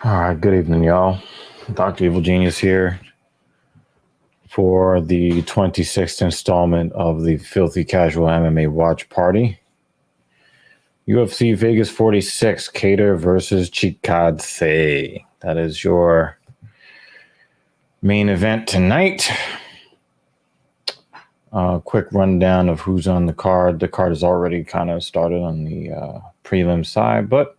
All right, good evening, y'all. Dr. Evil Genius here for the 26th installment of the Filthy Casual MMA Watch Party. UFC Vegas 46, Kattar versus Chikadze. That is your main event tonight. Quick rundown of who's on the card. The card has already kind of started on the prelim side, but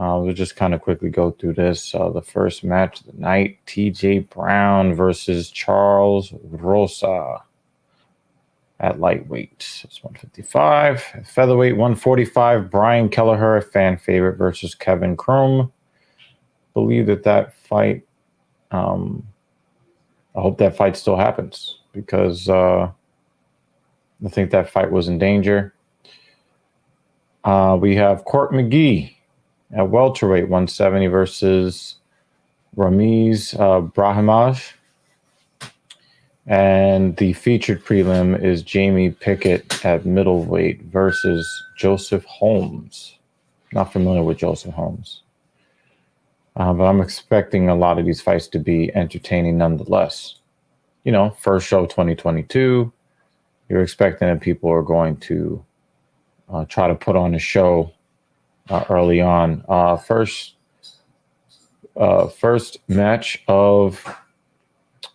we'll just kind of quickly go through this. The first match of the night, TJ Brown versus Charles Rosa at lightweight. It's 155. At featherweight, 145. Brian Kelleher, fan favorite, versus Kevin Crum. Believe that fight, I hope that fight still happens because I think that fight was in danger. We have Court McGee at welterweight, 170 versus Ramiz Brahimaj. And the featured prelim is Jamie Pickett at middleweight versus Joseph Holmes. Not familiar with Joseph Holmes. But I'm expecting a lot of these fights to be entertaining nonetheless. You know, first show 2022. You're expecting that people are going to try to put on a show early on. First match of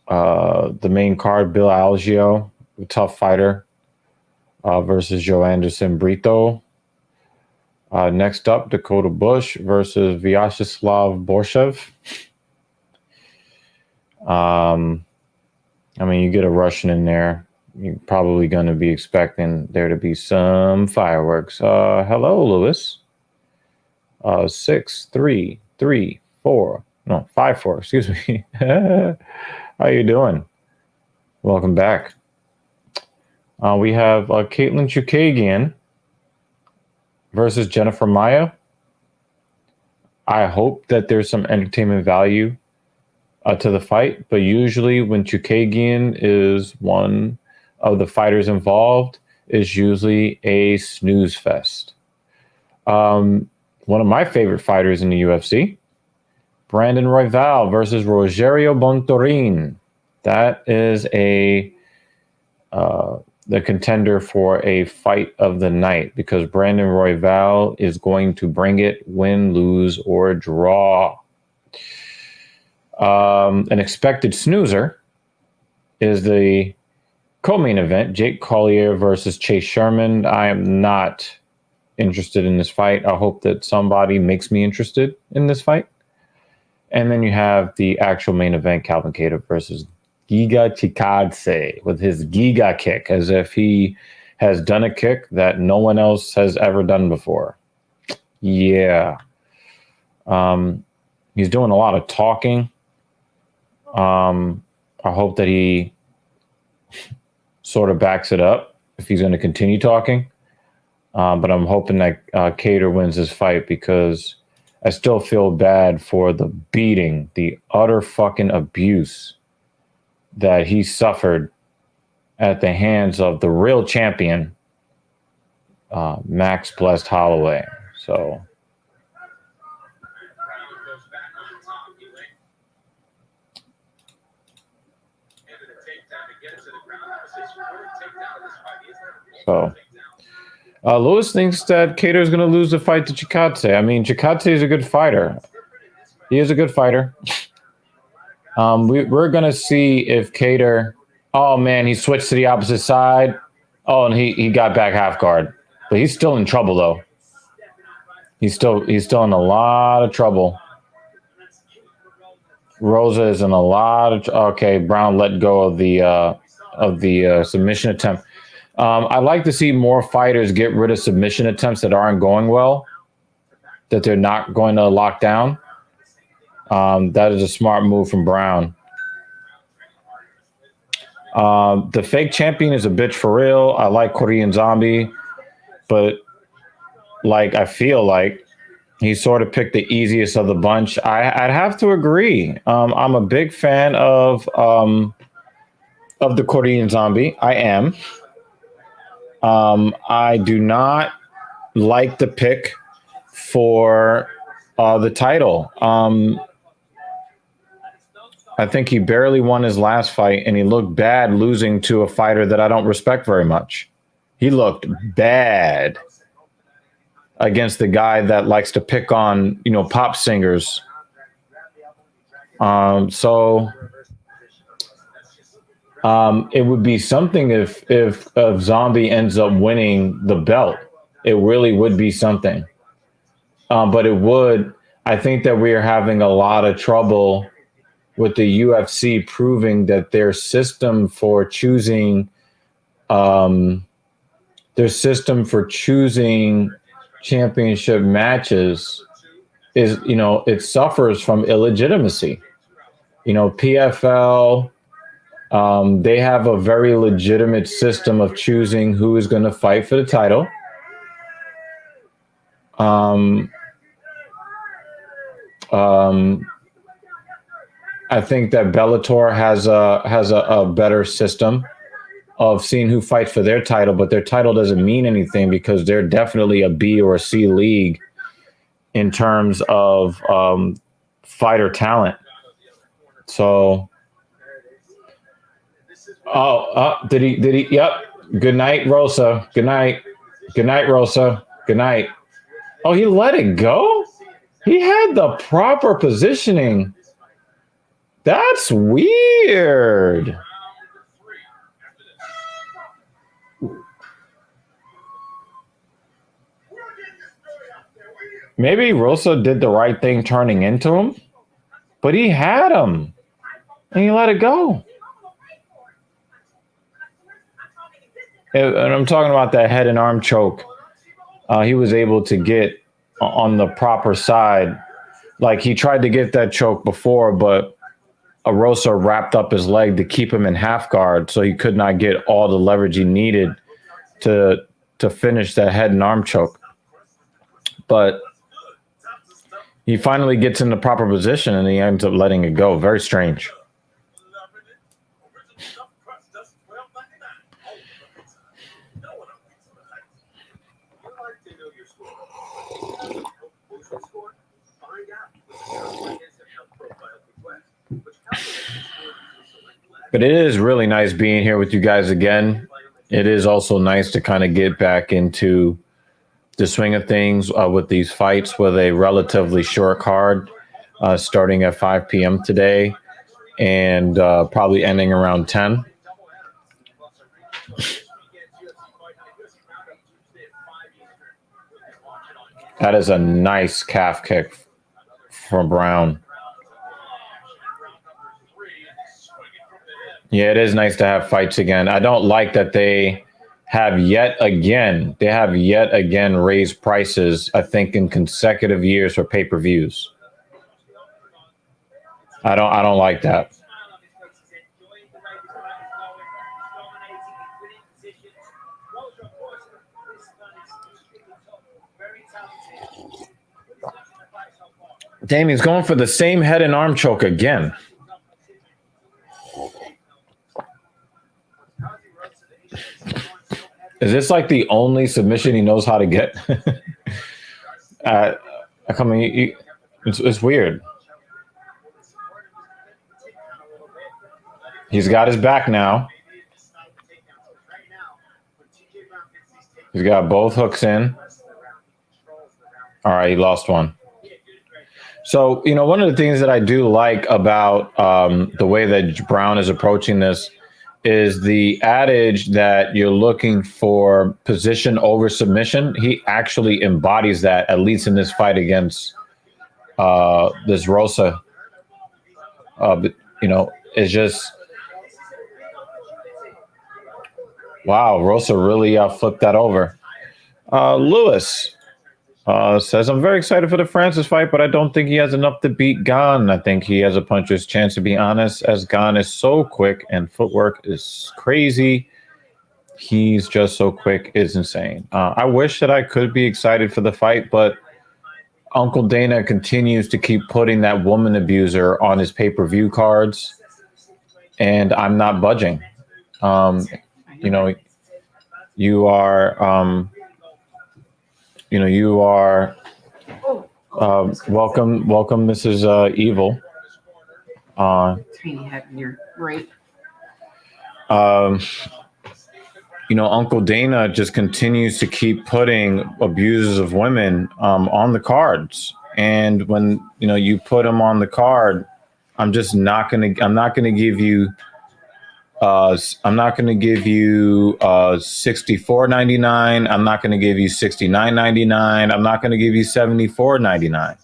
the main card, Bill Algeo, a tough fighter, versus Joe Anderson Brito. Next up, Dakota Bush versus Vyacheslav Borshev. I mean, you get a Russian in there. You're probably going to be expecting there to be some fireworks. Hello, Lewis. 6, 3, 3, 4. No, 5, 4. Excuse me. How you doing? Welcome back. We have Caitlin Chukagin versus Jennifer Maia. I hope that there's some entertainment value to the fight, but usually when Chukagin is one of the fighters involved, is usually a snooze fest. One of my favorite fighters in the UFC, Brandon Royval versus Rogerio Bontorin. That is the contender for a fight of the night because Brandon Royval is going to bring it, win, lose, or draw. An expected snoozer is the co-main event, Jake Collier versus Chase Sherman. I am not interested in this fight. I hope that somebody makes me interested in this fight. And then you have the actual main event, Calvin Kattar versus Giga Chikadze with his Giga kick, as if he has done a kick that no one else has ever done before. Yeah. He's doing a lot of talking. I hope that he sort of backs it up if he's going to continue talking. But I'm hoping that Kattar wins this fight because I still feel bad for the beating, the utter fucking abuse that he suffered at the hands of the real champion, Max Blessed Holloway. So, Lewis thinks that Kattar is going to lose the fight to Chikadze. I mean, Chikadze is a good fighter. He is a good fighter. We're going to see if Kattar... Oh, man, he switched to the opposite side. Oh, and he got back half guard. But he's still in trouble, though. He's still in a lot of trouble. Rosa is in a lot of... Okay, Brown let go of the submission attempt. I like to see more fighters get rid of submission attempts that aren't going well, that they're not going to lock down. That is a smart move from Brown. The fake champion is a bitch for real. I like Korean Zombie, but I feel like he sort of picked the easiest of the bunch. I'd have to agree. I'm a big fan of the Korean Zombie. I am. I do not like the pick for The title. I think he barely won his last fight, and he looked bad losing to a fighter that I don't respect very much. He looked bad against the guy that likes to pick on, pop singers. It would be something if Zombie ends up winning the belt. It really would be something. But it would. I think that we are having a lot of trouble with the UFC proving that their system for choosing, championship matches is, it suffers from illegitimacy. PFL, they have a very legitimate system of choosing who is going to fight for the title. I think that Bellator has a better system of seeing who fights for their title, but their title doesn't mean anything because they're definitely a B or a C league in terms of fighter talent. So, did he? Yep. Good night, Rosa. Good night. Good night, Rosa. Good night. Oh, he let it go? He had the proper positioning. That's weird. Maybe Rosa did the right thing turning into him, but he had him and he let it go. And I'm talking about that head and arm choke. He was able to get on the proper side. Like he tried to get that choke before, but Rosa wrapped up his leg to keep him in half guard, so he could not get all the leverage he needed to finish that head and arm choke. But he finally gets in the proper position and he ends up letting it go. Very strange. But it is really nice being here with you guys again. It is also nice to kind of get back into the swing of things with these fights with a relatively short card starting at 5 p.m. today and probably ending around 10. That is a nice calf kick from Brown. Yeah, it is nice to have fights again. I don't like that they have yet again raised prices, I think, in consecutive years for pay-per-views. I don't like that. Damien's going for the same head and arm choke again. Is this like the only submission he knows how to get? It's weird. He's got his back now. He's got both hooks in. All right, he lost one. So, one of the things that I do like about the way that Brown is approaching this is the adage that you're looking for position over submission. He actually embodies that, at least in this fight against this Rosa. It's just, wow, Rosa really flipped that over. Lewis says, I'm very excited for the Francis fight, but I don't think he has enough to beat Gane. I think he has a puncher's chance, to be honest, as Gane is so quick and footwork is crazy. He's just so quick. It's insane. I wish that I could be excited for the fight, but Uncle Dana continues to keep putting that woman abuser on his pay-per-view cards, and I'm not budging. You are Welcome, Mrs. Evil. Tiny head, you're right. Um, Uncle Dana just continues to keep putting abuses of women on the cards, and when you put them on the card, I'm not gonna give you. I'm not going to give you 64.99. I'm not going to give you 69.99. I'm not going to give you 74.99.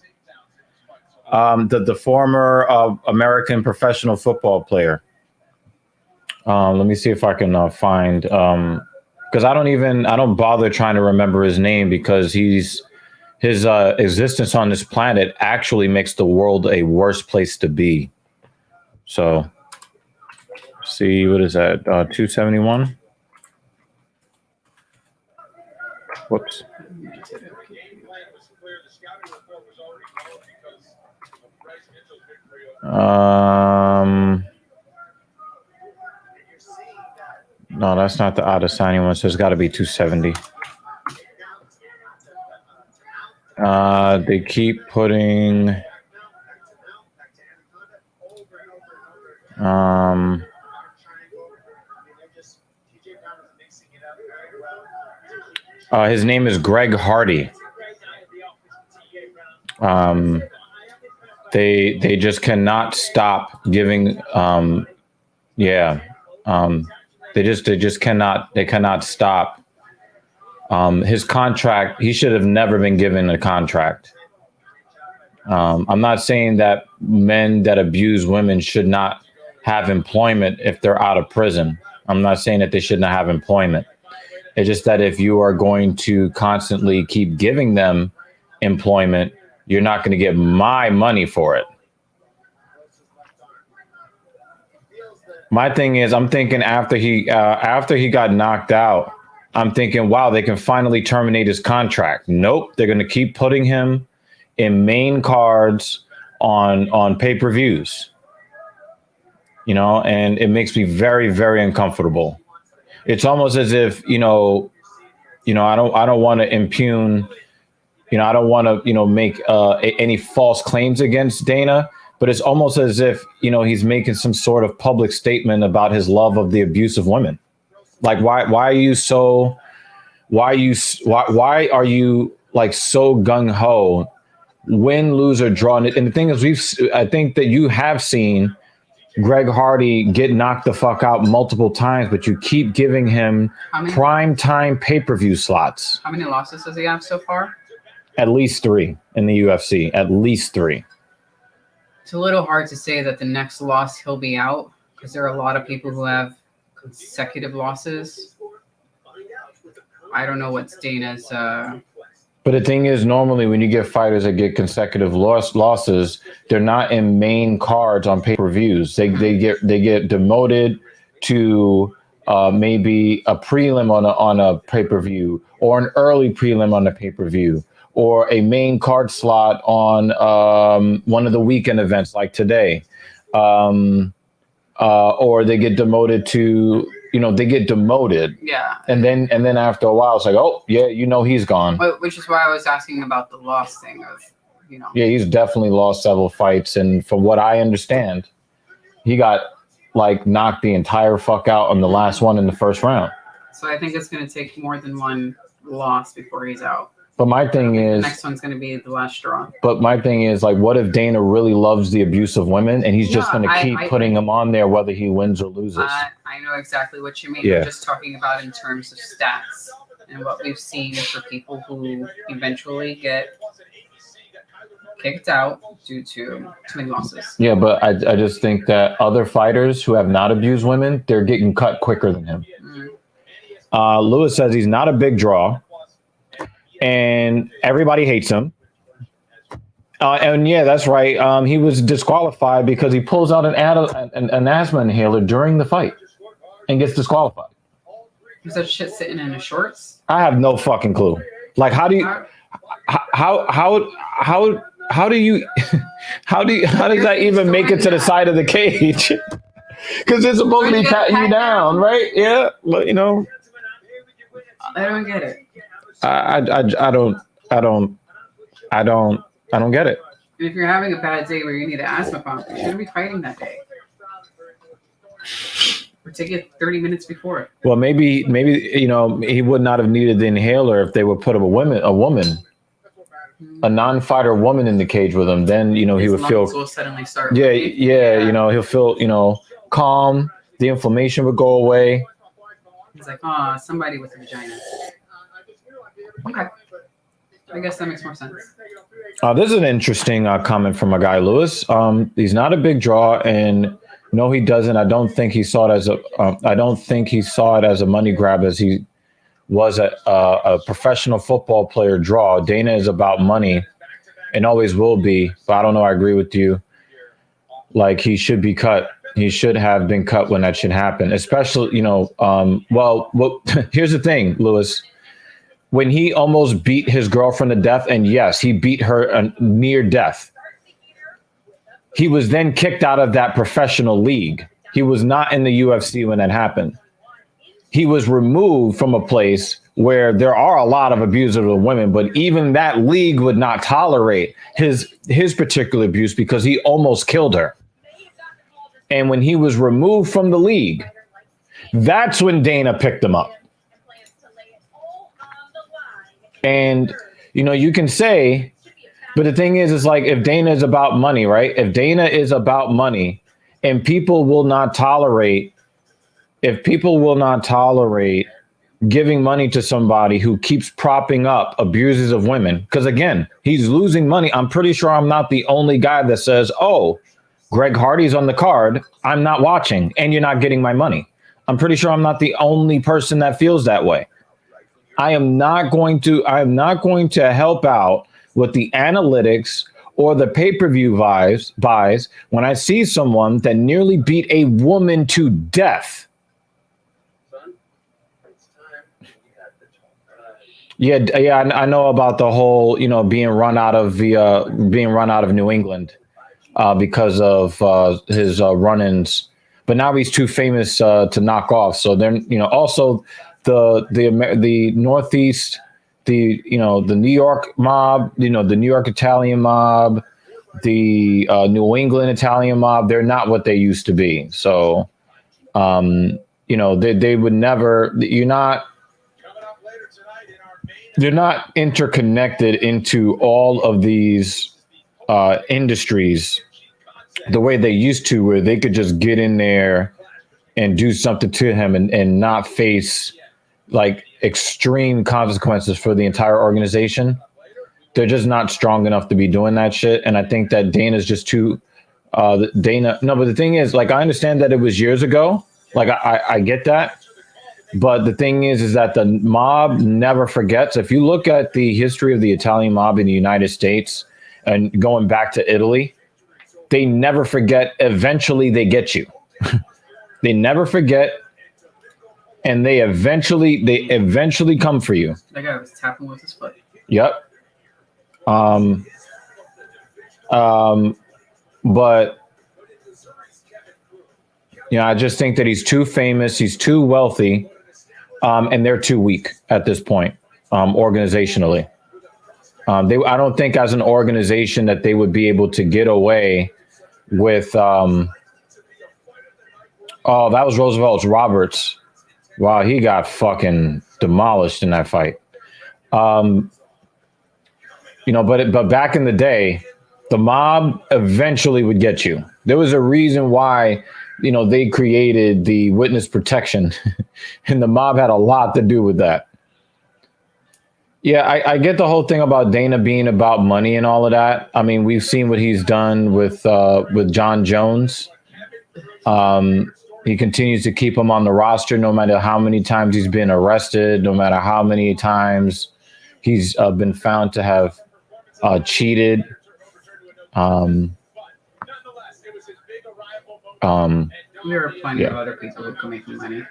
The former American professional football player. Let me see if I can find because I don't bother trying to remember his name because his existence on this planet actually makes the world a worse place to be. So. See, what is that? 271. Whoops. No, that's not the out of signing one. So it's got to be 270. They keep putting. His name is Greg Hardy. They just cannot stop giving. They cannot stop. His contract. He should have never been given a contract. I'm not saying that men that abuse women should not have employment if they're out of prison. I'm not saying that they should not have employment. It's just that if you are going to constantly keep giving them employment, you're not going to get my money for it. My thing is, I'm thinking after he got knocked out, I'm thinking, wow, they can finally terminate his contract. Nope, they're going to keep putting him in main cards on pay-per-views. And it makes me very, very uncomfortable. It's almost as if, I don't want to impugn, I don't want to, make any false claims against Dana, but it's almost as if, he's making some sort of public statement about his love of the abuse of women. Like, why are you like so gung ho, win, lose or draw? And the thing is, I think that you have seen Greg Hardy get knocked the fuck out multiple times, but you keep giving him prime time pay-per-view slots. How many losses does he have so far? At least 3 in the UFC. At least 3. It's a little hard to say that the next loss he'll be out because there are a lot of people who have consecutive losses. I don't know what's Dana's. But the thing is, normally when you get fighters that get consecutive losses, they're not in main cards on pay-per-views. They get demoted to maybe a prelim on a pay-per-view, or an early prelim on a pay-per-view, or a main card slot on one of the weekend events like today, or they get demoted to. They get demoted. Yeah. And then after a while, it's like, oh, yeah, he's gone. Which is why I was asking about the loss thing of, Yeah, he's definitely lost several fights. And from what I understand, he got, knocked the entire fuck out on the last one in the first round. So I think it's going to take more than one loss before he's out. But my thing is, the next one's going to be the last straw. But my thing is, what if Dana really loves the abuse of women and he's just going to keep putting him on there whether he wins or loses? I know exactly what you mean. Yeah. I'm just talking about in terms of stats and what we've seen for people who eventually get kicked out due to too many losses. Yeah, but I just think that other fighters who have not abused women, they're getting cut quicker than him. Mm-hmm. Lewis says he's not a big draw. And everybody hates him. And yeah, that's right. He was disqualified because he pulls out an asthma inhaler during the fight and gets disqualified. Is that shit sitting in his shorts? I have no fucking clue. How do you how does that even make it to the side of the cage? Because it's supposed to be patting you down, right? Yeah, but I don't get it. I don't I don't get it. And if you're having a bad day where you need an asthma pump, you shouldn't be fighting that day. Or take it 30 minutes before it. Well, maybe he would not have needed the inhaler if they would put a woman, a non-fighter woman in the cage with him. Then he would feel. Will suddenly start. Yeah. He'll feel calm. The inflammation would go away. He's like, somebody with a vagina. Okay. I guess that makes more sense. This is an interesting comment from a guy, Lewis. He's not a big draw, and no, he doesn't. I don't think he saw it as a money grab as he was a professional football player draw. Dana is about money, and always will be. But I don't know. I agree with you. Like, he should be cut. He should have been cut when that should happen. Especially, well, here's the thing, Lewis. When he almost beat his girlfriend to death, and yes, he beat her near death, he was then kicked out of that professional league. He was not in the UFC when that happened. He was removed from a place where there are a lot of abusers of women, but even that league would not tolerate his particular abuse because he almost killed her. And when he was removed from the league, that's when Dana picked him up. And, you can say, but the thing is like, if Dana is about money, right? If Dana is about money and people will not tolerate giving money to somebody who keeps propping up abuses of women, because again, he's losing money. I'm pretty sure I'm not the only guy that says, oh, Greg Hardy's on the card, I'm not watching, and you're not getting my money. I'm pretty sure I'm not the only person that feels that way. I am not going to help out with the analytics or the pay-per-view buys when I see someone that nearly beat a woman to death. Yeah, I know about the whole, being run out of New England because of his run-ins, but now he's too famous to knock off. So then, also the Northeast, the New York mob, the New York Italian mob, the New England Italian mob, they're not what they used to be. So, they would never. They're not interconnected into all of these industries the way they used to, where they could just get in there and do something to him and not face like extreme consequences for the entire organization. They're just not strong enough to be doing that shit. And I think that Dana's just too No, but the thing is, like, I understand that it was years ago. Like, I get that. But the thing is that the mob never forgets. If you look at the history of the Italian mob in the United States and going back to Italy, they never forget. Eventually they get you. They never forget. And they eventually come for you. That guy was tapping with his foot. Yep. But I just think that he's too famous, he's too wealthy, and they're too weak at this point, organizationally. I don't think as an organization that they would be able to get away with. That was Roosevelt Roberts. Wow, he got fucking demolished in that fight. But back in the day, the mob eventually would get you. There was a reason why, they created the witness protection, and the mob had a lot to do with that. Yeah, I get the whole thing about Dana being about money and all of that. I mean, we've seen what he's done with John Jones. He continues to keep him on the roster no matter how many times he's been arrested, no matter how many times he's been found to have cheated. There are plenty of other people who can make money.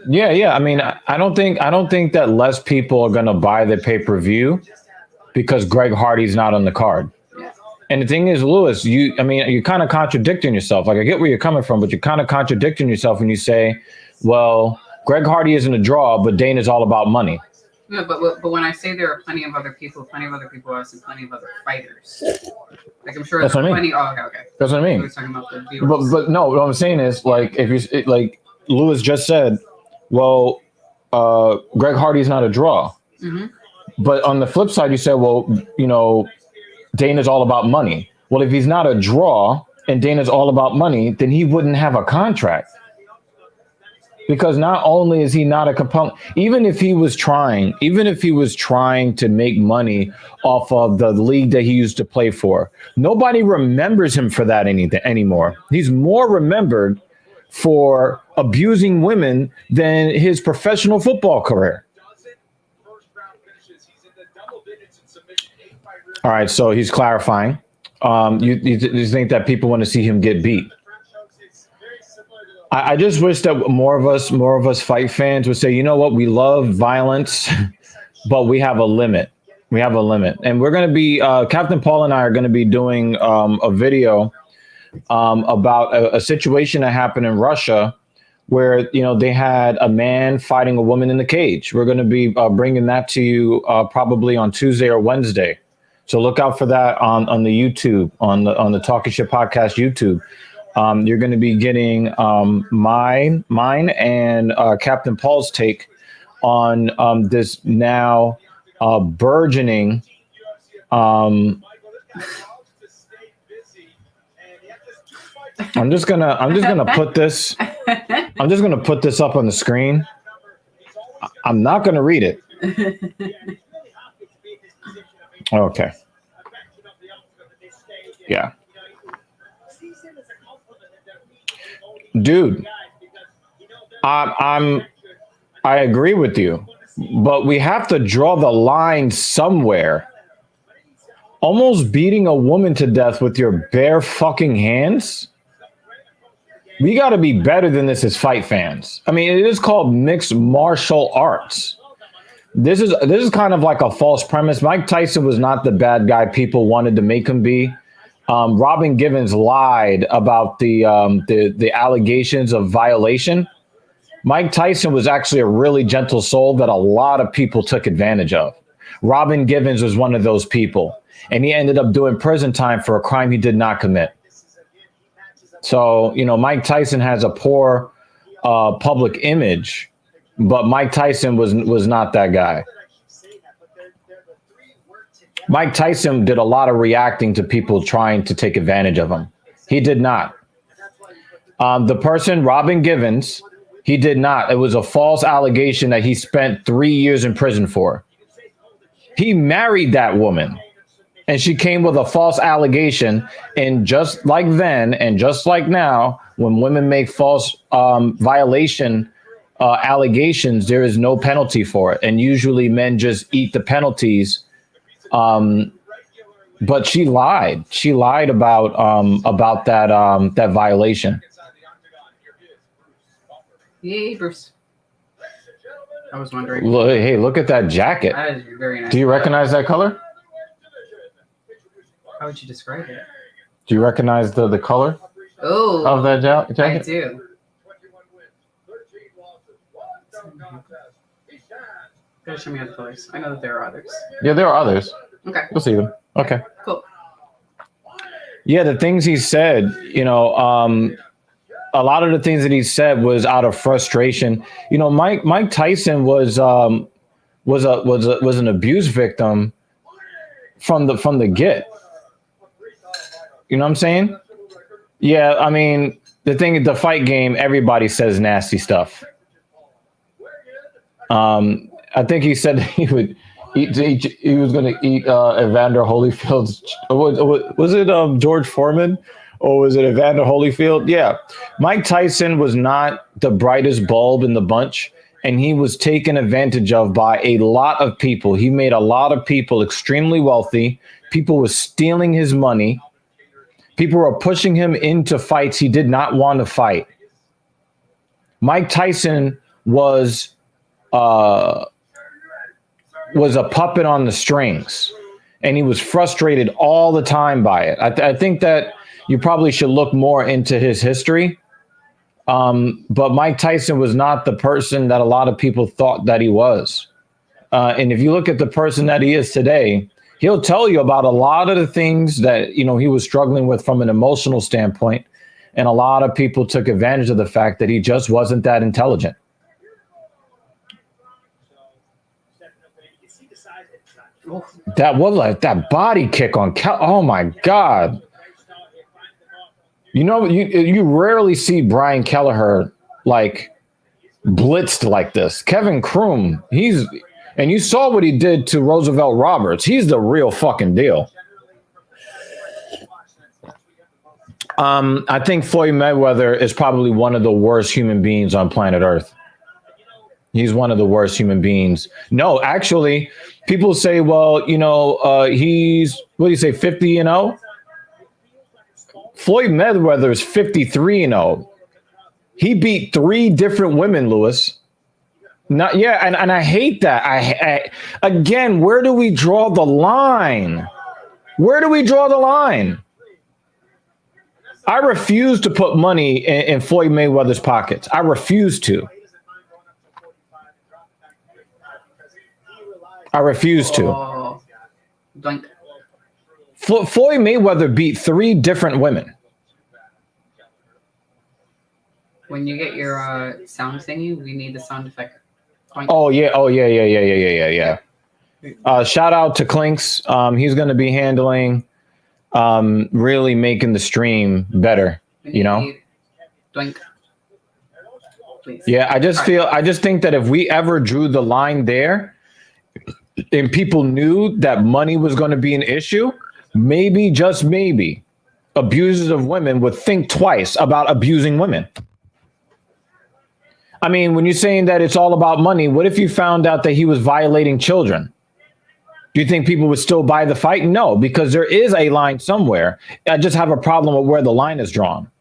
Yeah. I mean, I don't think that less people are gonna buy the pay-per-view because Greg Hardy's not on the card. Yeah. And the thing is, Lewis, you're kind of contradicting yourself. Like, I get where you're coming from, but you're kind of contradicting yourself when you say, well, Greg Hardy isn't a draw, but Dana's all about money. No, but when I say there are plenty of other people, I see plenty of other fighters. Like I'm sure That's there's what I mean. plenty. Oh, okay. That's what I We mean. were talking about the viewers. But no, what I'm saying is like if you like Lewis just said, well, Greg Hardy's not a draw. Mm-hmm. But on the flip side, you said, well, Dana's all about money. Well, if he's not a draw and Dana's all about money, then he wouldn't have a contract. Because not only is he not a component, even if he was trying to make money off of the league that he used to play for, nobody remembers him for that anymore. He's more remembered for abusing women than his professional football career. All right, so he's clarifying. You think that people want to see him get beat? I just wish that more of us fight fans would say, you know what, we love violence, but we have a limit. And we're going to be, Captain Paul and I are going to be doing a video about a situation that happened in Russia where, they had a man fighting a woman in the cage. We're going to be bringing that to you probably on Tuesday or Wednesday. So look out for that on the YouTube, on the Talking Shit Podcast YouTube. You're going to be getting mine and Captain Paul's take on this now burgeoning. I'm just gonna put this. I'm just gonna put this up on the screen. I'm not gonna read it. Okay. Yeah. Dude, I agree with you, but we have to draw the line somewhere. Almost beating a woman to death with your bare fucking hands. We got to be better than this as fight fans. I mean, it is called mixed martial arts. This is kind of like a false premise. Mike Tyson was not the bad guy people wanted to make him be. Robin Givens lied about the allegations of violation. Mike Tyson was actually a really gentle soul that a lot of people took advantage of. Robin Givens was one of those people, and he ended up doing prison time for a crime he did not commit. So, Mike Tyson has a poor public image, but Mike Tyson was not that guy. Mike Tyson did a lot of reacting to people trying to take advantage of him. He did not. The person, Robin Givens, he did not. It was a false allegation that he spent 3 years in prison for. He married that woman, and she came with a false allegation. And just like then, and just like now, when women make false violation allegations, there is no penalty for it. And usually men just eat the penalties. But she lied. She lied about that violation. Yay, Bruce. I was wondering. Hey, look at that jacket. That is very nice. Do you recognize that color? How would you describe it? Do you recognize the color of that jacket? I do. Gotta show me other colors. I know that there are others. Yeah, there are others. Okay. You'll see them. Okay. Cool. Yeah, the things he said, a lot of the things that he said was out of frustration. Mike Tyson was an abuse victim from the get. You know what I'm saying? Yeah, I mean, the fight game, everybody says nasty stuff. I think he said he would he was going to eat Evander Holyfield's. Was it George Foreman? Or was it Evander Holyfield? Yeah. Mike Tyson was not the brightest bulb in the bunch, and he was taken advantage of by a lot of people. He made a lot of people extremely wealthy. People were stealing his money. People were pushing him into fights he did not want to fight. Mike Tyson was a puppet on the strings, and he was frustrated all the time by it. I think that you probably should look more into his history. But Mike Tyson was not the person that a lot of people thought that he was. And if you look at the person that he is today, he'll tell you about a lot of the things that, he was struggling with from an emotional standpoint. And a lot of people took advantage of the fact that he just wasn't that intelligent. That was like that body kick on oh my God. You rarely see Brian Kelleher like blitzed like this. Kevin Kroom, and you saw what he did to Roosevelt Roberts. He's the real fucking deal. I think Floyd Mayweather is probably one of the worst human beings on planet Earth. He's one of the worst human beings. No, actually, people say, well, he's, what do you say, 50-0? Floyd Mayweather is 53-0. He beat 3 different women, Lewis. Not yeah, and I hate that. I again, where do we draw the line? Where do we draw the line? I refuse to put money in Floyd Mayweather's pockets. I refuse to. I refuse to. Floyd Mayweather beat 3 different women. When you get your sound thingy, we need the sound effect. Oh yeah. Shout out to Clinks. He's going to be handling, really making the stream better. Doink. Please. Yeah, I just think that if we ever drew the line there, and people knew that money was going to be an issue, maybe, just maybe, abusers of women would think twice about abusing women. I mean, when you're saying that it's all about money, what if you found out that he was violating children? Do you think people would still buy the fight? No, because there is a line somewhere. I just have a problem with where the line is drawn.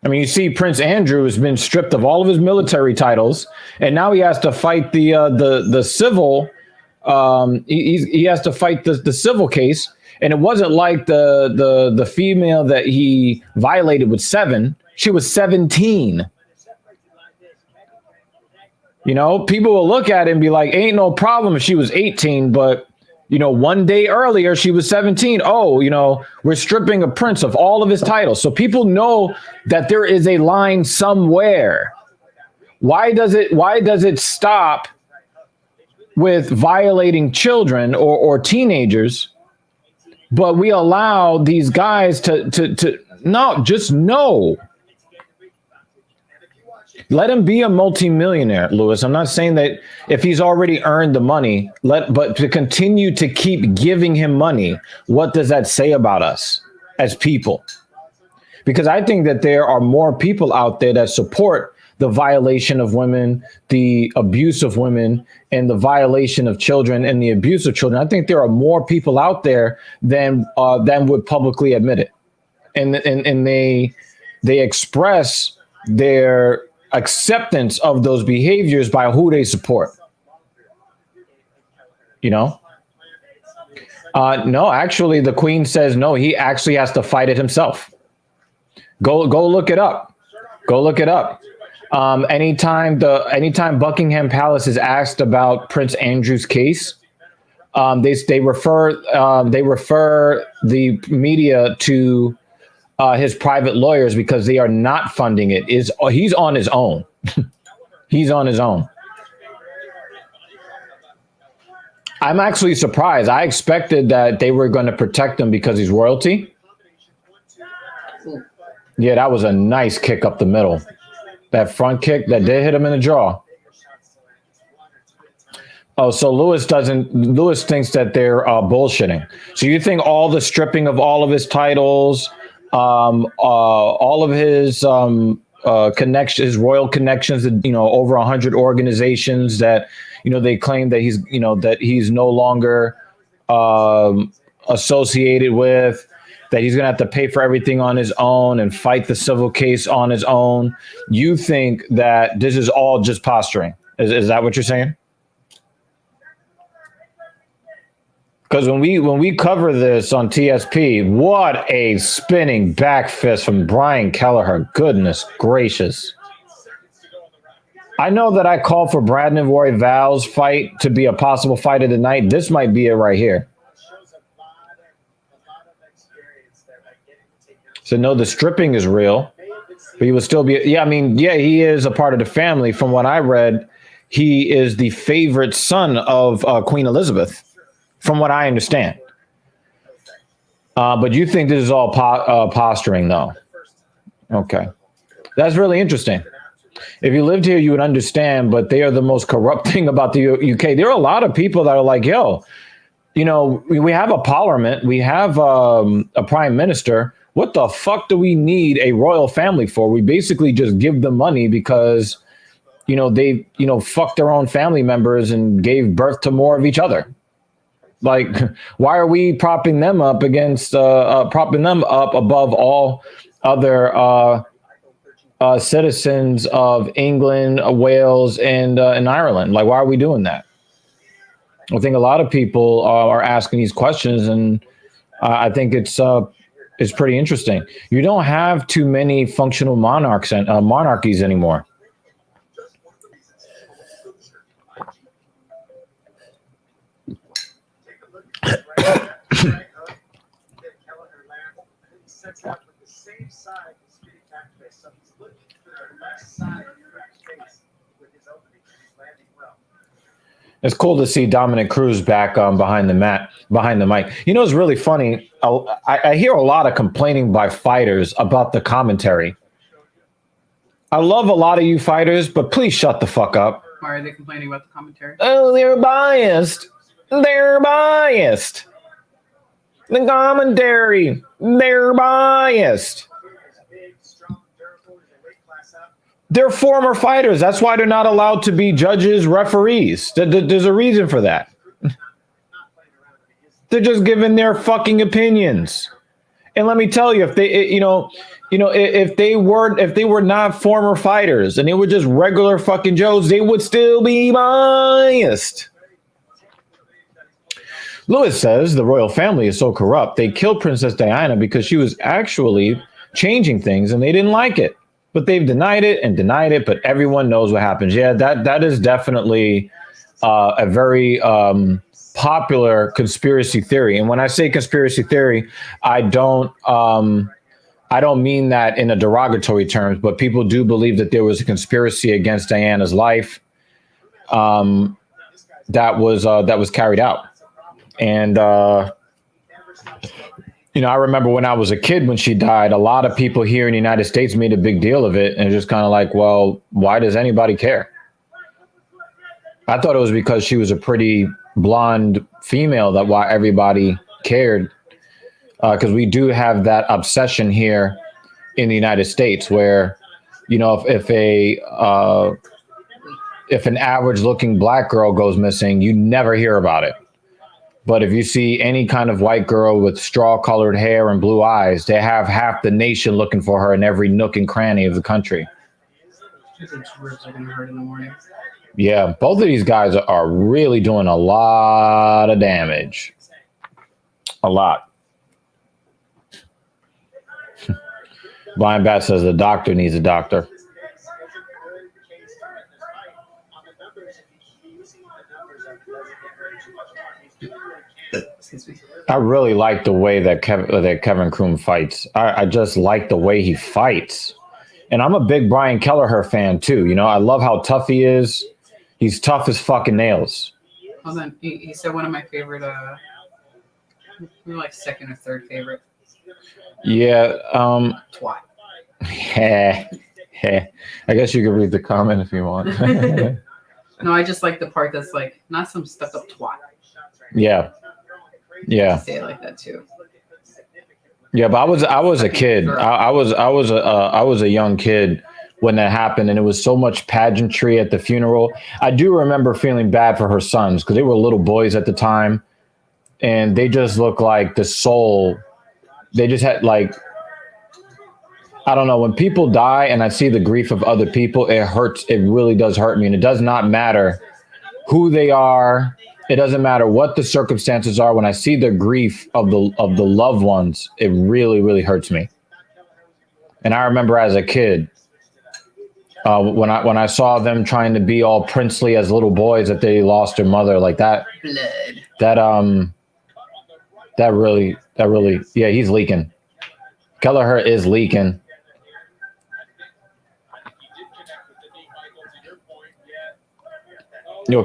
I mean, you see Prince Andrew has been stripped of all of his military titles, and now he has to fight the civil. He has to fight the civil case, and it wasn't like the female that he violated was 7; she was 17. People will look at it and be like, "Ain't no problem if she was 18," but one day earlier she was 17. Oh, we're stripping a prince of all of his titles. So people know that there is a line somewhere. Why does it stop with violating children or teenagers, but we allow these guys to no, just no. Let him be a multimillionaire, Lewis. I'm not saying that if he's already earned the money, but to continue to keep giving him money, what does that say about us as people? Because I think that there are more people out there that support the violation of women, the abuse of women, and the violation of children and the abuse of children. I think there are more people out there than would publicly admit it, and they express their acceptance of those behaviors by who they support. No, actually, the Queen says no. He actually has to fight it himself. Go look it up. Go look it up. Anytime Buckingham Palace is asked about Prince Andrew's case, they refer the media to his private lawyers because they are not funding it. He's on his own. He's on his own. I'm actually surprised. I expected that they were going to protect him because he's royalty. Yeah, that was a nice kick up the middle. That front kick that did hit him in the jaw. Oh, so Lewis thinks that they're bullshitting. So you think all the stripping of all of his titles, all of his connections, his royal connections, over 100 organizations that, they claim that he's no longer associated with, that he's going to have to pay for everything on his own and fight the civil case on his own. You think that this is all just posturing? Is that what you're saying? Because when we cover this on TSP, what a spinning back fist from Brian Kelleher. Goodness gracious. I know that I called for Brandon Roy Val's fight to be a possible fight of the night. This might be it right here. So no, the stripping is real, but he would still be. Yeah, I mean, yeah, he is a part of the family. From what I read, he is the favorite son of Queen Elizabeth, from what I understand. But you think this is all posturing, though? Okay, that's really interesting. If you lived here, you would understand. But they are the most corrupt thing about the UK. There are a lot of people that are like, yo, you know, we have a parliament, we have a prime minister. What the fuck do we need a royal family for? We basically just give them money because, you know, they, you know, fucked their own family members and gave birth to more of each other. Like, why are we propping them up against, propping them up above all other citizens of England, Wales, and Ireland? Like, why are we doing that? I think a lot of people are asking these questions, and I think it's pretty interesting. You don't have too many functional monarchs and monarchies anymore. It's cool to see Dominic Cruz back behind the mic. You know, it's really funny. I hear a lot of complaining by fighters about the commentary. I love a lot of you fighters, but please shut the fuck up. Why are they complaining about the commentary? Oh, they're biased. They're biased. The commentary, they're biased. They're former fighters. That's why they're not allowed to be judges, referees. There's a reason for that. They're just giving their fucking opinions. And let me tell you, if they, if they were not former fighters and they were just regular fucking Joes, they would still be biased. Lewis says the royal family is so corrupt. They killed Princess Diana because she was actually changing things and they didn't like it. But they've denied it, but everyone knows what happens. Yeah, that is definitely a very popular conspiracy theory. And when I say conspiracy theory, I don't mean that in a derogatory terms, but people do believe that there was a conspiracy against Diana's life that was carried out. And I remember when I was a kid, when she died, a lot of people here in the United States made a big deal of it. And just kind of like, well, why does anybody care? I thought it was because she was a pretty blonde female that why everybody cared. Because we do have that obsession here in the United States where, if an average looking black girl goes missing, you never hear about it. But if you see any kind of white girl with straw-colored hair and blue eyes, they have half the nation looking for her in every nook and cranny of the country. Ribs are gonna hurt in the morning. Yeah, both of these guys are really doing a lot of damage. A lot. Blind Bat says the doctor needs a doctor. I really like the way that Kevin Kroom fights. I just like the way he fights. And I'm a big Brian Kelleher fan too. I love how tough he is. He's tough as fucking nails. Hold on. He said one of my favorite, like second or third favorite. Yeah. Twat. I guess you can read the comment if you want. No, I just like the part that's like, not some stuck up twat. Yeah. Yeah. I say it like that too. Yeah, but I was a kid. I was a young kid when that happened, and it was so much pageantry at the funeral. I do remember feeling bad for her sons because they were little boys at the time, and they just looked like the soul. They just had like, I don't know, when people die and I see the grief of other people, it hurts. It really does hurt me, and it does not matter who they are. It doesn't matter what the circumstances are. When I see the grief of the loved ones, it really, really hurts me. And I remember as a kid, When I saw them trying to be all princely as little boys that they lost their mother like that. Blood. That really yeah, he's leaking. Kelleher is leaking.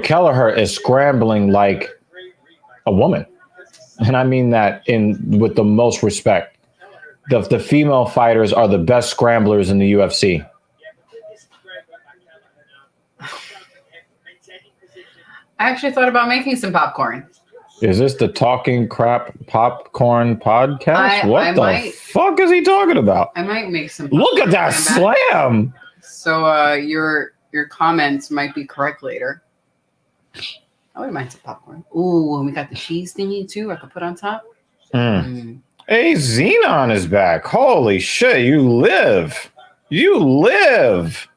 Kelleher is scrambling like a woman, and I mean that with the most respect. The female fighters are the best scramblers in the UFC. I actually thought about making some popcorn. Is this the Talking Crap Popcorn podcast? What the fuck is he talking about? I might make some. Look at that slam! So your comments might be correct later. I wouldn't mind some popcorn. Ooh, and we got the cheese thingy too. I could put on top. Hey, Xenon is back. Holy shit, you live. You live.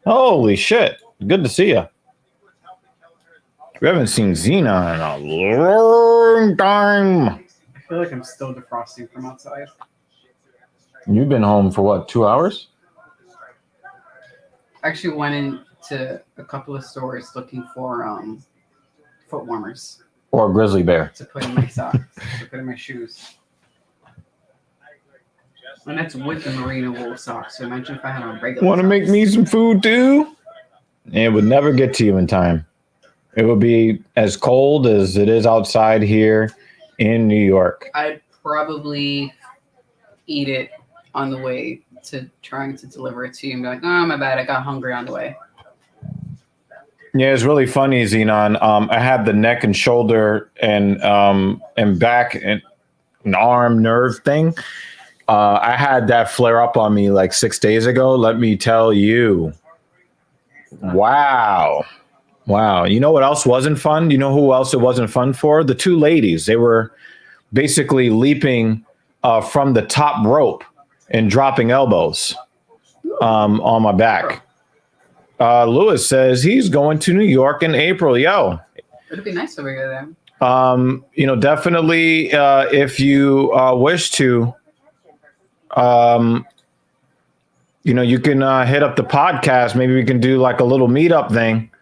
Holy shit. Good to see you. We haven't seen Xenon in a long time. I feel like I'm still defrosting from outside. You've been home for what, 2 hours? I actually went into a couple of stores looking for foot warmers. Or a grizzly bear. To put in my socks, to put in my shoes. And that's with the merino wool socks. So imagine if I had on regular Want to make me some food too? It would never get to you in time. It would be as cold as it is outside here in New York. I'd probably eat it on the way to trying to deliver it to you and be like, oh, my bad, I got hungry on the way. Yeah, it's really funny, Xenon. I had the neck and shoulder and back and an arm nerve thing. I had that flare up on me like 6 days ago. Let me tell you. Wow. You know what else wasn't fun? You know who else it wasn't fun for? The two ladies. They were basically leaping from the top rope and dropping elbows on my back. Lewis says he's going to New York in April. Yo. It'd be nice over here then. Definitely if you wish to, you can hit up the podcast. Maybe we can do like a little meetup thing.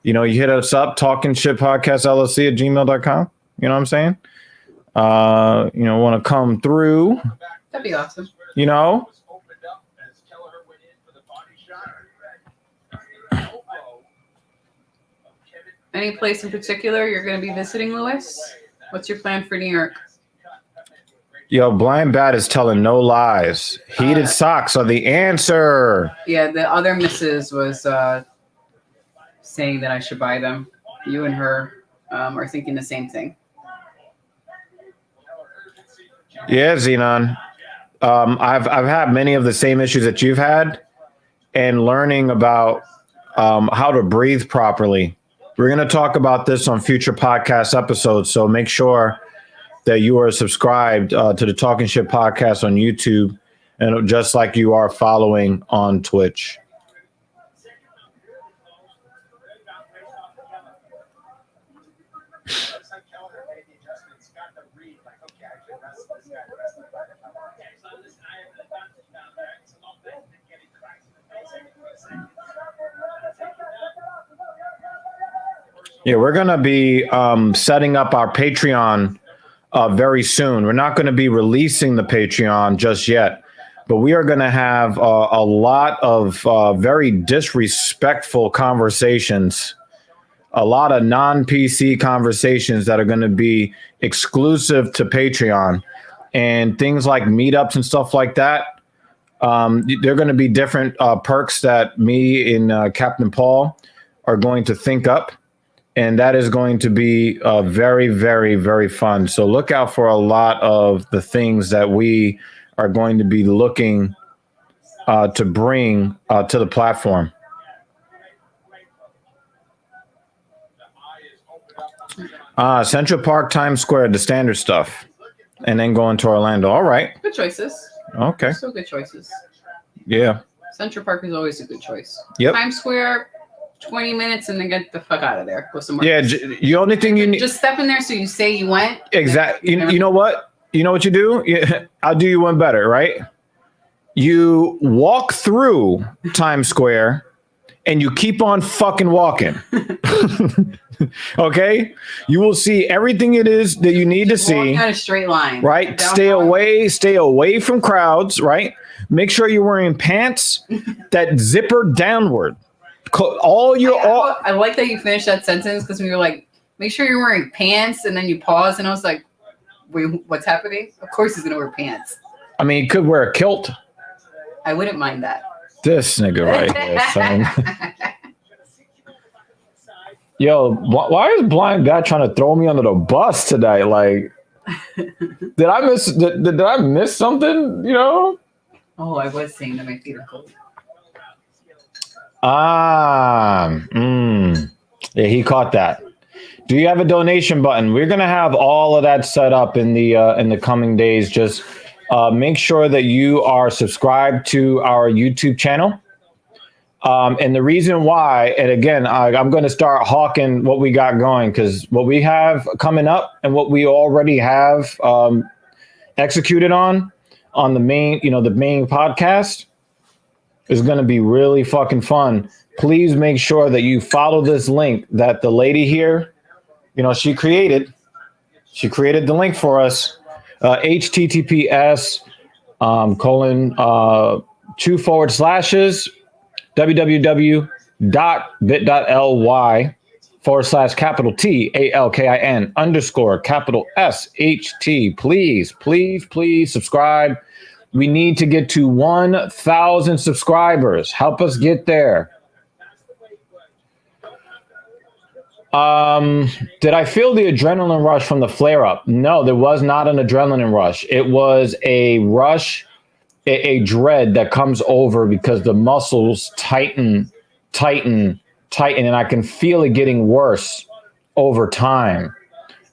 You hit us up, talking shit podcast LLC at gmail.com. You know what I'm saying? Want to come through. That'd be awesome. Any place in particular you're going to be visiting, Lewis? What's your plan for New York? Yo, Blind Bat is telling no lies. Heated socks are the answer. Yeah, the other missus was saying that I should buy them. You and her are thinking the same thing. Yeah, Xenon. I've had many of the same issues that you've had, and learning about how to breathe properly. We're going to talk about this on future podcast episodes, so make sure that you are subscribed to the Talking Shit podcast on YouTube, and just like you are following on Twitch. Yeah, we're going to be setting up our Patreon very soon. We're not going to be releasing the Patreon just yet, but we are going to have a lot of very disrespectful conversations, a lot of non-PC conversations that are going to be exclusive to Patreon, and things like meetups and stuff like that. There are going to be different perks that me and Captain Paul are going to think up. And that is going to be very, very, very fun. So look out for a lot of the things that we are going to be looking to bring to the platform. Central Park, Times Square, the standard stuff. And then going to Orlando. All right. Good choices. Okay. Still good choices. Yeah. Central Park is always a good choice. Yep. Times Square, 20 minutes and then get the fuck out of there. Go somewhere. Yeah, the only thing you need. Just step in there so you say you went. Exactly. You know what? You know what you do? Yeah, I'll do you one better, right? you walk through Times Square and you keep on fucking walking. Okay? You will see everything it is that you need Just to walk see. down a straight line. Right? Down Stay away from crowds, right? Make sure you're wearing pants that zipper downward. I like that you finished that sentence because when you're like, make sure you're wearing pants, and then you pause, and I was like, wait, what's happening? Of course he's gonna wear pants. I mean, he could wear a kilt. I wouldn't mind that. This nigga right here, son. Yo, why is blind guy trying to throw me under the bus today? Like, did I miss something? You know? Oh, I was saying that my feet are cold. Yeah, he caught that. Do you have a donation button? We're gonna have all of that set up in the coming days. Just make sure that you are subscribed to our YouTube channel. And the reason why, and again, I'm going to start hawking what we got going, because what we have coming up and what we already have executed on the main podcast is going to be really fucking fun. Please make sure that you follow this link that the lady here, she created the link for us, https :// www.bit.ly/TALKIN_SHT. Please subscribe. We need to get to 1,000 subscribers. Help us get there. Did I feel the adrenaline rush from the flare up? No, there was not an adrenaline rush. It was a rush, a dread that comes over because the muscles tighten, and I can feel it getting worse over time.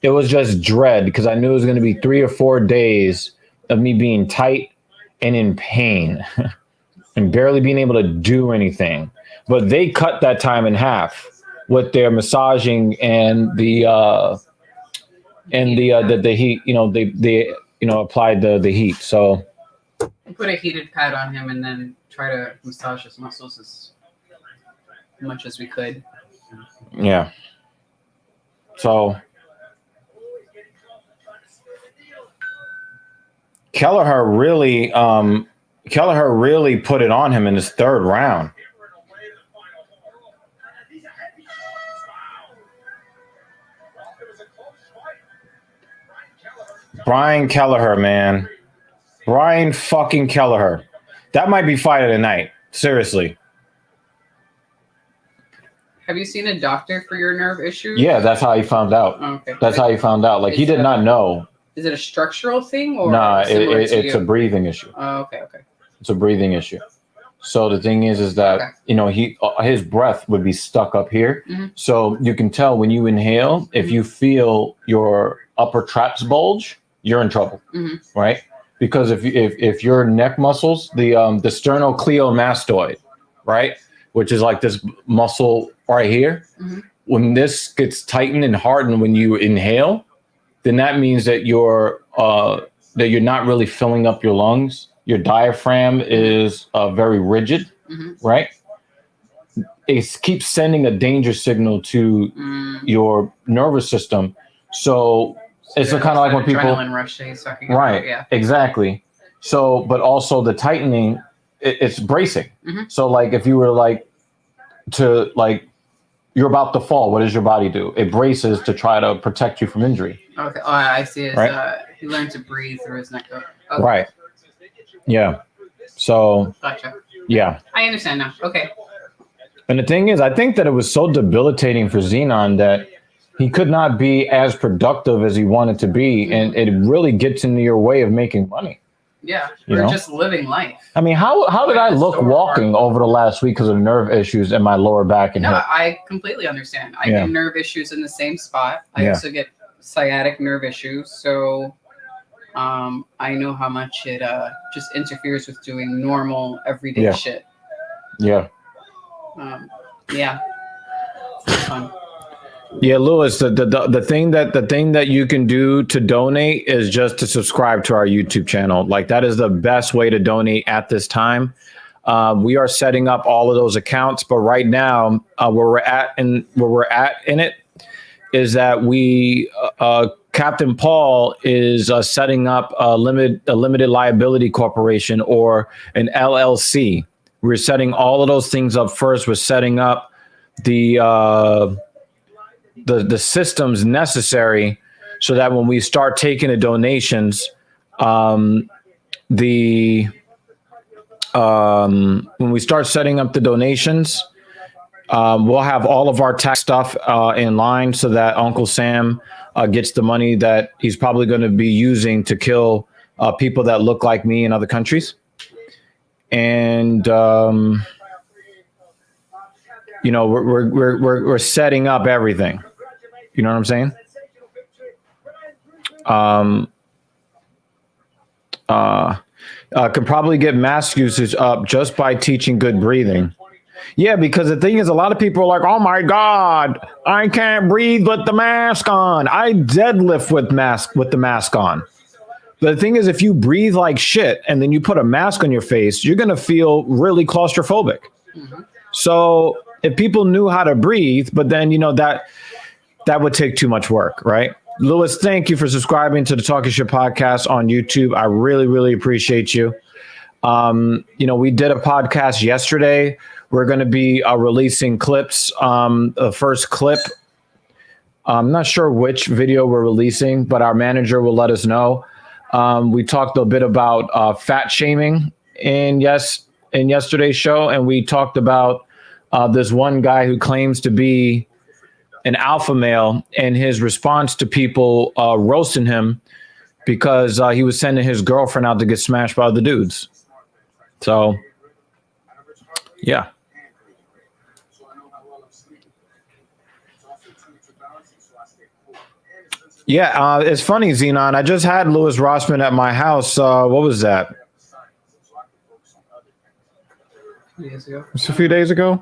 It was just dread because I knew it was going to be 3 or 4 days of me being tight and in pain and barely being able to do anything. But they cut that time in half with their massaging and the heat. They applied the heat. So I put a heated pad on him and then try to massage his muscles as much as we could. Yeah. So Kelleher really put it on him in his third round. Brian Kelleher, man. Brian fucking Kelleher. That might be fight of the night. Seriously. Have you seen a doctor for your nerve issues? Yeah, that's how he found out. Oh, okay. That's how he found out. Like, he did not know. Is it a structural thing? Or nah, it's a breathing issue. Oh, okay. It's a breathing issue. So the thing is that, his breath would be stuck up here. Mm-hmm. So you can tell when you inhale, if you feel your upper traps bulge, you're in trouble, right? Because if your neck muscles, the sternocleidomastoid, right, which is like this muscle right here, when this gets tightened and hardened when you inhale, then that means that you're not really filling up your lungs. Your diaphragm is very rigid, right? It keeps sending a danger signal to your nervous system. So it's kind of like when people adrenaline rush that he's talking right about, yeah. Exactly. So but also the tightening, it's bracing. So like if you were you're about to fall, what does your body do? It braces to try to protect you from injury. Okay. Oh, I see. Right? He learned to breathe through his neck. Okay. Right. Yeah. So gotcha. Yeah, I understand now. Okay. And the thing is, I think that it was so debilitating for Xenon that he could not be as productive as he wanted to be, and it really gets into your way of making money. Yeah, we're just living life. I mean, how did I look walking over the last week because of nerve issues in my lower back and hip? I completely understand. I get nerve issues in the same spot. I also get sciatic nerve issues, so I know how much it just interferes with doing normal everyday shit. Yeah. Yeah. It's fun. Yeah, Lewis, the thing that you can do to donate is just to subscribe to our YouTube channel. Like that is the best way to donate at this time. We are setting up all of those accounts, but right now, where we're at in it is that we Captain Paul is setting up a limited liability corporation, or an LLC. We're setting all of those things up first. We're setting up the systems necessary so that when we start taking the donations, when we start setting up the donations, we'll have all of our tax stuff in line so that Uncle Sam gets the money that he's probably going to be using to kill people that look like me in other countries. And we're setting up everything. You know what I'm saying? Could probably get mask usage up just by teaching good breathing. Yeah, because the thing is, a lot of people are like, oh my God, I can't breathe with the mask on. I deadlift with the mask on. But the thing is, if you breathe like shit and then you put a mask on your face, you're going to feel really claustrophobic. Mm-hmm. So if people knew how to breathe, but then, that would take too much work, right? Lewis, thank you for subscribing to the Talking Shit podcast on YouTube. I really, really appreciate you. We did a podcast yesterday. We're going to be releasing clips. The first clip, I'm not sure which video we're releasing, but our manager will let us know. We talked a bit about fat shaming in yesterday's show, and we talked about this one guy who claims to be an alpha male, and his response to people roasting him because he was sending his girlfriend out to get smashed by the dudes. So, yeah. Yeah, it's funny, Xenon. I just had Louis Rossman at my house. What was that? It's a few days ago.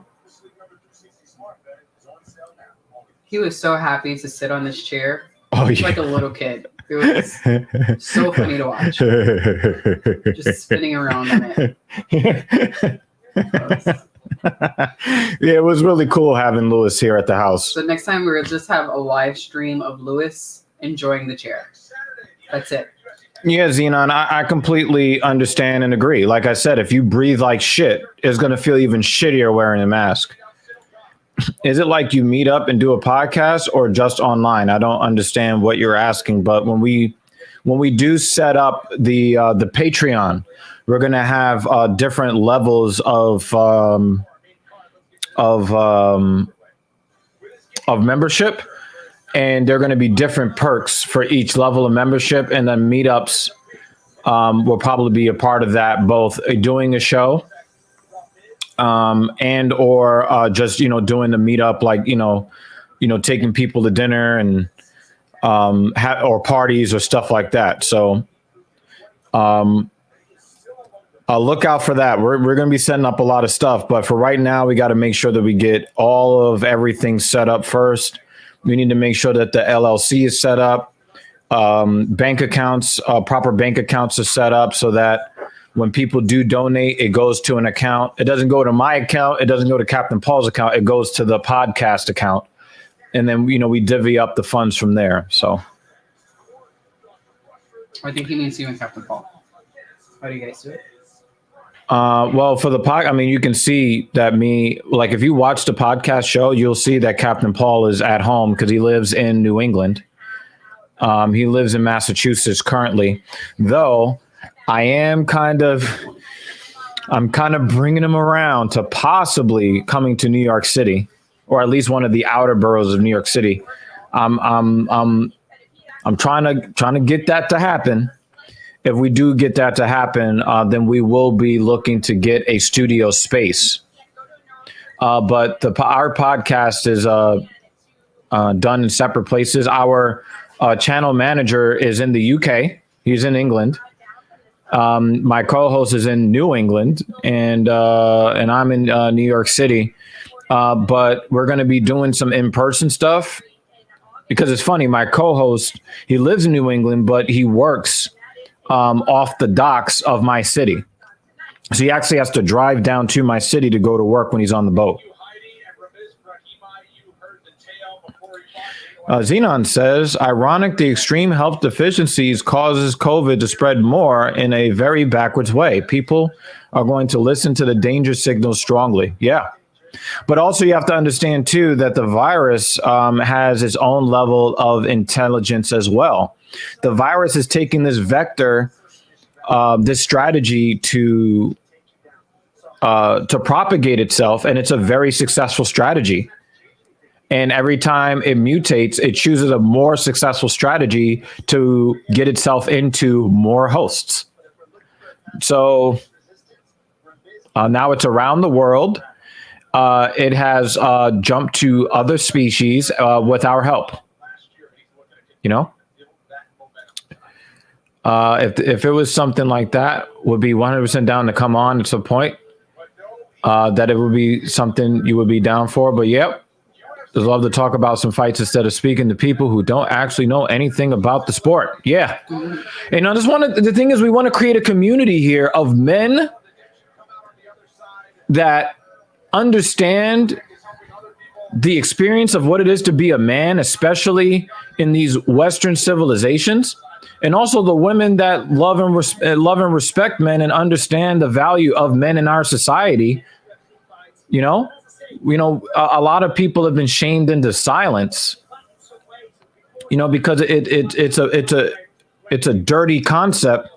He was so happy to sit on this chair. Oh, yeah. Like a little kid. It was so funny to watch. Just spinning around on it. Yeah, it was really cool having Louis here at the house. So next time we'll just have a live stream of Louis enjoying the chair. That's it. Yeah, Xenon, I completely understand and agree. Like I said, if you breathe like shit, it's going to feel even shittier wearing a mask. Is it like you meet up and do a podcast or just online? I don't understand what you're asking, but when we do set up the Patreon, we're going to have different levels of membership, and there are going to be different perks for each level of membership, and then meetups will probably be a part of that, both doing a show and or just doing the meetup, like taking people to dinner and or parties or stuff like that. So look out for that. We're going to be setting up a lot of stuff, but for right now, we got to make sure that we get all of everything set up first. We need to make sure that the LLC is set up, bank accounts, proper bank accounts are set up so that when people do donate, it goes to an account. It doesn't go to my account. It doesn't go to Captain Paul's account. It goes to the podcast account. And then, we divvy up the funds from there. So I think he means you and Captain Paul. How do you guys do it? Well, for the you can see that like if you watch the podcast show, you'll see that Captain Paul is at home because he lives in New England. He lives in Massachusetts currently, though I'm kind of bringing him around to possibly coming to New York City, or at least one of the outer boroughs of New York City. I'm trying to get that to happen. If we do get that to happen, then we will be looking to get a studio space. But our podcast is done in separate places. Our channel manager is in the UK. He's in England. My co-host is in New England, and I'm in New York City. But we're going to be doing some in-person stuff because it's funny. My co-host, he lives in New England, but he works off the docks of my city. So he actually has to drive down to my city to go to work when he's on the boat. Xenon says, ironic, the extreme health deficiencies causes COVID to spread more in a very backwards way. People are going to listen to the danger signals strongly. Yeah. But also you have to understand, too, that the virus has its own level of intelligence as well. The virus is taking this vector, this strategy to propagate itself, and it's a very successful strategy. And every time it mutates, it chooses a more successful strategy to get itself into more hosts. So now it's around the world. It has jumped to other species with our help. You know, if it was something like that, would be 100% down to come on at some point. That it would be something you would be down for. But yep. I'd love to talk about some fights instead of speaking to people who don't actually know anything about the sport. Yeah. And I just the thing is, we want to create a community here of men that understand the experience of what it is to be a man, especially in these Western civilizations, and also the women that love and respect men and understand the value of men in our society. You know, a lot of people have been shamed into silence, because it's a dirty concept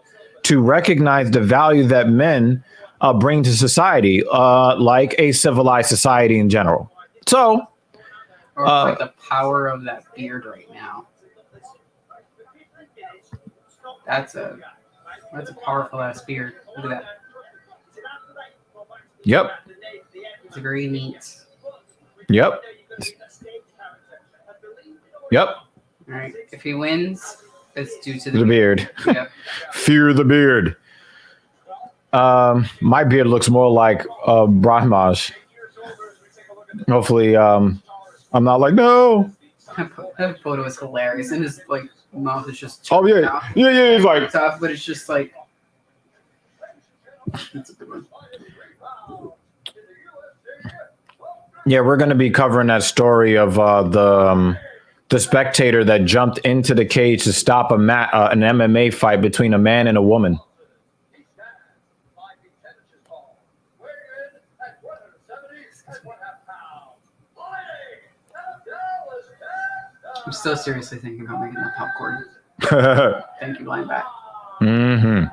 to recognize the value that men bring to society, like a civilized society in general. So, or like the power of that beard right now. That's a powerful ass beard. Look at that. Yep. It's very neat. Yep. Yep. All right. If he wins, it's due to the beard. Yep. Fear the beard. My beard looks more like Brahma's. Hopefully, I'm not like, no. That photo is hilarious, and his mouth is just. Oh yeah, out. yeah. He's like tough, but it's just like. That's a good one. Yeah, we're going to be covering that story of the spectator that jumped into the cage to stop an MMA fight between a man and a woman. I'm still seriously thinking about making that popcorn. Thank you, Blind Bat. Mm-hmm.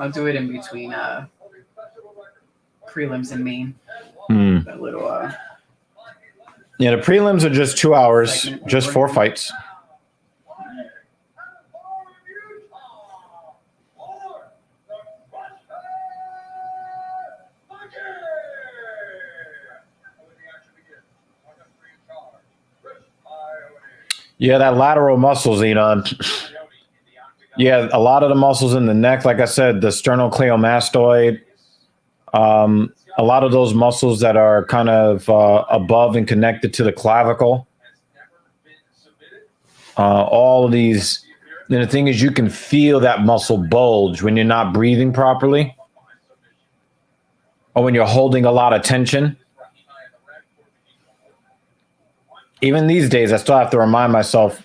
I'll do it in between prelims and main. That little. Yeah, the prelims are just 2 hours, just 4 fights. Yeah, that lateral muscles, Yeah, a lot of the muscles in the neck, like I said, the sternocleidomastoid, a lot of those muscles that are kind of above and connected to the clavicle. All of these, and the thing is, you can feel that muscle bulge when you're not breathing properly or when you're holding a lot of tension. Even these days, I still have to remind myself,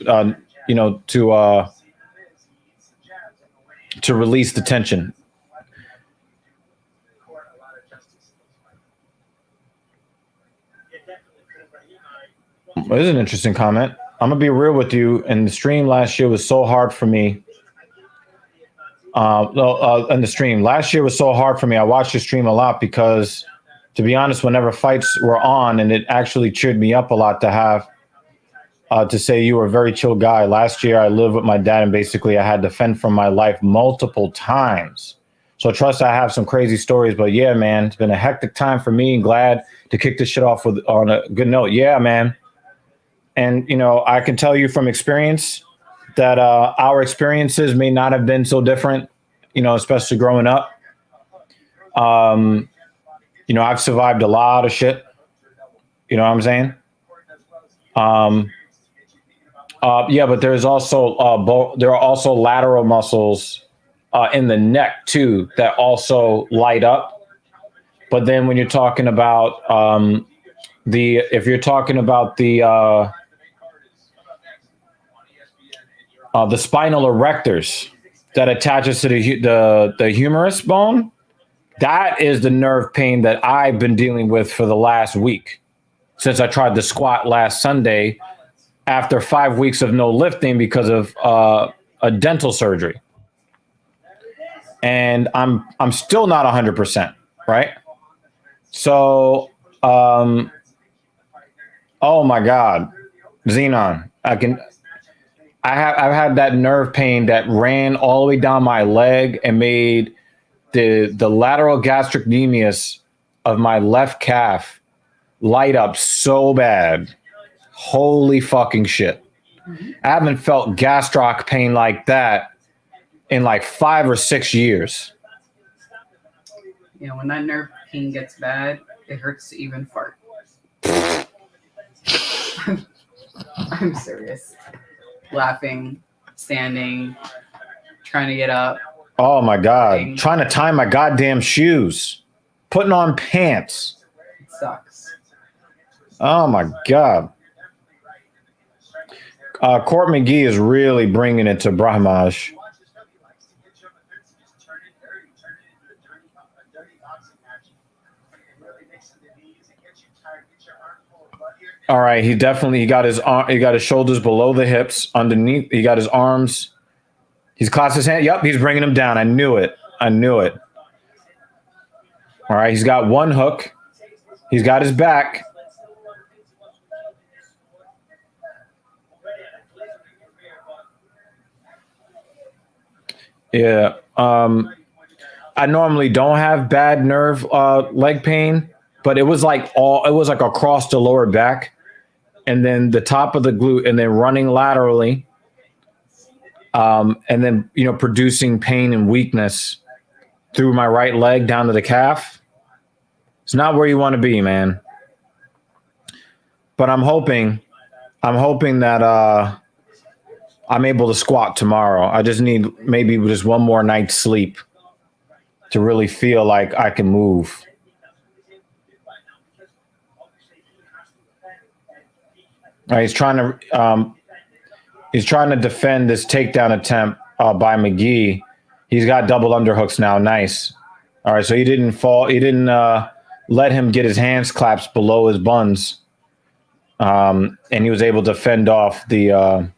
to release the tension. Well, this is an interesting comment. I'm going to be real with you. And the stream last year was so hard for me. And the stream last year was so hard for me. I watched the stream a lot because, to be honest, whenever fights were on, and it actually cheered me up a lot to have to say you were a very chill guy. Last year, I lived with my dad, and basically I had to fend for my life multiple times. So trust I have some crazy stories, but yeah, man, it's been a hectic time for me, and glad to kick this shit off on a good note. Yeah, man. And, I can tell you from experience that our experiences may not have been so different, especially growing up. I've survived a lot of shit. You know what I'm saying? Yeah, but there's also there are also lateral muscles in the neck too that also light up. But then when you're talking about if you're talking about the spinal erectors that attaches to the humerus bone, that is the nerve pain that I've been dealing with for the last week since I tried the squat last Sunday after 5 weeks of no lifting because of a dental surgery. And I'm still not 100%, right? So, oh my God, Xenon, I've had that nerve pain that ran all the way down my leg and made the lateral gastrocnemius of my left calf light up so bad. Holy fucking shit. I haven't felt gastroc pain like that in like 5 or 6 years. When that nerve pain gets bad, it hurts to even fart. I'm serious. Laughing, standing, trying to get up. Oh my God. Trying to tie my goddamn shoes. Putting on pants. It sucks. Oh my God. Court McGee is really bringing it to Brahmaj. All right, he got his shoulders below the hips, underneath. He got his arms. He's clasped his hand. Yep, he's bringing him down. I knew it. All right, he's got one hook. He's got his back. Yeah. I normally don't have bad nerve leg pain, but it was like across the lower back and then the top of the glute and then running laterally. And then, producing pain and weakness through my right leg down to the calf. It's not where you want to be, man. But I'm hoping that I'm able to squat tomorrow. I just need maybe just one more night's sleep to really feel like I can move. He's trying to defend this takedown attempt by McGee. He's got double underhooks now. Nice. All right, so he didn't fall. He didn't let him get his hands clasped below his buns, and he was able to fend off the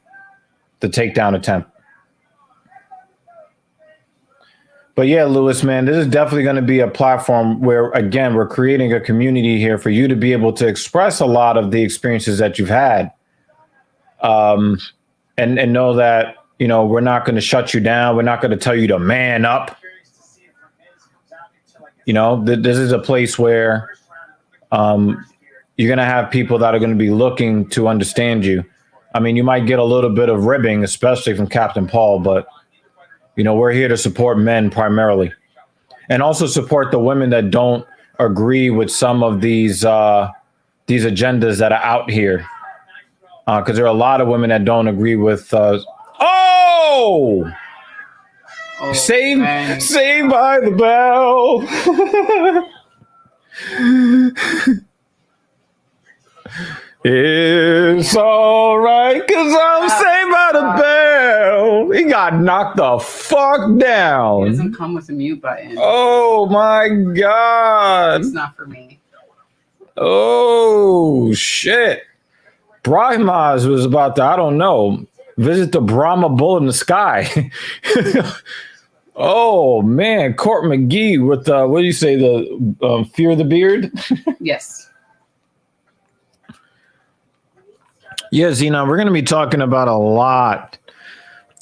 takedown attempt. But yeah, Lewis, man, this is definitely going to be a platform where, again, we're creating a community here for you to be able to express a lot of the experiences that you've had, and know that, we're not going to shut you down. We're not going to tell you to man up. This is a place where you're going to have people that are going to be looking to understand you. I mean, you might get a little bit of ribbing, especially from Captain Paul, but we're here to support men primarily, and also support the women that don't agree with some of these agendas that are out here. Because there are a lot of women that don't agree with. Saved by the bell. It's all right, because I'm saved by the bell. He got knocked the fuck down. It doesn't come with a mute button. Oh, my God. It's not for me. Oh, shit. Brahmaj was about to, I don't know, visit the Brahma bull in the sky. Oh, man. Court McGee with, what do you say, the Fear of the Beard? Yes. Yeah, Xenon, we're going to be talking about a lot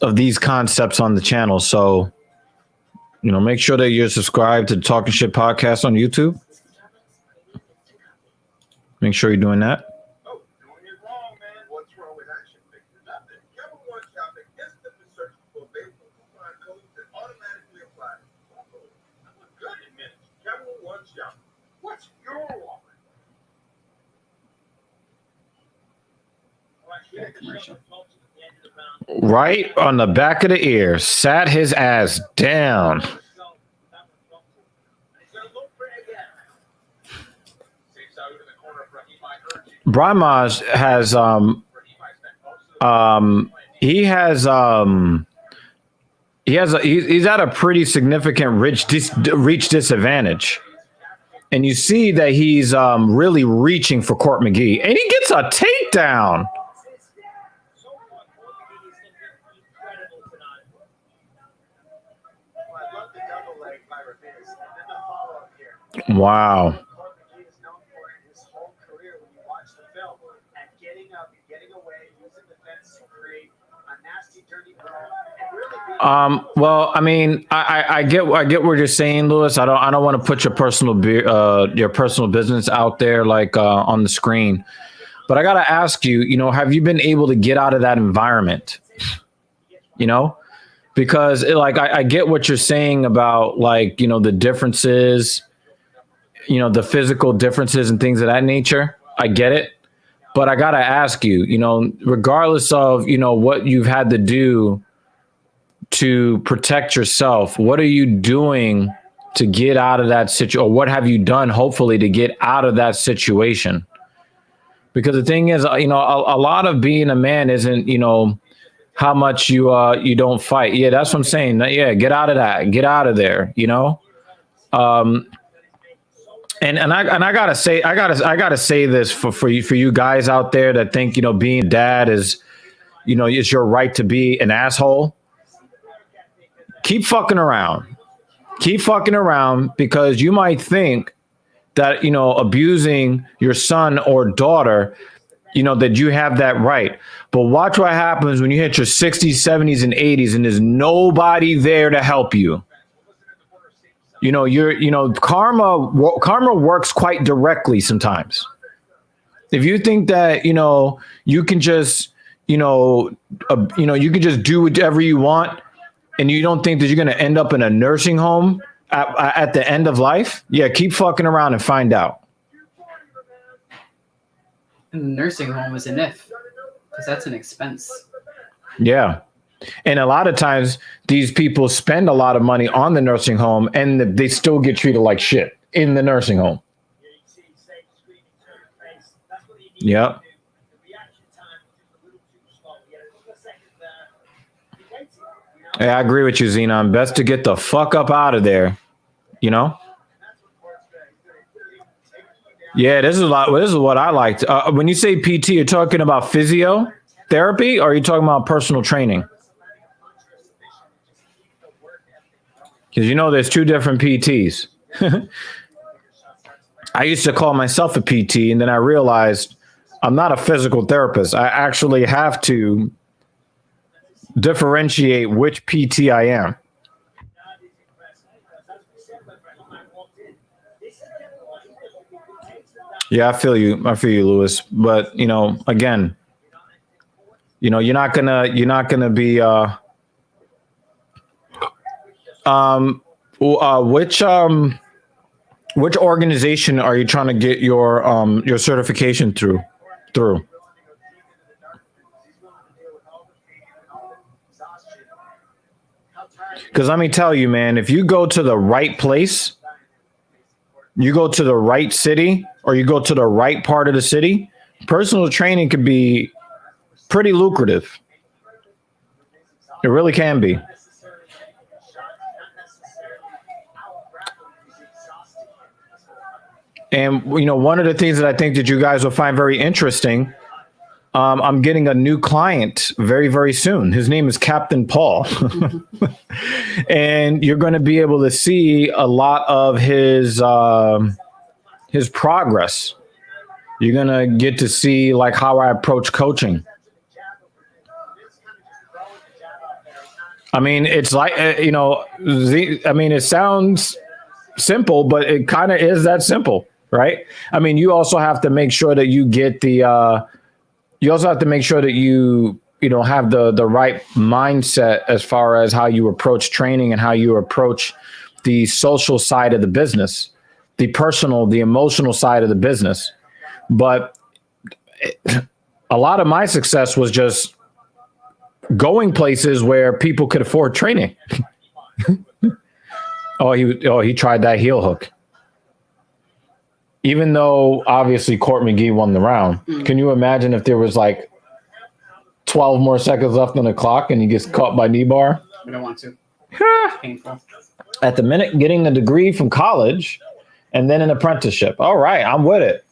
of these concepts on the channel. So, make sure that you're subscribed to the Talking Shit podcast on YouTube. Make sure you're doing that. Yeah, commercial. Right on the back of the ear, sat his ass down. Brimaj has he's at a pretty significant reach disadvantage, and you see that he's really reaching for Court McGee, and he gets a takedown. Wow. Well, I mean, I get what you're saying, Lewis. I don't want to put your personal business out there like on the screen, but I gotta ask you, have you been able to get out of that environment? Because I get what you're saying about the differences, the physical differences and things of that nature. I get it, but I gotta ask you, regardless of what you've had to do to protect yourself, what are you doing to get out of that situation, or what have you done hopefully to get out of that situation? Because the thing is, a lot of being a man isn't how much you don't fight. Yeah, that's what I'm saying. Yeah, get out of that, get out of there. And I gotta say this for you guys out there that think being a dad is is your right to be an asshole. Keep fucking around. Keep fucking around, because you might think that, abusing your son or daughter, that you have that right. But watch what happens when you hit your 60s, 70s, and 80s and there's nobody there to help you. Karma works quite directly sometimes. If you think that, you can just, you can just do whatever you want, and you don't think that you're going to end up in a nursing home at the end of life, yeah, keep fucking around and find out. And the nursing home is an if, because that's an expense. Yeah. And a lot of times these people spend a lot of money on the nursing home, and they still get treated like shit in the nursing home. Yep. Yeah, I agree with you, Xenon. Best to get the fuck up out of there, Yeah, this is what I liked. When you say PT, you're talking about physiotherapy, or are you talking about personal training? Because there's two different PTs. I used to call myself a PT, and then I realized I'm not a physical therapist. I actually have to differentiate which PT I am. Yeah, I feel you, Lewis. But again, you're not gonna be which organization are you trying to get your certification through? Because let me tell you, man, if you go to the right place, you go to the right city, or you go to the right part of the city, personal training could be pretty lucrative. It really can be. And, one of the things that I think that you guys will find very interesting, I'm getting a new client very, very soon. His name is Captain Paul. And you're going to be able to see a lot of his progress. You're going to get to see how I approach coaching. I mean, it's it sounds simple, but it kind of is that simple, right? I mean, you also have to make sure that you get you also have to make sure that you have the right mindset as far as how you approach training and how you approach the social side of the business, the personal, the emotional side of the business. But a lot of my success was just going places where people could afford training. He tried that heel hook. Even though obviously Court McGee won the round, can you imagine if there was like 12 more seconds left on the clock and he gets caught by knee bar? I don't want to. It's painful. At the minute, getting a degree from college and then an apprenticeship. All right, I'm with it.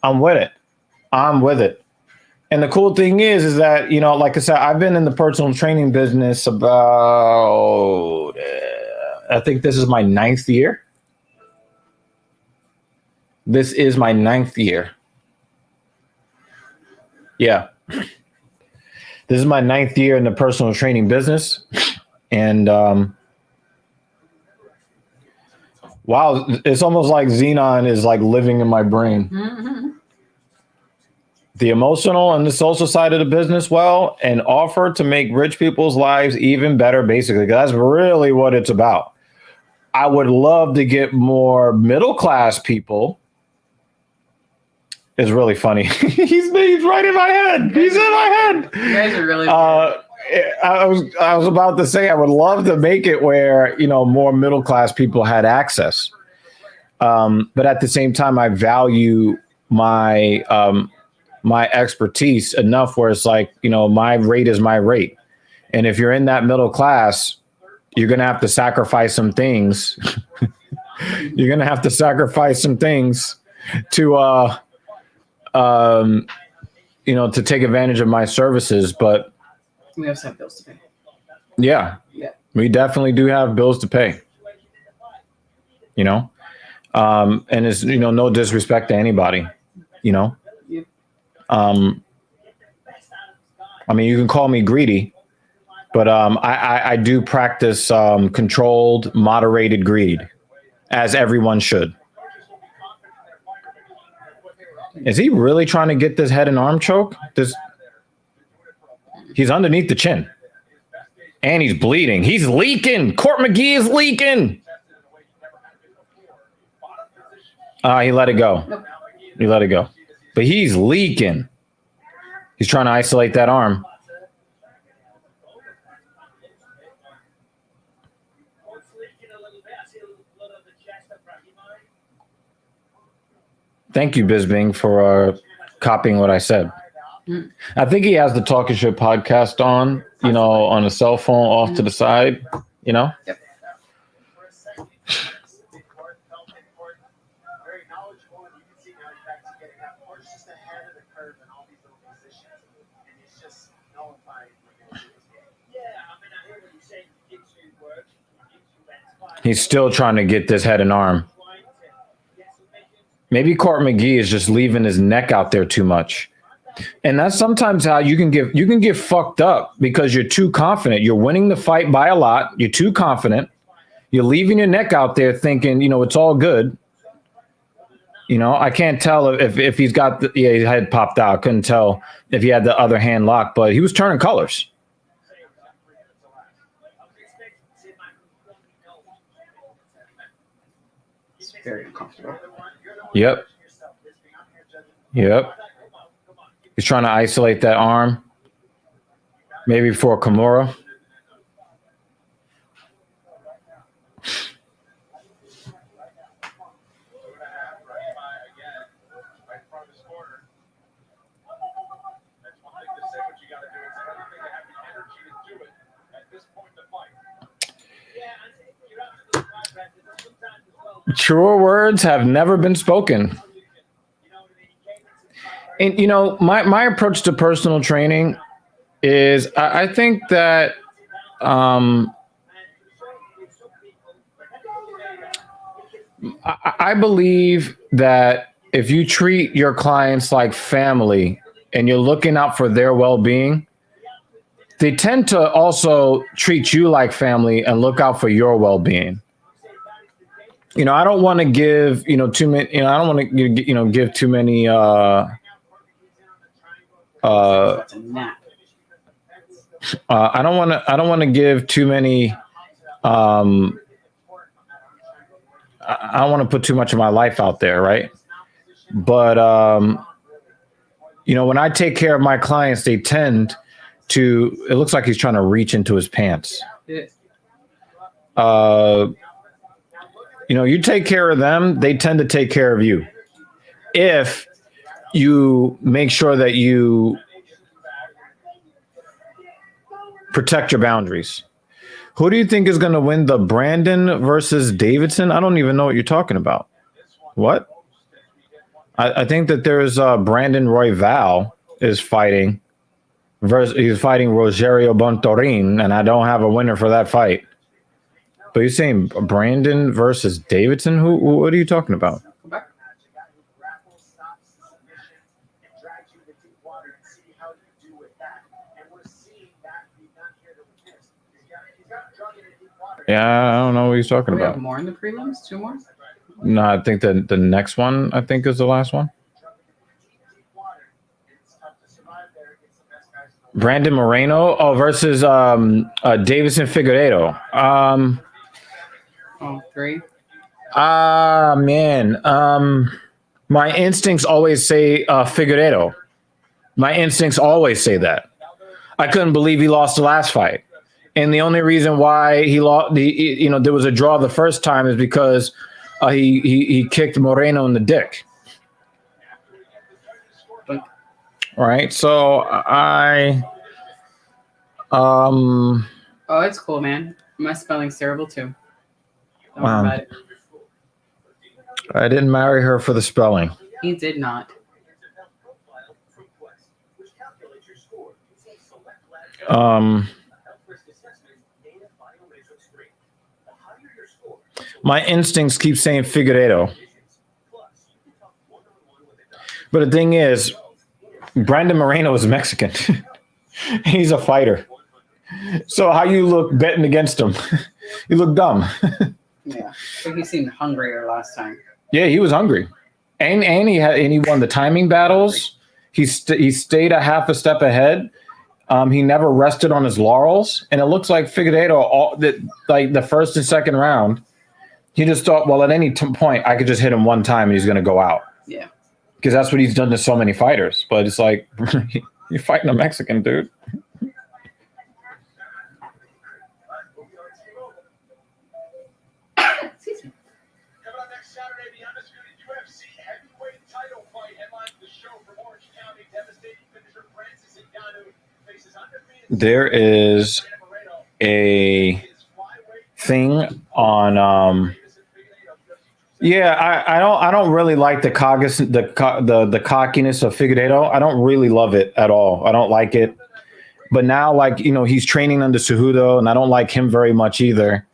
And the cool thing is that, like I said, I've been in the personal training business about, I think this is my 9th year. This is my 9th year. Yeah. This is my 9th year in the personal training business. And wow, it's almost like Xenon is like living in my brain. Mm-hmm. The emotional and the social side of the business, and offer to make rich people's lives even better, basically. That's really what it's about. I would love to get more middle-class people. It's really funny. He's right in my head. He's in my head. You guys are really I was about to say I would love to make it where, more middle-class people had access. But at the same time, I value my expertise enough where it's like, my rate is my rate. And if you're in that middle class, you're going to have to sacrifice some things. You're going to have to sacrifice some things to, to take advantage of my services. But we also have bills to pay. Yeah, we definitely do have bills to pay, and it's, no disrespect to anybody, I mean, you can call me greedy, but I do practice controlled, moderated greed, as everyone should. Is he really trying to get this head and arm choke? He's underneath the chin. And he's bleeding. He's leaking. Court McGee is leaking. He let it go. He let it go. But he's leaking. He's trying to isolate that arm. Thank you, Bisbing, for copying what I said. I think he has the Talking Shit podcast on, on a cell phone off to the side, Yep. He's still trying to get this head and arm. Maybe Court McGee is just leaving his neck out there too much. And that's sometimes how you can get fucked up because you're too confident. You're winning the fight by a lot. You're too confident. You're leaving your neck out there thinking, it's all good. I can't tell if he's got his head popped out. Couldn't tell if he had the other hand locked, but he was turning colors. It's very uncomfortable. Yep. He's trying to isolate that arm. Maybe for Kimura. Truer words have never been spoken. And, my approach to personal training is I think that I believe that if you treat your clients like family and you're looking out for their well-being, they tend to also treat you like family and look out for your well-being. I don't want to give, too many, I don't want to, give too many, I don't want to give too many, I don't want to put too much of my life out there. Right. But, You know, when I take care of my clients, they tend to. It looks like he's trying to reach into his pants. Yeah. You know, you take care of them, they tend to take care of you. If you make sure that you protect your boundaries. Who do you think is going to win the Brandon versus Davidson? I don't even know what you're talking about. What? I think that there's Brandon Royval is fighting. He's fighting Rogerio Bontorin, and I don't have a winner for that fight. But you're saying Brandon versus Davidson? Who? What are you talking about? Yeah, I don't know what he's talking about. We have more in the prelims? 2 more? No, I think that the next one, I think, is the last one. Brandon Moreno versus Davison Figueiredo. 3. Man. My instincts always say Figueiredo. My instincts always say that. I couldn't believe he lost the last fight. And the only reason why he lost, there was a draw the first time is because he kicked Moreno in the dick. All right, so oh, it's cool, man. My spelling's terrible too. Don't worry about it. I didn't marry her for the spelling. He did not. My instincts keep saying Figueiredo. But the thing is, Brandon Moreno is Mexican. He's a fighter. So how you look betting against him? You look dumb. Yeah, but he seemed hungrier last time. Yeah, he was hungry, and he won the timing battles. He stayed a half a step ahead. He never rested on his laurels, and it looks like Figueiredo, like the first and second round, he just thought, well, at any point I could just hit him one time and he's going to go out. Yeah, because that's what he's done to so many fighters. But it's like you're fighting a Mexican dude. There is a thing on I don't really like the cockiness of Figueiredo. I don't really love it at all. I don't like it. But now, he's training under Cejudo, and I don't like him very much either.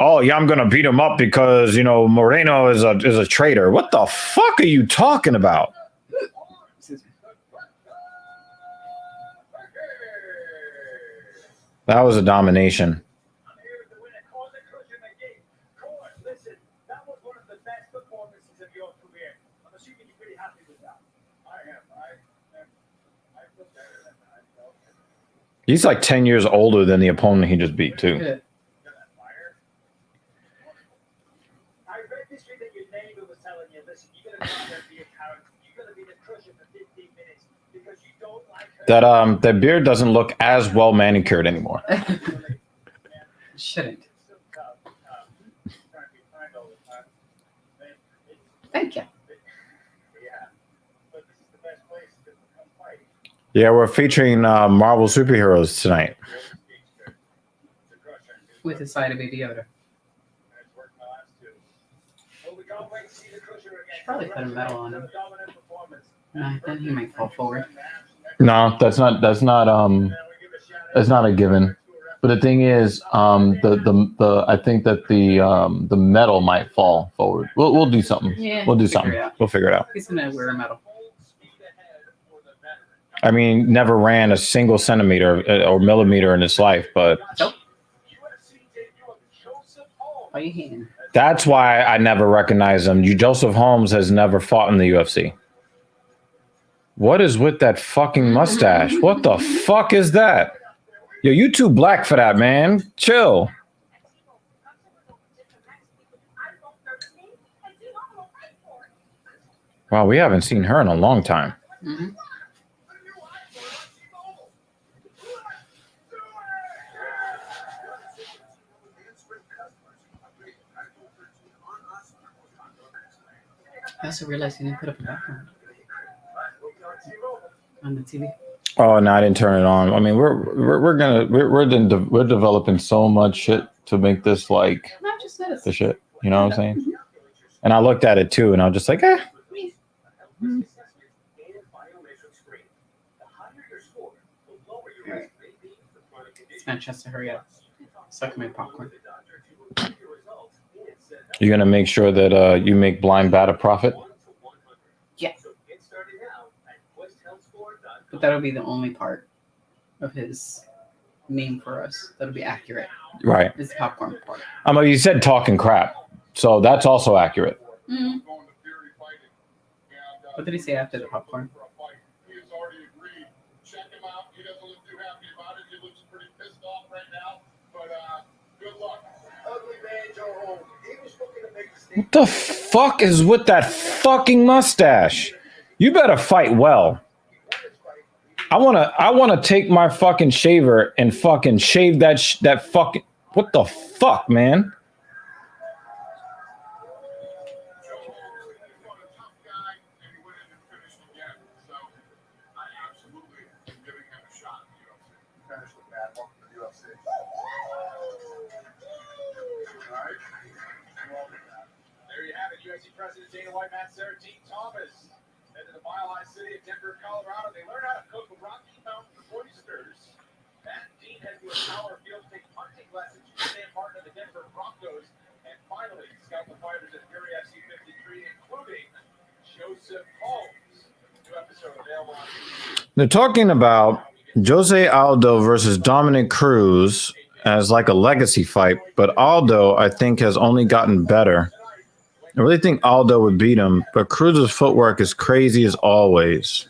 Oh yeah, I'm gonna beat him up because Moreno is a traitor. What the fuck are you talking about? That was a domination. He's like 10 years older than the opponent he just beat, too. Yeah. That beard doesn't look as well manicured anymore. Shouldn't. Thank you. Yeah, we're featuring Marvel superheroes tonight. With a side of Baby Yoda. Should probably put a medal on him. No, then he might fall forward. No, that's not a given. But the thing is, I think that the medal might fall forward. We'll do something. Yeah, we'll do something. We'll figure it out. He's gonna wear a medal. I mean, never ran a single centimeter or millimeter in his life, but nope. By your hand. That's why I never recognize him. Joseph Holmes has never fought in the UFC. What is with that fucking mustache? What the fuck is that? Yo, you too black for that, man. Chill. Wow, we haven't seen her in a long time. Mm-hmm. also realized you didn't put up a background on the TV. Oh no, I didn't turn it on. I mean, we're developing so much shit to make this like Not just this. the shit. You know what I'm saying? Mm-hmm. And I looked at it too, and I was just like, eh. Right. This man has to hurry up. Suck my popcorn. You're gonna make sure that you make blind bat a profit. Yeah. But that'll be the only part of his name for us that'll be accurate. Right. Is the popcorn part. You said talking crap, so that's also accurate. Mm-hmm. What did he say after the popcorn? What the fuck is with that fucking mustache? You better fight well. I wanna take my fucking shaver and fucking shave that fucking. What the fuck, man? President Dana White, Matt Sarah, Dean Thomas, headed to the Mile High City of Denver, Colorado. They learn how to cook Rocky Mountain oysters. Matt and Dean head to a power field to take hunting lessons from Sam Martin of the Denver Broncos. And finally, scout the fighters at Fury FC 53, including Joseph Holmes. New episode available on YouTube. They're talking about Jose Aldo versus Dominic Cruz as like a legacy fight, but Aldo, I think, has only gotten better. I really think Aldo would beat him, but Cruz's footwork is crazy as always.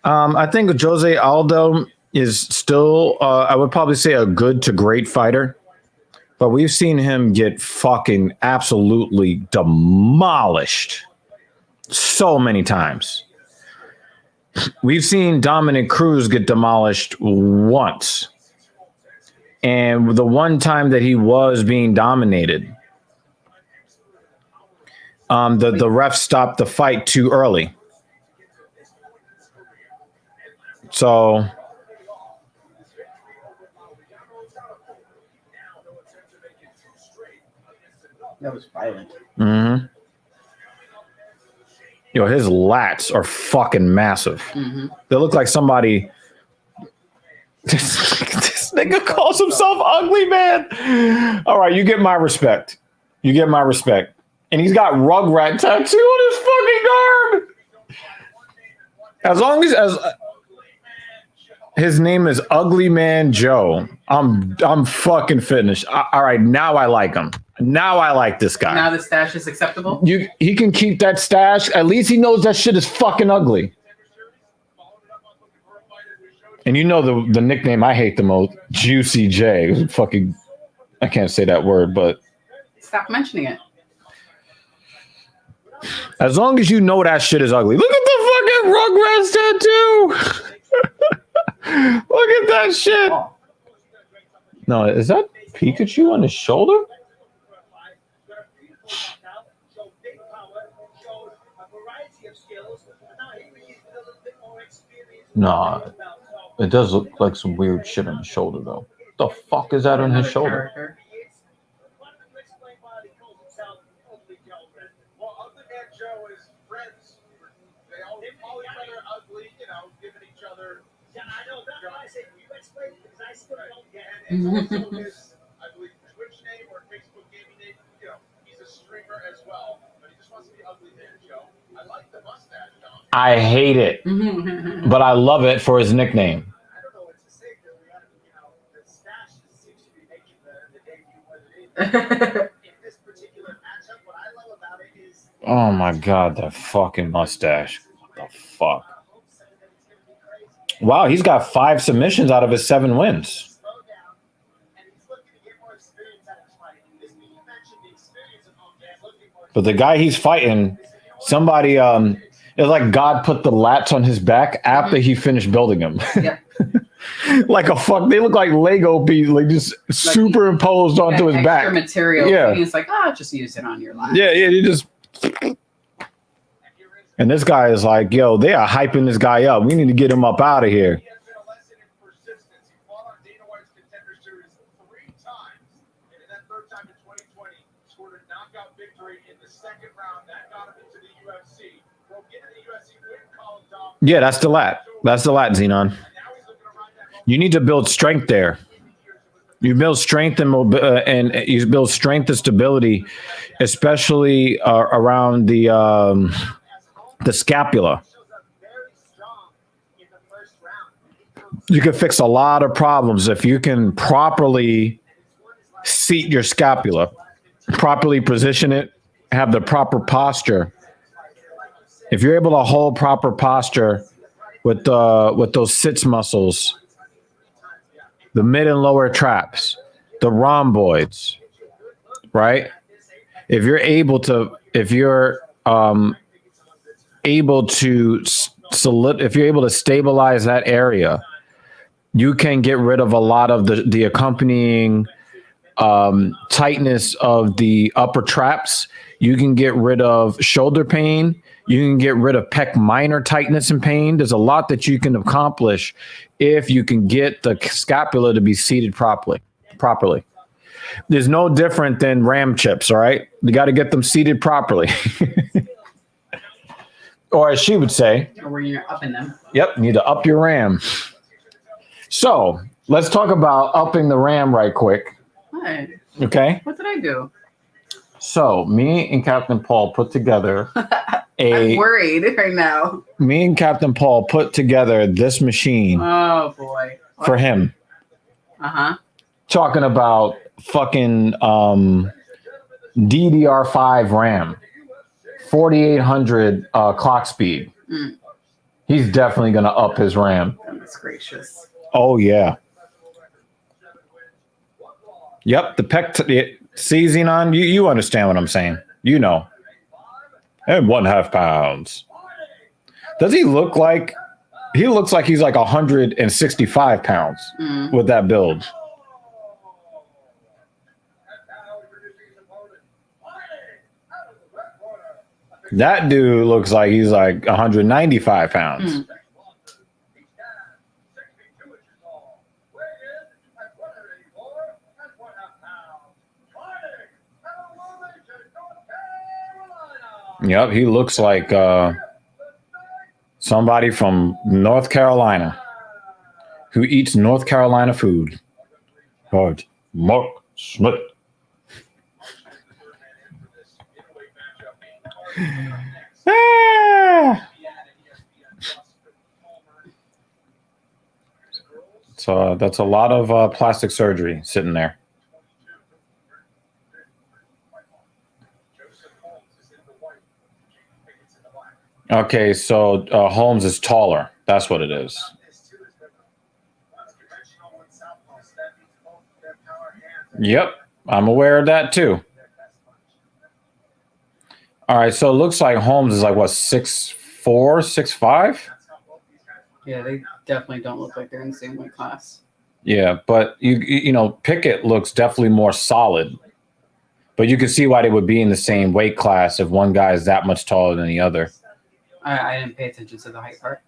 I think Jose Aldo is still, I would probably say, a good to great fighter, but we've seen him get fucking absolutely demolished so many times. We've seen Dominic Cruz get demolished once, and the one time that he was being dominated, the ref stopped the fight too early. So That was violent. Mm-hmm. Yo, his lats are fucking massive. Mm-hmm. They look like somebody. This nigga calls himself ugly, man. All right, you get my respect. You get my respect. And he's got Rugrat tattoo on his fucking arm. As long as his name is Ugly Man Joe, I'm fucking finished. All right, now I like him. Now I like this guy. Now the stash is acceptable? He can keep that stash. At least he knows that shit is fucking ugly. And you know the nickname I hate the most, Juicy J. Fucking, I can't say that word, but stop mentioning it. As long as you know that shit is ugly. Look at the fucking Rugrats tattoo. Look at that shit. No, is that Pikachu on his shoulder? Nah, it does look like some weird shit on his shoulder, though. What the fuck is that on his shoulder? Character. I believe Twitch name or Facebook gaming name, he's a streamer as well, but he just wants to be Ugly Man Joe. I like the mustache, John. I hate it, but I love it for his nickname. I don't know what to say, because the stash seems to be making the debut more than anything. In this particular matchup, what I love about it is... Oh my god, that fucking mustache. What the fuck? Wow, he's got 5 submissions out of his 7 wins. But the guy he's fighting, somebody, it's like God put the lats on his back after he finished building them. Yep. Like a fuck, they look like Lego pieces, like just like superimposed onto his back. Material. Yeah. And it's like, just use it on your lap. Yeah, you just. And this guy is like, yo, they are hyping this guy up. We need to get him up out of here. He has been a lesson in persistence. He fought on Dana White's Contender Series 3 times, and in that third time in 2020, scored a knockout victory in the second round. That got him into the UFC. Broke into the UFC win column, Dom. Yeah, that's the lat. That's the lat, Xenon. And now he's looking to ride that moment. You need to build strength there. You build strength and you build strength and stability, especially around the scapula. You can fix a lot of problems if you can properly seat your scapula, properly position it, have the proper posture. If you're able to hold proper posture with those sits muscles, the mid and lower traps, the rhomboids, right? If you're able to stabilize that area, you can get rid of a lot of the accompanying tightness of the upper traps. You can get rid of shoulder pain. You can get rid of pec minor tightness and pain. There's a lot that you can accomplish if you can get the scapula to be seated properly. There's no different than ram chips, all right? You got to get them seated properly. Or as she would say, Or where you're upping them. Yep, need to up your ram. So let's talk about upping the ram right quick. What? Okay. What did I do? So me and Captain Paul put together I'm worried right now. Me and Captain Paul put together this machine Oh boy. for him. Uh-huh. Talking about fucking DDR5 RAM, 4800 clock speed. Mm. He's definitely gonna up his RAM. Goodness gracious. Oh yeah. Yep, the pec. See, Xenon, you understand what I'm saying. You know. And 1/2 pounds. Does he look like? He looks like he's like 165 pounds with that build. That dude looks like he's like 195 pounds. Yep, he looks like somebody from North Carolina who eats North Carolina food. Right. Mark Smith. So that's a lot of plastic surgery sitting there. Okay, so Holmes is taller. That's what it is. Yep, I'm aware of that too. All right, so it looks like Holmes is like what, 6'4", 6'5"? Yeah, they definitely don't look like they're in the same weight class. Yeah, but you know, Pickett looks definitely more solid. But you can see why they would be in the same weight class if one guy is that much taller than the other. I didn't pay attention to the height part.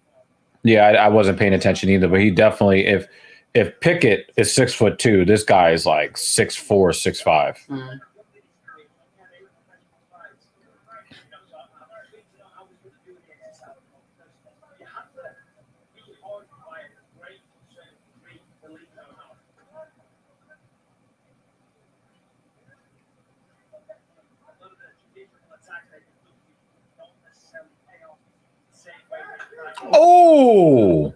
Yeah, I wasn't paying attention either. But he definitely, if Pickett is 6'2", this guy is like 6'4", 6'5". Mm. Oh,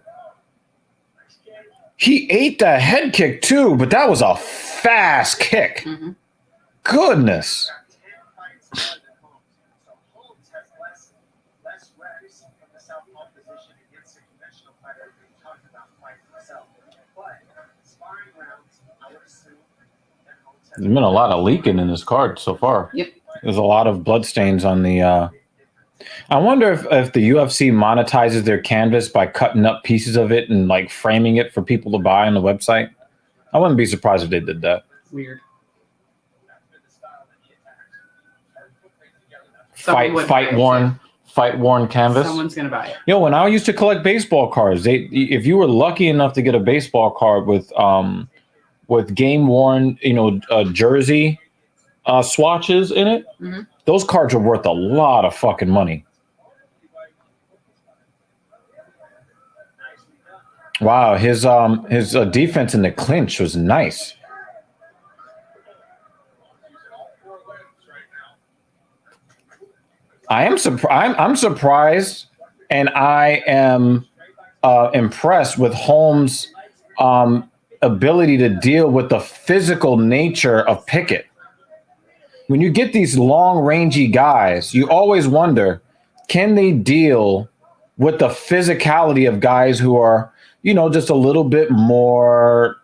he ate that head kick too, but that was a fast kick. Mm-hmm. Goodness. There's been a lot of leaking in this card so far. Yep. There's a lot of blood stains on the I wonder if the UFC monetizes their canvas by cutting up pieces of it and like framing it for people to buy on the website. I wouldn't be surprised if they did that. Weird. Fight fight worn canvas. Someone's gonna buy it. Yo, when I used to collect baseball cards, if you were lucky enough to get a baseball card with game worn, jersey swatches in it, those cards are worth a lot of fucking money. Wow, his defense in the clinch was nice. I'm surprised, and I am impressed with Holmes' ability to deal with the physical nature of Pickett. When you get these long, rangy guys, you always wonder, can they deal with the physicality of guys who are, just a little bit more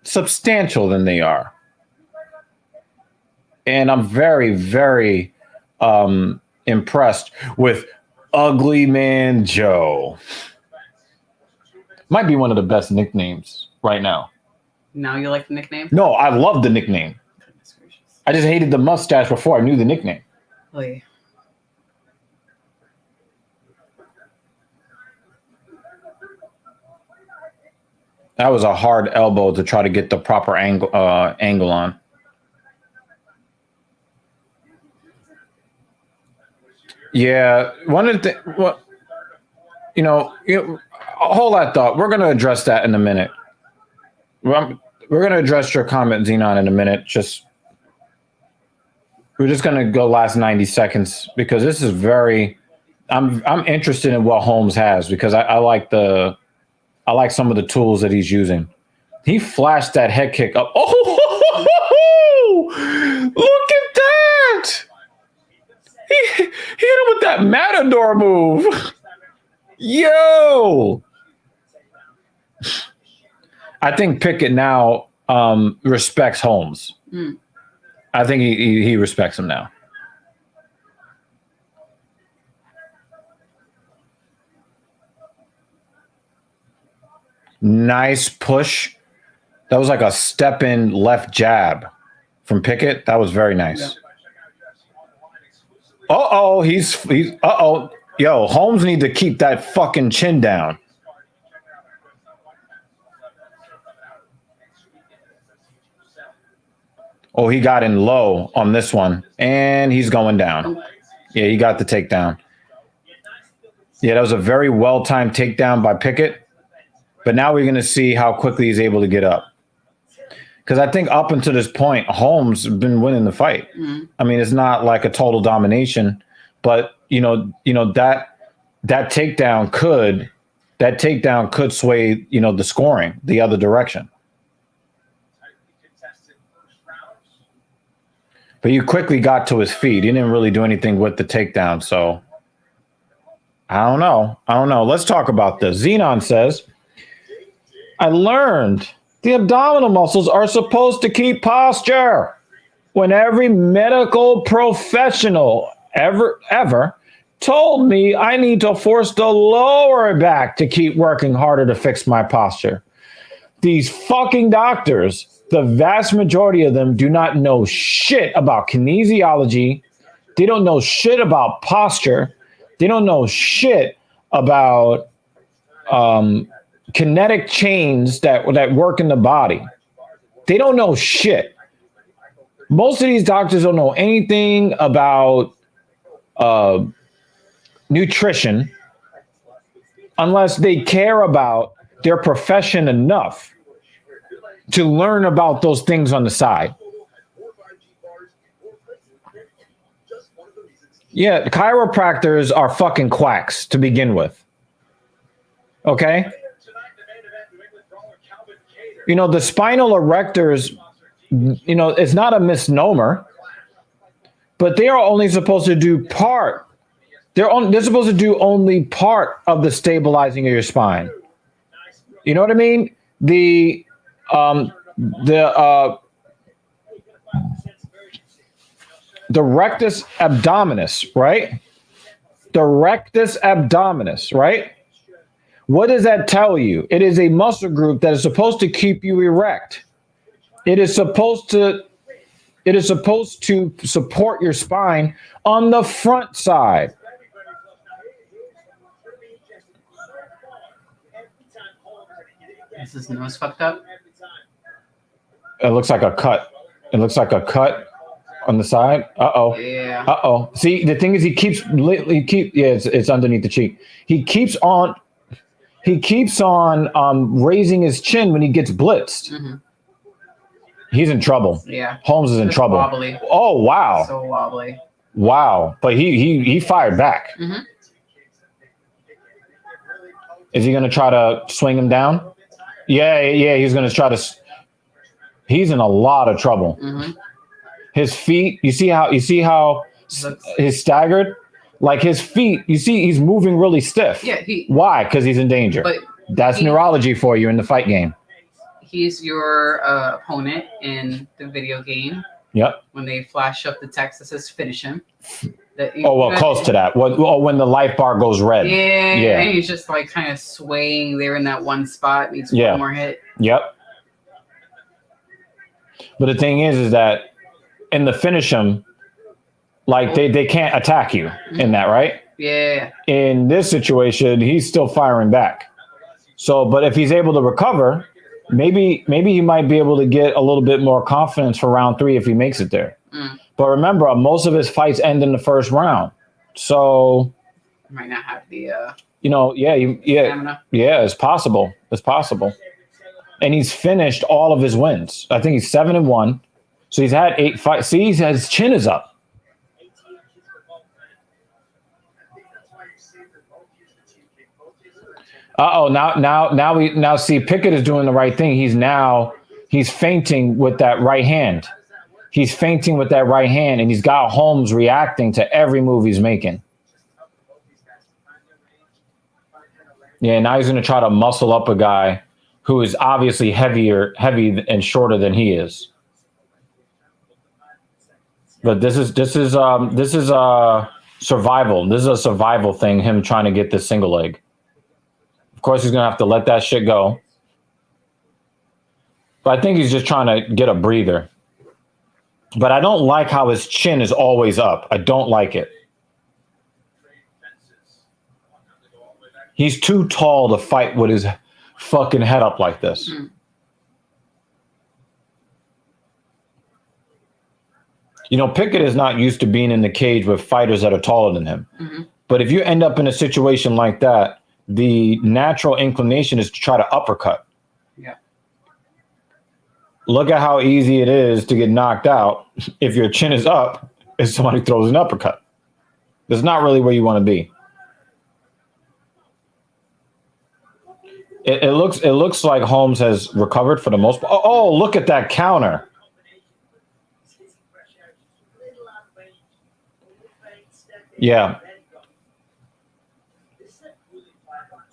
substantial than they are? And I'm very, very impressed with Ugly Man Joe. Might be one of the best nicknames right now. Now you like the nickname? No, I love the nickname. I just hated the mustache before I knew the nickname. Really? That was a hard elbow to try to get the proper angle on. Yeah, one of the hold that thought. We're going to address that in a minute. We're going to address your comment, Xenon, in a minute. We're just going to go last 90 seconds because this is I'm interested in what Holmes has because I like some of the tools that he's using. He flashed that head kick up. Oh, look at that! He hit him with that Matador move. Yo! I think Pickett now respects Holmes. I think he respects him now. Nice push. That was like a step in left jab from Pickett. That was very nice. Yeah. Yo, Holmes need to keep that fucking chin down. Oh, he got in low on this one, and he's going down. Yeah, he got the takedown. Yeah, that was a very well-timed takedown by Pickett. But now we're going to see how quickly he's able to get up. Because I think up until this point, Holmes has been winning the fight. I mean, it's not like a total domination, but that takedown could sway the scoring the other direction. But you quickly got to his feet. He didn't really do anything with the takedown, so I don't know. Let's talk about this. Xenon says, I learned the abdominal muscles are supposed to keep posture. When every medical professional ever told me I need to force the lower back to keep working harder to fix my posture. These fucking doctors, the vast majority of them do not know shit about kinesiology. They don't know shit about posture. They don't know shit about kinetic chains that work in the body. They don't know shit. Most of these doctors don't know anything about nutrition unless they care about their profession enough to learn about those things on the side. Yeah, chiropractors are fucking quacks to begin with. Okay? The spinal erectors, it's not a misnomer, but they are only supposed to do part. They're supposed to do only part of the stabilizing of your spine. You know what I mean? The rectus abdominis, right? The rectus abdominis, right? What does that tell you? It is a muscle group that is supposed to keep you erect. It is supposed to support your spine on the front side. Is his nose fucked up? It looks like a cut. It looks like a cut on the side. Uh-oh. Yeah. Uh-oh. See, the thing is it's underneath the cheek. He keeps on raising his chin when he gets blitzed. Mm-hmm. He's in trouble. Yeah. Holmes is in trouble. Wobbly. Oh, wow. So wobbly. Wow. But he fired back. Mm-hmm. Is he going to try to swing him down? Yeah, he's going to try to. He's in a lot of trouble. Mm-hmm. His feet, you see how he's staggered? Like his feet, you see he's moving really stiff. Yeah. Why? Because he's in danger. But that's neurology for you in the fight game. He's your opponent in the video game. Yep. When they flash up the text that says "finish him." Close to that. When the life bar goes red. Yeah. And he's just like kind of swaying there in that one spot. Needs one more hit. Yep. But the thing is that in the finish him, like they can't attack you in that, right? Yeah. In this situation, he's still firing back. So, but if he's able to recover, maybe he might be able to get a little bit more confidence for round 3 if he makes it there. But remember, most of his fights end in the first round. So might not have the stamina. Yeah, it's possible. It's possible. And he's finished all of his wins. I think he's 7-1. So he's had 8 fights. See, his chin is up. Now see, Pickett is doing the right thing. He's feinting with that right hand. He's feinting with that right hand, and he's got Holmes reacting to every move he's making. Yeah, now he's going to try to muscle up a guy who is obviously heavy and shorter than he is. But this is survival. This is a survival thing, him trying to get this single leg. Of course, he's going to have to let that shit go. But I think he's just trying to get a breather. But I don't like how his chin is always up. I don't like it. He's too tall to fight with his fucking head up like this. You know, Pickett is not used to being in the cage with fighters that are taller than him. But if you end up in a situation like that, the natural inclination is to try to uppercut. Yeah. Look at how easy it is to get knocked out if your chin is up if somebody throws an uppercut. That's not really where you want to be. It looks like Holmes has recovered for the most part. Oh, look at that counter. Yeah.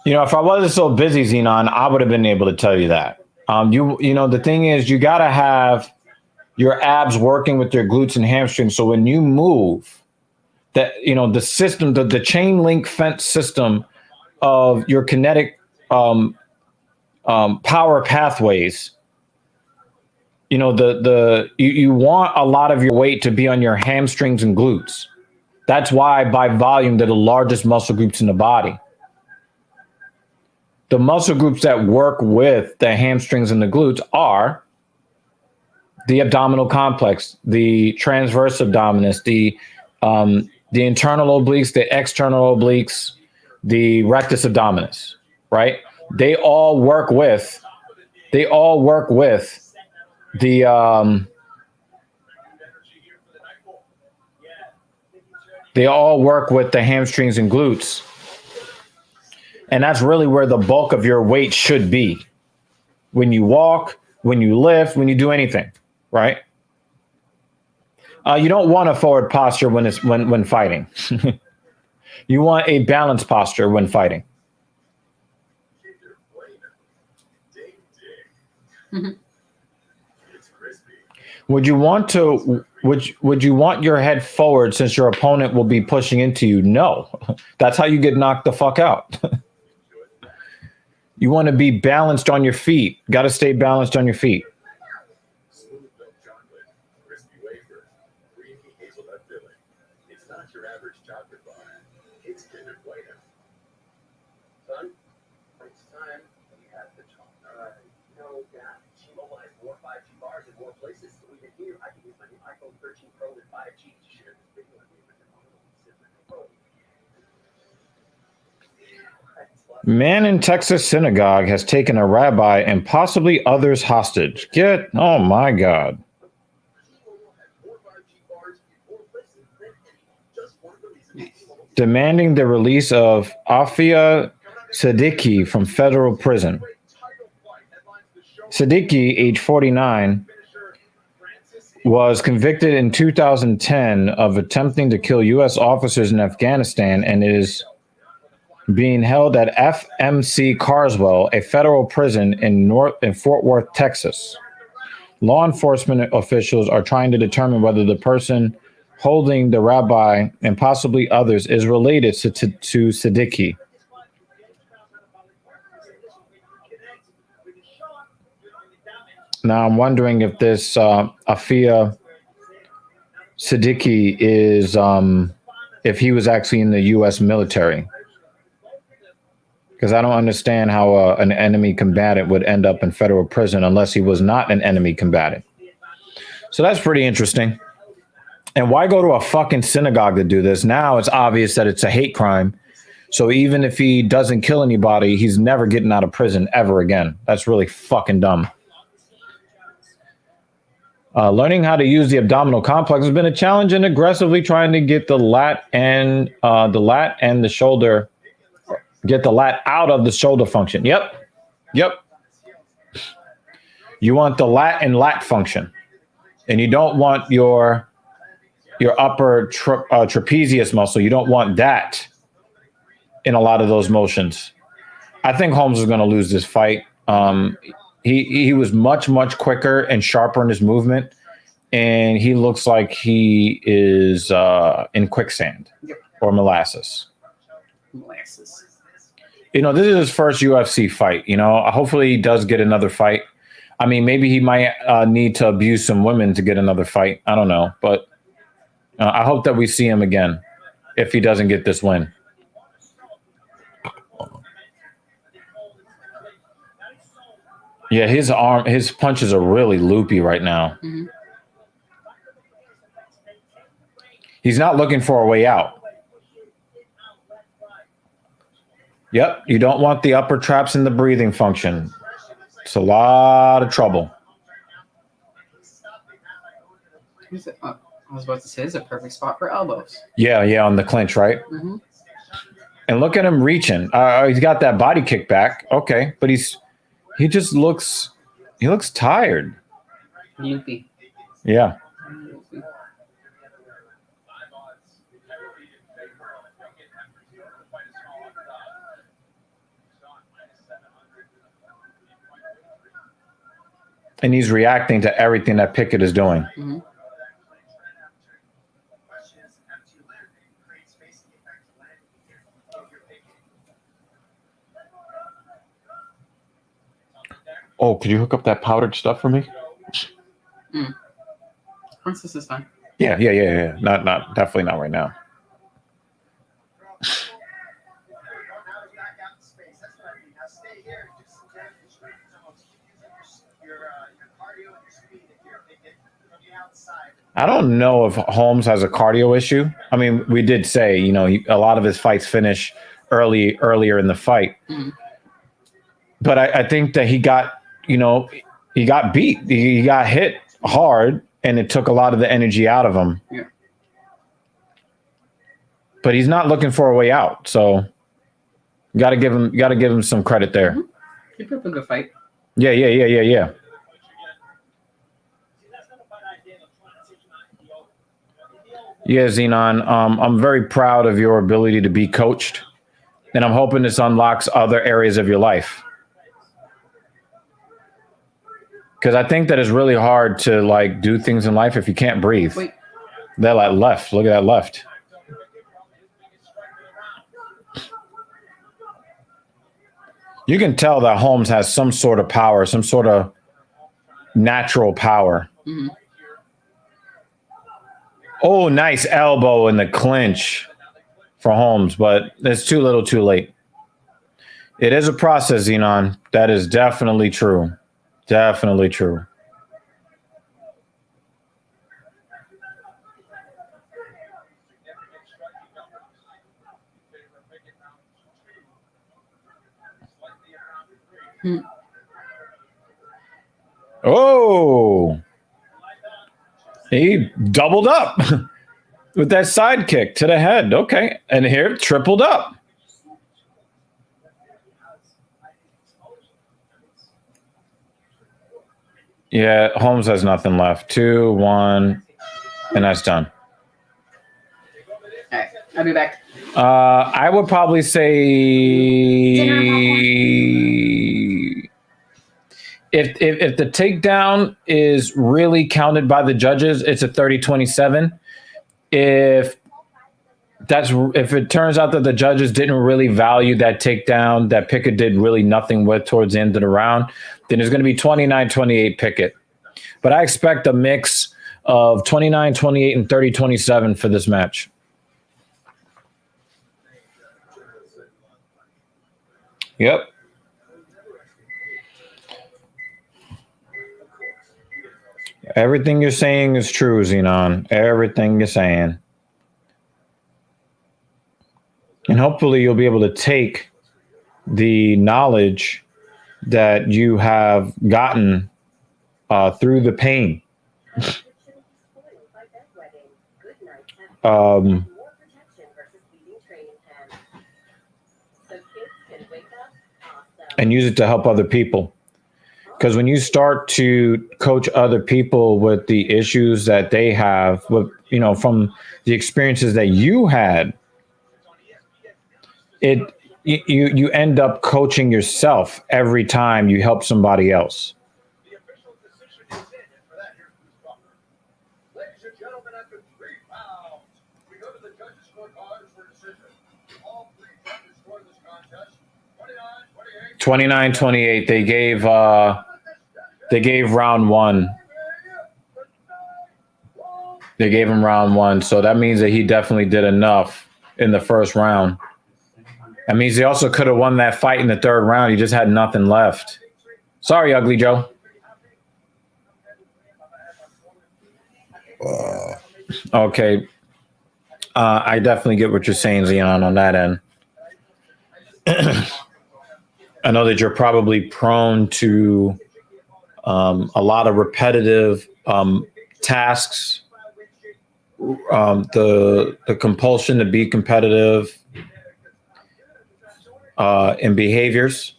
You know, if I wasn't so busy, Xenon, I would have been able to tell you that. You know, the thing is, you got to have your abs working with your glutes and hamstrings. So when you move, that, you know, the system, the chain link fence system of your kinetic power pathways, you know, you want a lot of your weight to be on your hamstrings and glutes. That's why by volume, they're the largest muscle groups in the body. The muscle groups that work with the hamstrings and the glutes are the abdominal complex, the transverse abdominis, the internal obliques, the external obliques, the rectus abdominis, right? They all work with the hamstrings and glutes. And that's really where the bulk of your weight should be. When you walk, when you lift, when you do anything, right? You don't want a forward posture when fighting. You want a balanced posture when fighting. Would you want your head forward since your opponent will be pushing into you? No. That's how you get knocked the fuck out. You want to be balanced on your feet. Got to stay balanced on your feet. It's not your average chocolate bar. It's Kinder Bueno. Son, it's time we have the chocolate. Man in Texas synagogue has taken a rabbi and possibly others hostage. Oh my God. Demanding the release of Afia Siddiqui from federal prison. Siddiqui, age 49, was convicted in 2010 of attempting to kill U.S. officers in Afghanistan and is being held at FMC Carswell, a federal prison in Fort Worth, Texas. Law enforcement officials are trying to determine whether the person holding the rabbi and possibly others is related to Siddiqui. Now I'm wondering if this Afia Siddiqui is if he was actually in the U.S. military. Because I don't understand how an enemy combatant would end up in federal prison unless he was not an enemy combatant. So that's pretty interesting. And why go to a fucking synagogue to do this? Now it's obvious that it's a hate crime. So even if he doesn't kill anybody, he's never getting out of prison ever again. That's really fucking dumb. Learning how to use the abdominal complex has been a challenge in aggressively trying to get the lat and the shoulder. Get the lat out of the shoulder function. Yep. You want the lat and lat function. And you don't want your upper trapezius muscle. You don't want that in a lot of those motions. I think Holmes is going to lose this fight. He was much quicker and sharper in his movement. And he looks like he is in quicksand or molasses. This is his first UFC fight. Hopefully he does get another fight. I mean, maybe he might need to abuse some women to get another fight. I don't know. But I hope that we see him again if he doesn't get this win. Yeah, his punches are really loopy right now. Mm-hmm. He's not looking for a way out. Yep, you don't want the upper traps in the breathing function. It's a lot of trouble. I was about to say, it's a perfect spot for elbows. Yeah, on the clinch, right? Mm-hmm. And look at him reaching. He's got that body kick back. Okay, but he looks tired. Loopy. Yeah. And he's reacting to everything that Pickett is doing. Mm-hmm. Oh, could you hook up that powdered stuff for me? Princess is fine. Yeah. Not definitely not right now. I don't know if Holmes has a cardio issue. I mean, we did say, a lot of his fights finish earlier in the fight. Mm-hmm. But I think that he got beat. He got hit hard, and it took a lot of the energy out of him. Yeah. But he's not looking for a way out. So you got to give him some credit there. Mm-hmm. He put up a good fight. Yeah. Yeah, Xenon, I'm very proud of your ability to be coached, and I'm hoping this unlocks other areas of your life. Because I think that it's really hard to do things in life if you can't breathe. Wait. That left. Look at that left. You can tell that Holmes has some sort of power, some sort of natural power. Mm-hmm. Oh, nice elbow in the clinch for Holmes, but it's too little too late. It is a process, Xenon. That is definitely true. Definitely true. Oh, he doubled up with that side kick to the head. Okay, and here tripled up. Yeah, Holmes has nothing left. 2, 1, and that's done. All right, I'll be back. I would probably say if the takedown is really counted by the judges, it's a 30-27. If it turns out that the judges didn't really value that takedown that Pickett did really nothing with towards the end of the round, then it's going to be 29-28 Pickett. But I expect a mix of 29-28 and 30-27 for this match. Yep. Everything you're saying is true, Xenon. Everything you're saying. And hopefully you'll be able to take the knowledge that you have gotten through the pain. And use it to help other people. Because when you start to coach other people with the issues that they have, with, from the experiences that you had, you end up coaching yourself every time you help somebody else. The official decision is in, and for that, here's Bruce Buffer. Ladies and gentlemen, after 3 rounds, we go to the judges' scorecards for decision. All 3 judges scored this contest 29-28. 29-28. They gave round 1. They gave him round 1, so that means that he definitely did enough in the first round. That means he also could have won that fight in the 3rd round. He just had nothing left. Sorry, Ugly Joe. Okay. I definitely get what you're saying, Xenon, on that end. I know that you're probably prone to a lot of repetitive tasks, the compulsion to be competitive, in behaviors.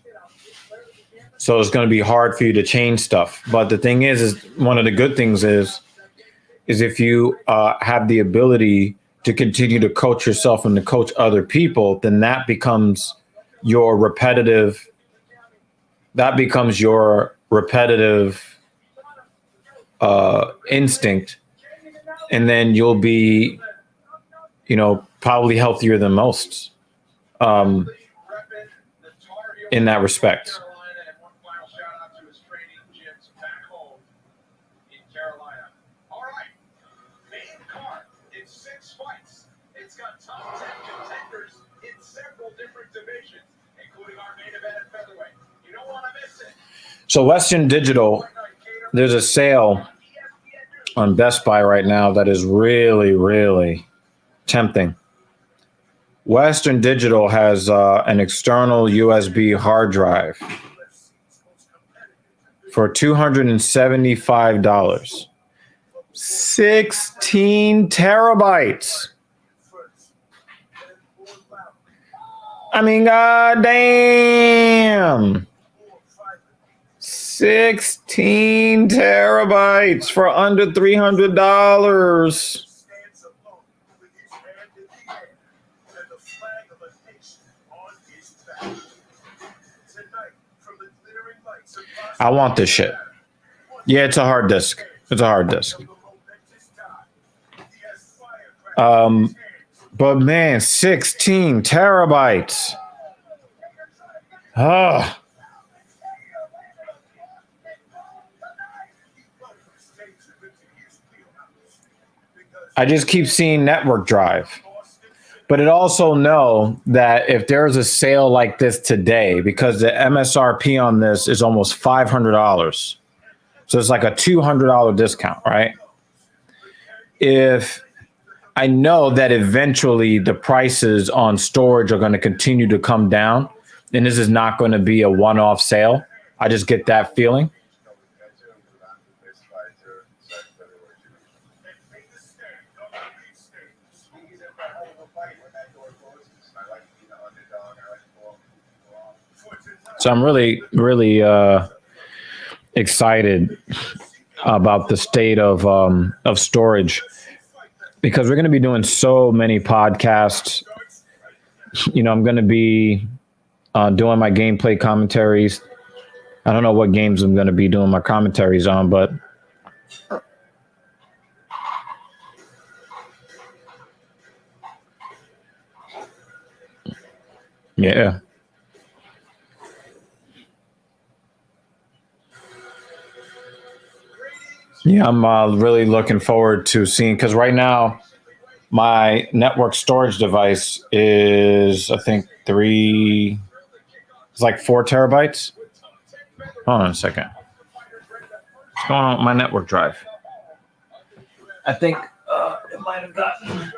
So it's going to be hard for you to change stuff. But the thing is one of the good things is if you have the ability to continue to coach yourself and to coach other people, then that becomes your repetitive. Instinct. And then you'll be, probably healthier than most. In that respect. And one final shout out to his training gyms back home in Carolina. All right, main card. It's 6 fights. It's got top 10 contenders in several different divisions, including our main event at featherweight. You don't want to miss it. So Western Digital, there's a sale on Best Buy right now that is really, really tempting. Western Digital has an external USB hard drive for $275. 16 terabytes. I mean, goddamn. 16 terabytes for under $300. I want this shit. Yeah, it's a hard disk. It's a hard disk. But man, 16 terabytes. Ah. I just keep seeing network drive. But it also know that if there's a sale like this today, because the MSRP on this is almost $500, so it's like a $200 discount, right? If I know that eventually the prices on storage are going to continue to come down, and this is not going to be a one-off sale. I just get that feeling. So I'm really, really excited about the state of storage, because we're going to be doing so many podcasts. You know, I'm going to be doing my gameplay commentaries. I don't know what games I'm going to be doing my commentaries on, but yeah. Yeah, I'm really looking forward to seeing, because right now my network storage device is, I think, it's like 4 terabytes. Hold on a second. What's going on with my network drive? I think it might have gotten.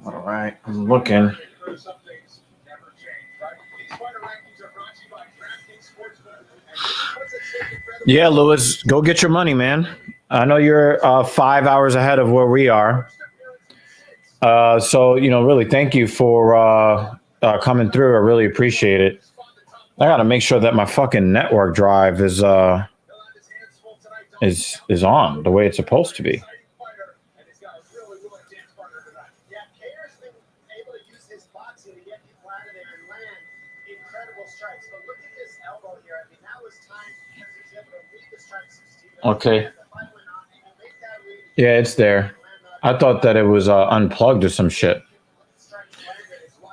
All right, I'm looking. Yeah, Lewis, go get your money, man. I know you're 5 hours ahead of where we are. So, you know, really, thank you for coming through. I really appreciate it. I got to make sure that my fucking network drive is on the way it's supposed to be. Okay. Yeah, it's there. I thought that it was unplugged or some shit.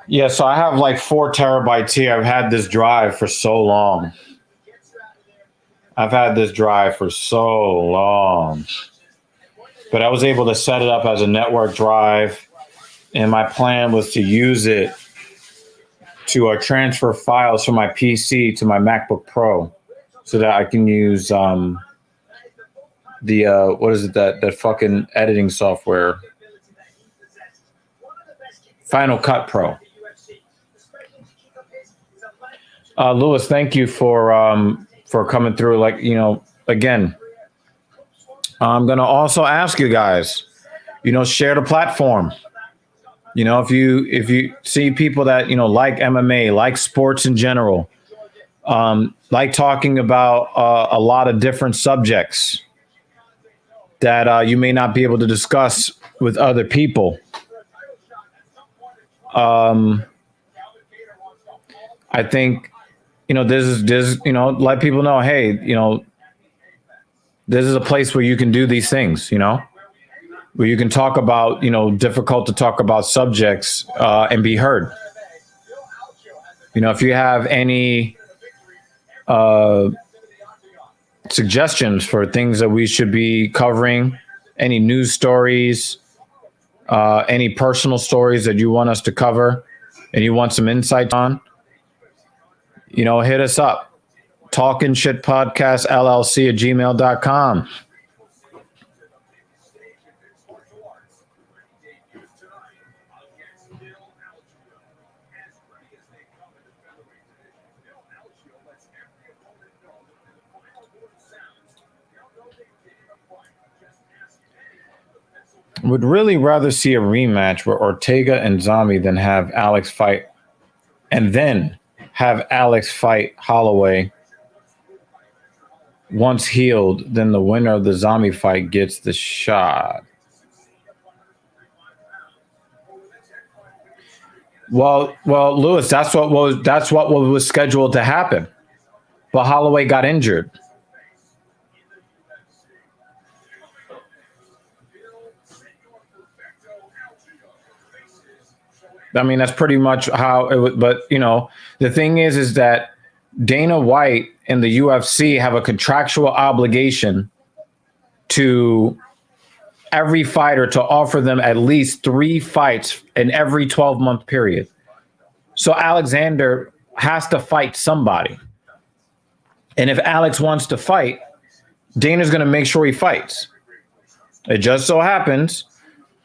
Yeah, so I have like 4 terabytes here. I've had this drive for so long. But I was able to set it up as a network drive, and my plan was to use it to transfer files from my PC to my MacBook Pro, so that I can use what is it, that fucking editing software, Final Cut Pro. Lewis, thank you for coming through. Like, you know, again, I'm gonna also ask you guys, you know, share the platform. You know, if you see people that, you know, like MMA, like sports in general, like talking about a lot of different subjects that you may not be able to discuss with other people. I think, you know, there's, you know, let people know, hey, you know, this is a place where you can do these things, you know, where you can talk about, you know, difficult to talk about subjects and be heard. You know, if you have any suggestions for things that we should be covering, any news stories, any personal stories that you want us to cover and you want some insight on, you know, hit us up. Talking Shit Podcast LLC at gmail.com. Would really rather see a rematch where Ortega and Zombie than have Alex fight and then have Alex fight Holloway. Once healed, then the winner of the zombie fight gets the shot. Well, Lewis, that's what was scheduled to happen, but Holloway got injured. I mean, that's pretty much how it was. But the thing is that Dana White and the UFC have a contractual obligation to every fighter to offer them at least 3 fights in every 12-month period. So Alexander has to fight somebody. And if Alex wants to fight, Dana's going to make sure he fights. It just so happens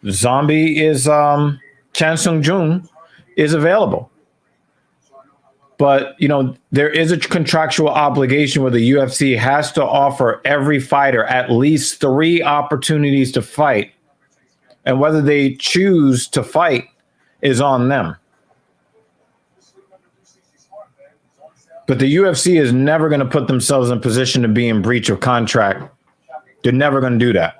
Zombie is Chan Sung Jung is available. But, there is a contractual obligation where the UFC has to offer every fighter at least 3 opportunities to fight. And whether they choose to fight is on them. But the UFC is never going to put themselves in a position to be in breach of contract. They're never going to do that.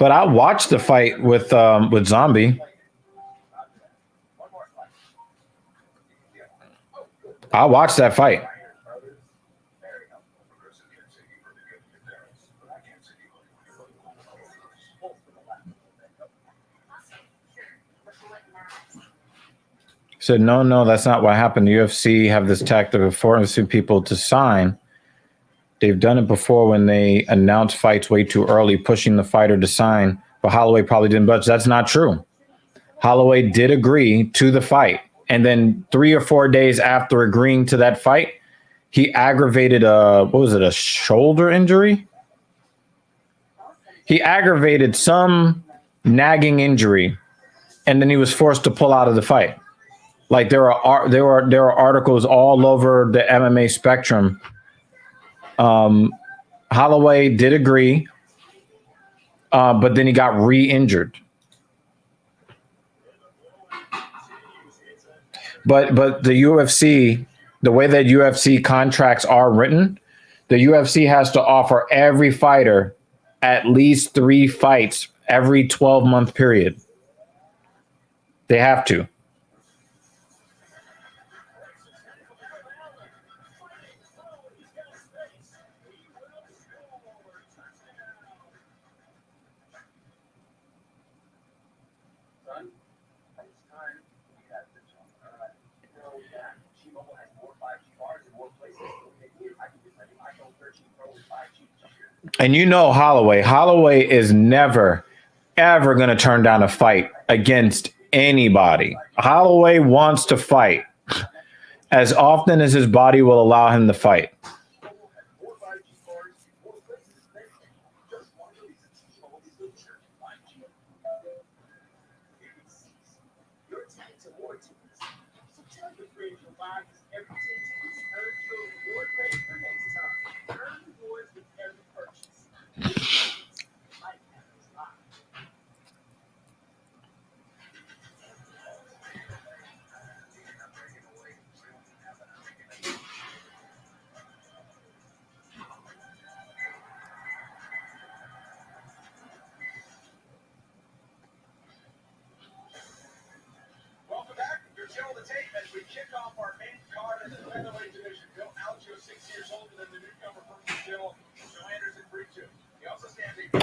But I watched the fight with Zombie. I watched that fight. Said, no, that's not what happened. The UFC have this tactic of forcing people to sign. They've done it before when they announce fights way too early, pushing the fighter to sign. But Holloway probably didn't budge. That's not true. Holloway did agree to the fight. And then 3 or 4 days after agreeing to that fight, he aggravated a shoulder injury? He aggravated some nagging injury, and then he was forced to pull out of the fight. Like there are articles all over the MMA spectrum. Holloway did agree, but then he got re-injured. But the UFC, the way that UFC contracts are written, the UFC has to offer every fighter at least 3 fights every 12-month period. They have to. And Holloway is never, ever going to turn down a fight against anybody. Holloway wants to fight as often as his body will allow him to fight.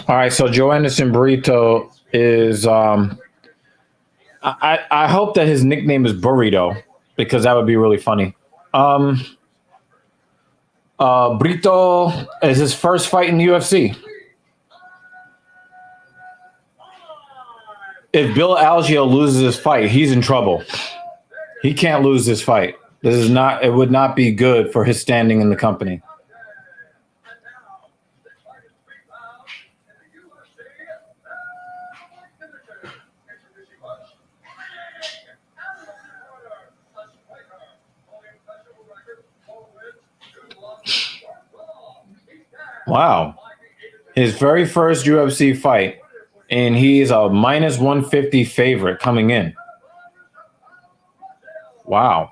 All right, so Joe Anderson Burrito is I hope that his nickname is Burrito, because that would be really funny. Brito is his first fight in the UFC. If Bill Algeo loses this fight, he's in trouble. He can't lose this fight. It would not be good for his standing in the company. Wow. His very first UFC fight, and he's a minus 150 favorite coming in. Wow.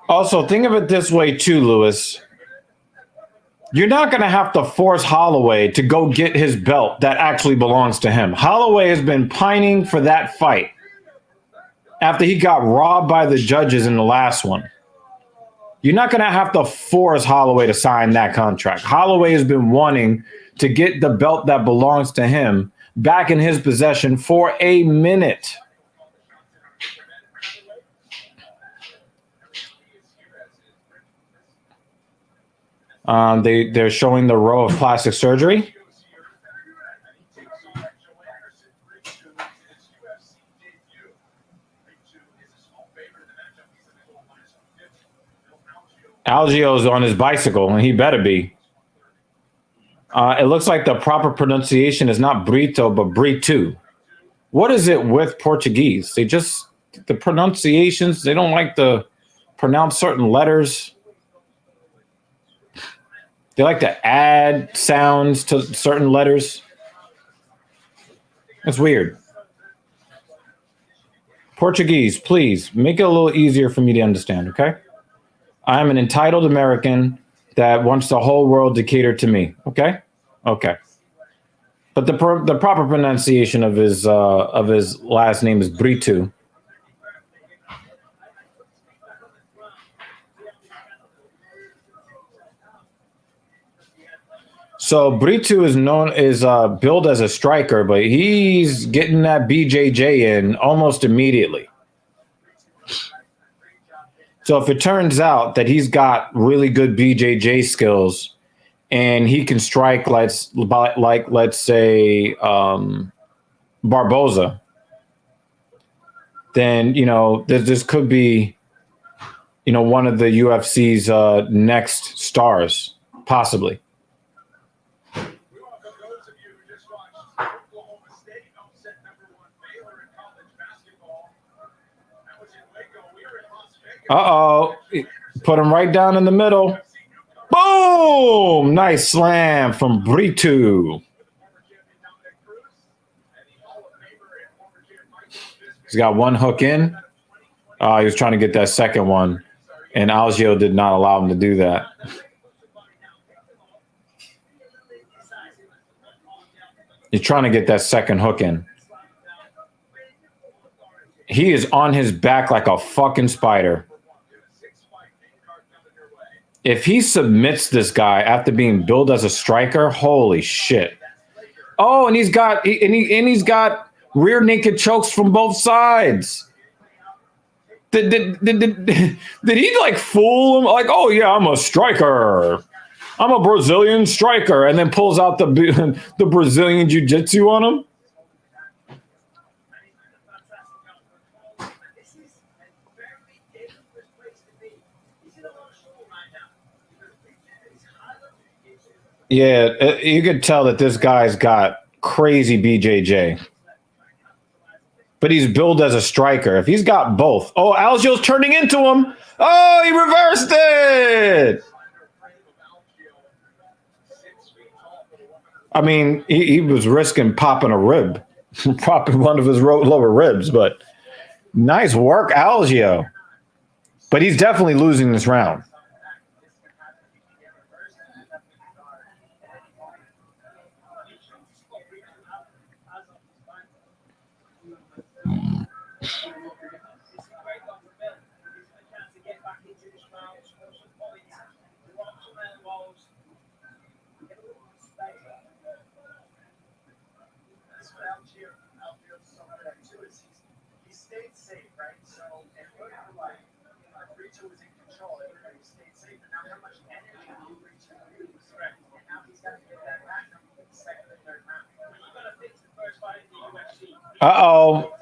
Also, think of it this way too, Lewis. You're not going to have to force Holloway to go get his belt that actually belongs to him. Holloway has been pining for that fight after he got robbed by the judges in the last one. You're not going to have to force Holloway to sign that contract. Holloway has been wanting to get the belt that belongs to him back in his possession for a minute. They're showing the row of plastic surgery. Algio's on his bicycle, and he better be. It looks like the proper pronunciation is not Brito, but Brito. What is it with Portuguese? The pronunciations, they don't like to pronounce certain letters. They like to add sounds to certain letters. That's weird. Portuguese, please make it a little easier for me to understand, okay? I'm an entitled American that wants the whole world to cater to me, okay? Okay. But the proper pronunciation of his last name is Brito. So Brito is billed as a striker, but he's getting that BJJ in almost immediately. So if it turns out that he's got really good BJJ skills and he can strike let's say Barboza, then this could be one of the UFC's next stars, possibly. Uh-oh. Put him right down in the middle. Boom! Nice slam from Brito. He's got one hook in. He was trying to get that second one, and Algio did not allow him to do that. He's trying to get that second hook in. He is on his back like a fucking spider. If he submits this guy after being billed as a striker, holy shit! Oh, and he's got rear naked chokes from both sides. Did he like fool him? Like, oh yeah, I'm a striker. I'm a Brazilian striker, and then pulls out the Brazilian jiu-jitsu on him. Yeah, you could tell that this guy's got crazy BJJ. But he's billed as a striker. If he's got both. Oh, Algio's turning into him. Oh, he reversed it. I mean, he was risking popping a rib. Popping one of his lower ribs. But nice work, Algio. But he's definitely losing this round. Uh-oh.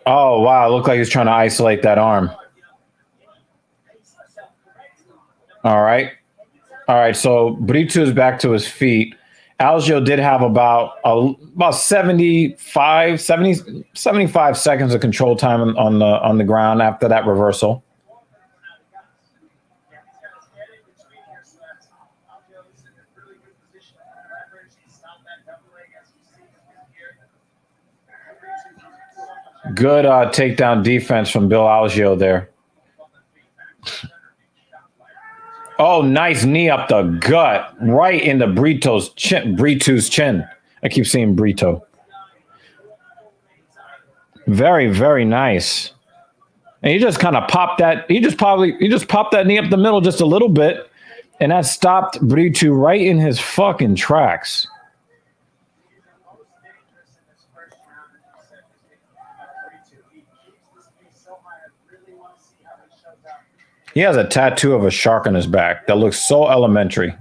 Oh, wow. It looked like he was trying to isolate that arm. All right. So Brito is back to his feet. Algio did have about 75 seconds of control time on the ground after that reversal. Good takedown defense from Bill Algio there. Oh, nice knee up the gut, right into Brito's chin. I keep saying Brito. Very, very nice. And he just kind of popped that. He just popped that knee up the middle just a little bit, and that stopped Brito right in his fucking tracks. He has a tattoo of a shark on his back that looks so elementary.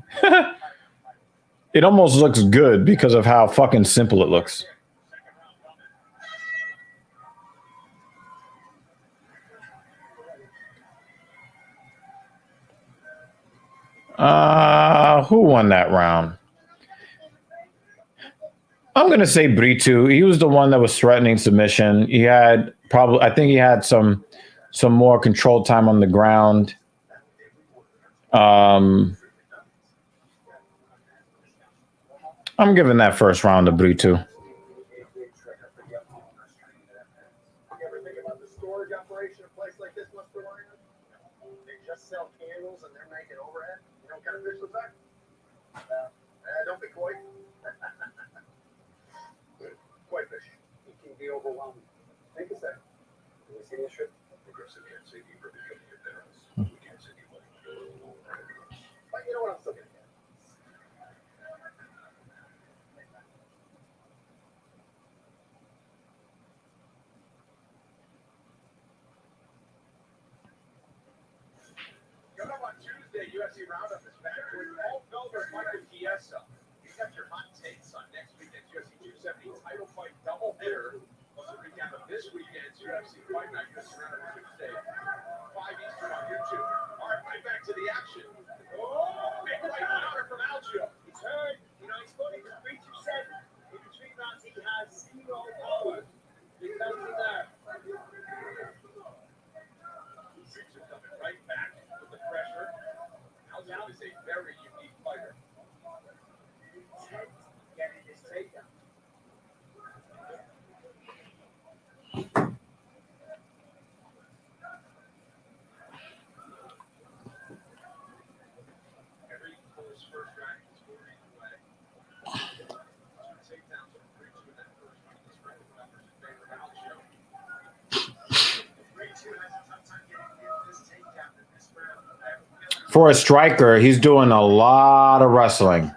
It almost looks good because of how fucking simple it looks. Who won that round? I'm going to say Brito. He was the one that was threatening submission. He had I think he had some more control time on the ground. I'm giving that first round to Brito. Don't be coy. Koi fish. It can be overwhelming. Take a second. Can we see the issue? Progressive can't say deeper because of your parents. We can't say deeper. But you know what I'm still getting at. Coming up on Tuesday, UFC Roundup is back with Paul Felder, Michael Chiesa. You got your hot takes on next weekend's UFC 270 title fight doubleheader. Plus a recap of this weekend's UFC Fight Night. UFC Roundup Tuesday, 5 Eastern on YouTube. All right, back to the action. Oh, big right counter from Algio. He's hurt. You know, he's funny because Breach said in between rounds he has zero power. He tells me that. Six are coming right back with the pressure. Algio is a very unique fighter. Getting his takedown. Every first round is scoring away. Takedowns are 3-2 in that first round. This round of numbers in favor of Algio. 3-2 has a tough time getting this takedown in this round. For a striker, he's doing a lot of wrestling.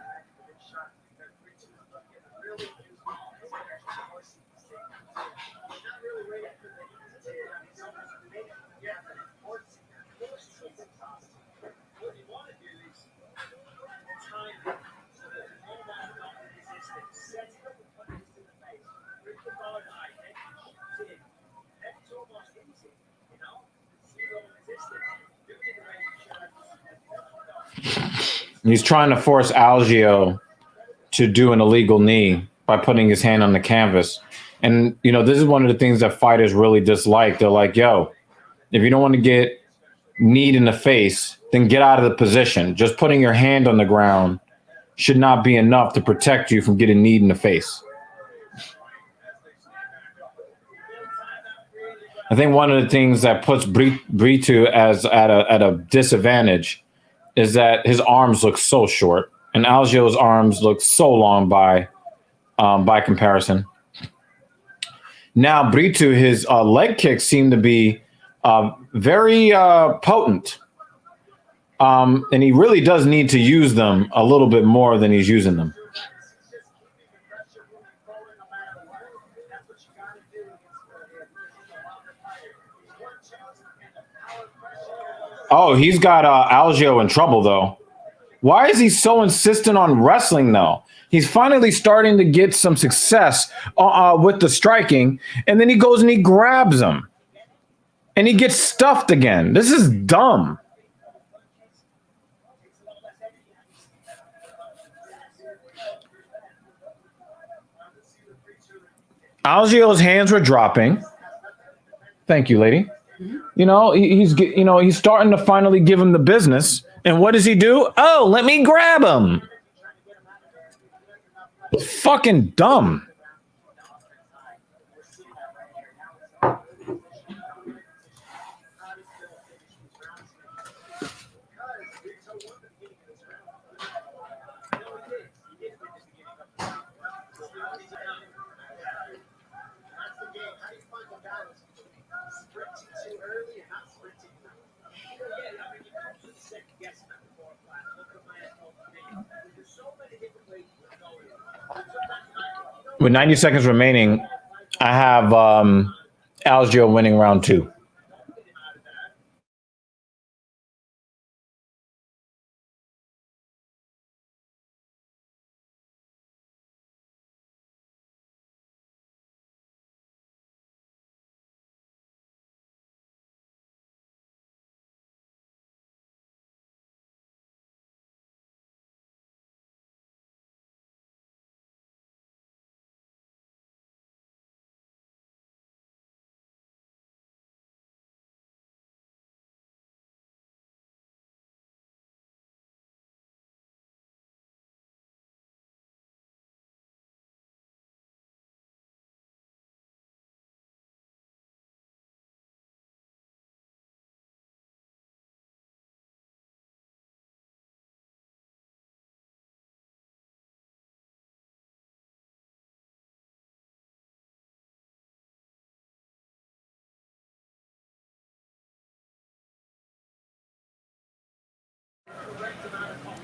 He's trying to force Algio to do an illegal knee by putting his hand on the canvas. And, you know, this is one of the things that fighters really dislike. They're like, yo, if you don't want to get kneed in the face, then get out of the position. Just putting your hand on the ground should not be enough to protect you from getting kneed in the face. I think one of the things that puts Brito as at a disadvantage is that his arms look so short, and Algio's arms look so long by comparison. Now, Brito, his leg kicks seem to be very potent, and he really does need to use them a little bit more than he's using them. Oh, he's got Algio in trouble, though. Why is he so insistent on wrestling, though? He's finally starting to get some success with the striking, and then he goes and he grabs him. And he gets stuffed again. This is dumb. Algio's hands were dropping. Thank you, lady. You know, he's starting to finally give him the business. And what does he do? Oh, let me grab him. Fucking dumb. With 90 seconds remaining, I have Algio winning round 2.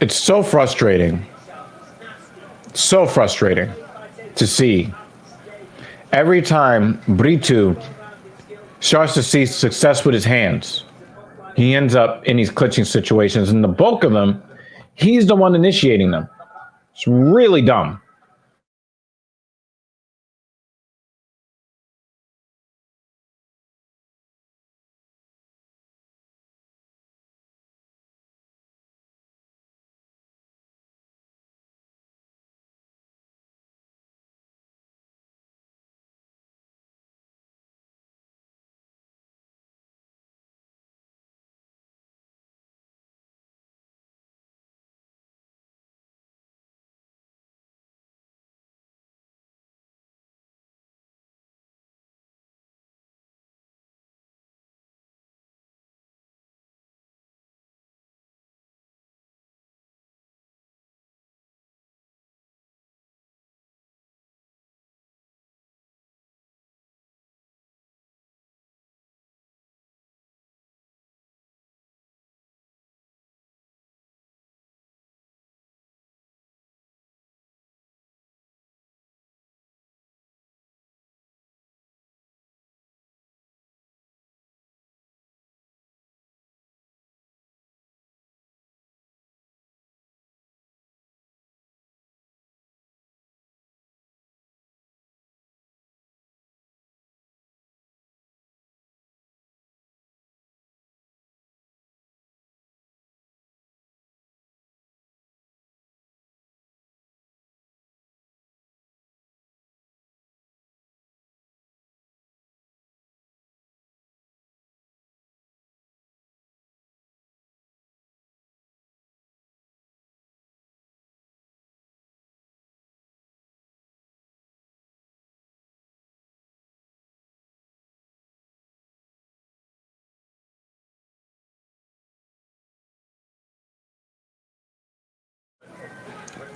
It's so frustrating. So frustrating to see. Every time Brito starts to see success with his hands, he ends up in these clinching situations, and the bulk of them, he's the one initiating them. It's really dumb.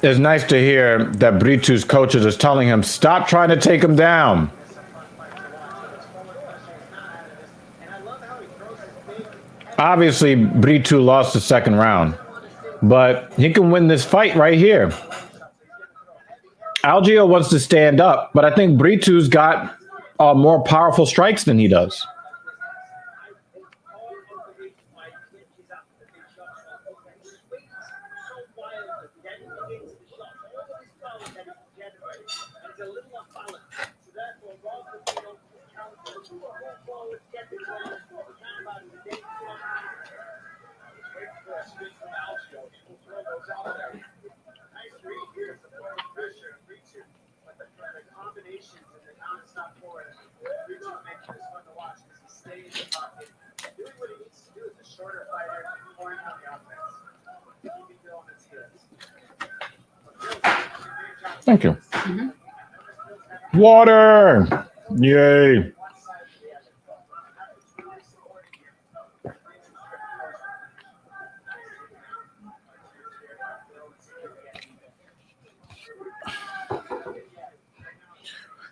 It's nice to hear that Brito's coaches is telling him, stop trying to take him down. Obviously, Brito lost the second round, but he can win this fight right here. Algio wants to stand up, but I think Brito's got more powerful strikes than he does. Thank you. Water! Yay!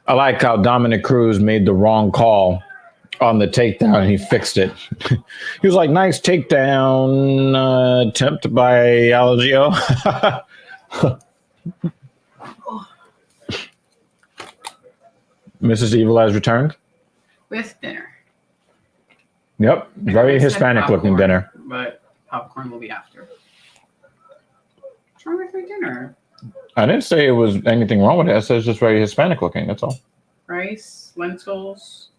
I like how Dominic Cruz made the wrong call on the takedown and he fixed it. He was like, nice takedown attempt by Algio. Mrs. Evil has returned. With dinner. Yep, very Hispanic looking dinner. But popcorn will be after. What's wrong with my dinner? I didn't say it was anything wrong with it. I said it's just very Hispanic looking. That's all. Rice, lentils.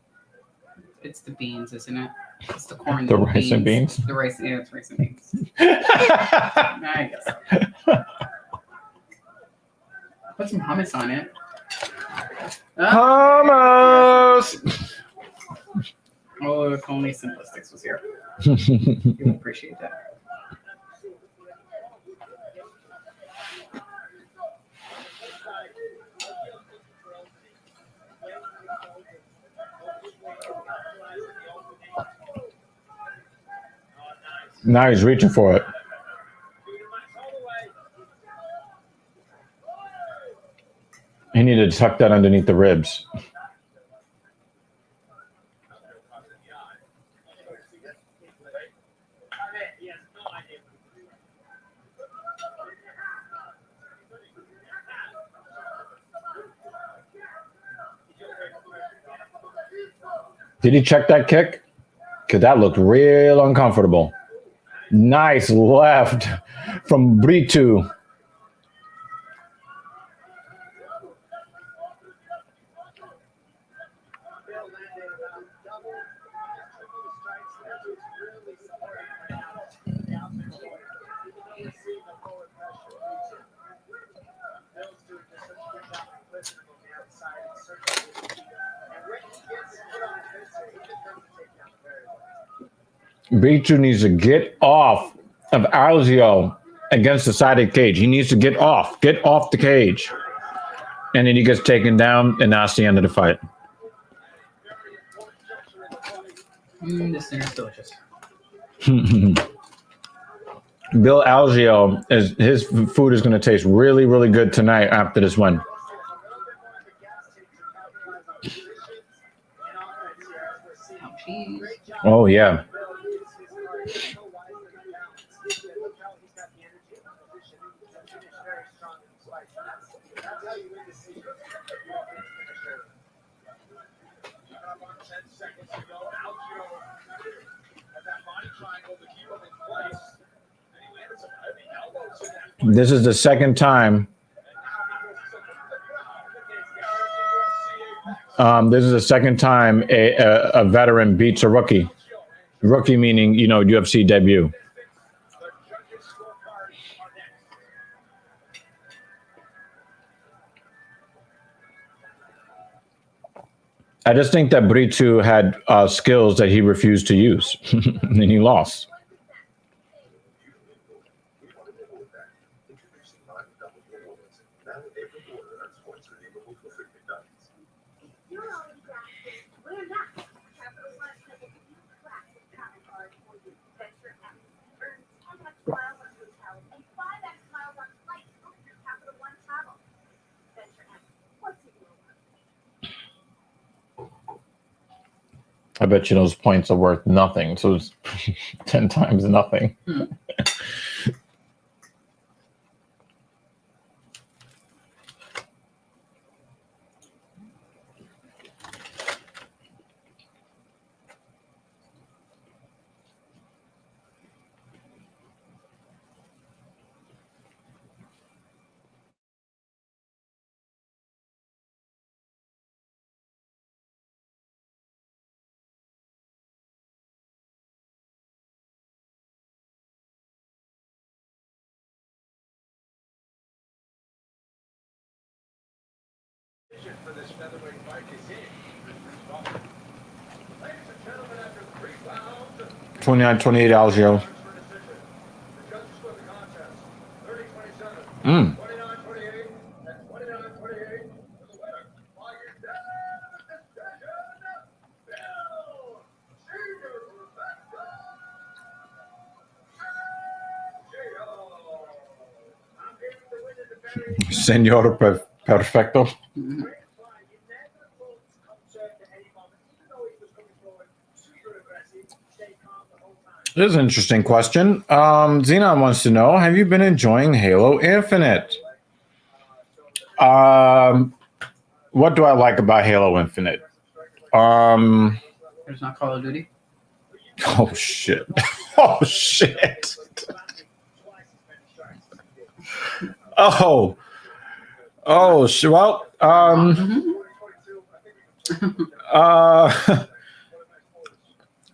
It's the beans, isn't it? It's the corn. The rice and beans? The rice, yeah, it's rice and beans. I guess. Put some hummus on it. Hummus! Oh, if only Simplistics was here. You would appreciate that. Now he's reaching for it. He needed to tuck that underneath the ribs. Did he check that kick? Because that looked real uncomfortable. Nice left from Britu. Britu needs to get off of Algio against the side of the cage. He needs to get off the cage. And then he gets taken down, and that's the end of the fight. This dinner's delicious. Bill Algio, his food is going to taste really, really good tonight after this win. Oh, yeah. This is the second time. This is the second time a veteran beats a rookie. Rookie meaning, UFC debut. I just think that Britu had skills that he refused to use, and he lost. I bet you those points are worth nothing. So it's 10 times nothing. For this featherweight fight is in. 29-28 Algio. Senor Perfecto. Mhm. This is an interesting question. Xenon wants to know, have you been enjoying Halo Infinite? What do I like about Halo Infinite? There's not Call of Duty. Oh, shit. Oh, shit. Oh. Oh, well,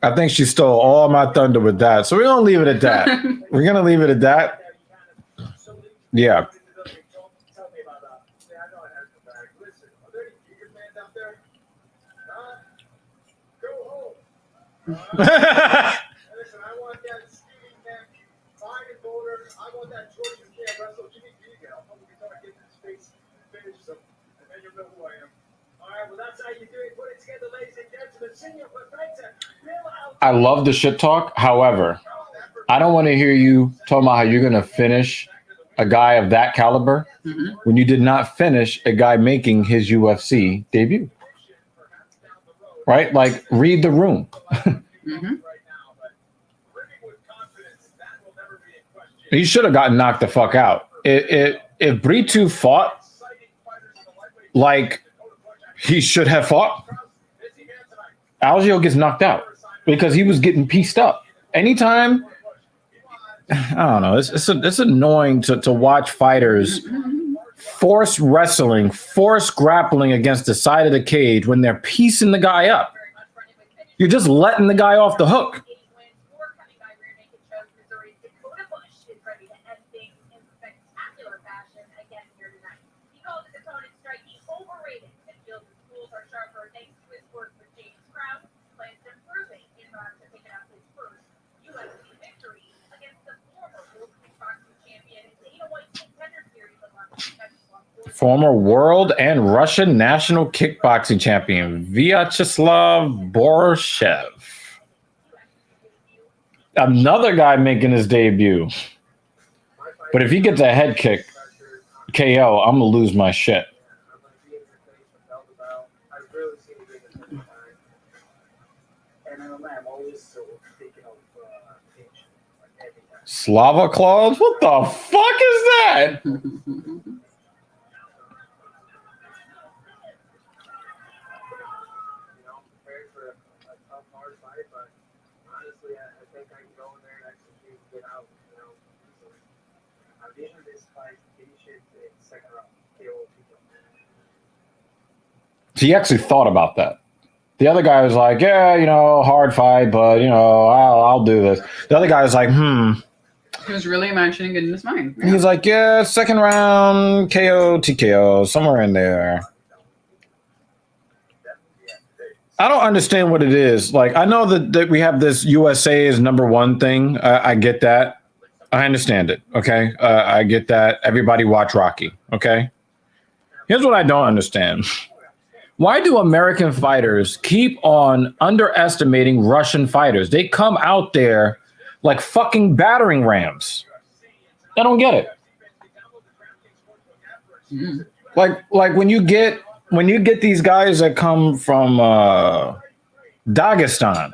I think she stole all my thunder with that. So we're going to leave it at that. We're going to leave it at that. Yeah. I love the shit talk. However, I don't want to hear you talking about how you're going to finish a guy of that caliber when you did not finish a guy making his UFC debut. Right? Like, read the room. He should have gotten knocked the fuck out. If Britu fought like he should have fought, Algio gets knocked out because he was getting pieced up. Anytime, I don't know, it's annoying to watch fighters force wrestling, force grappling against the side of the cage when they're piecing the guy up. You're just letting the guy off the hook. Former world and Russian national kickboxing champion Vyacheslav Borshev. Another guy making his debut. But if he gets a head kick, KO, I'm going to lose my shit. Slava Claus? What the fuck is that? He actually thought about that. The other guy was like, yeah, hard fight, but, I'll do this. The other guy was like, He was really imagining it in his mind. Yeah. He's like, yeah, second round, KO, TKO, somewhere in there. I don't understand what it is. Like, I know that we have this USA is number one thing. I get that. I understand it. Okay. I get that. Everybody watch Rocky. Okay. Here's what I don't understand. Why do American fighters keep on underestimating Russian fighters? They come out there like fucking battering rams. I don't get it. Like when you get these guys that come from Dagestan,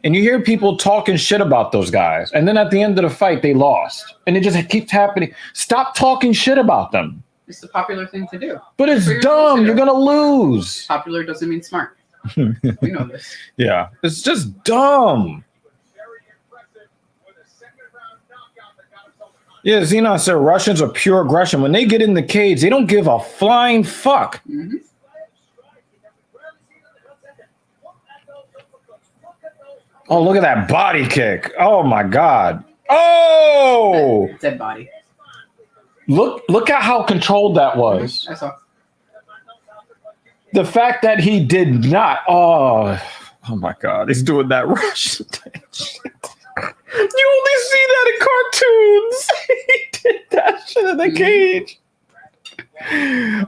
and you hear people talking shit about those guys, and then at the end of the fight they lost, and it just keeps happening. Stop talking shit about them. It's the popular thing to do. But it's dumb. You're gonna lose. Popular doesn't mean smart. We know this. Yeah, it's just dumb. Yeah, Xenon said Russians are pure aggression. When they get in the cage, they don't give a flying fuck. Oh, look at that body kick. Oh, my God. Oh! Dead body. Look at how controlled that was. I saw. The fact that he did not. Oh my God. He's doing that Russian shit. You only see that in cartoons. He did that shit in the cage.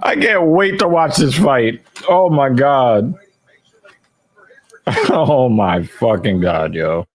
I can't wait to watch this fight. Oh my God. Oh my fucking God, yo.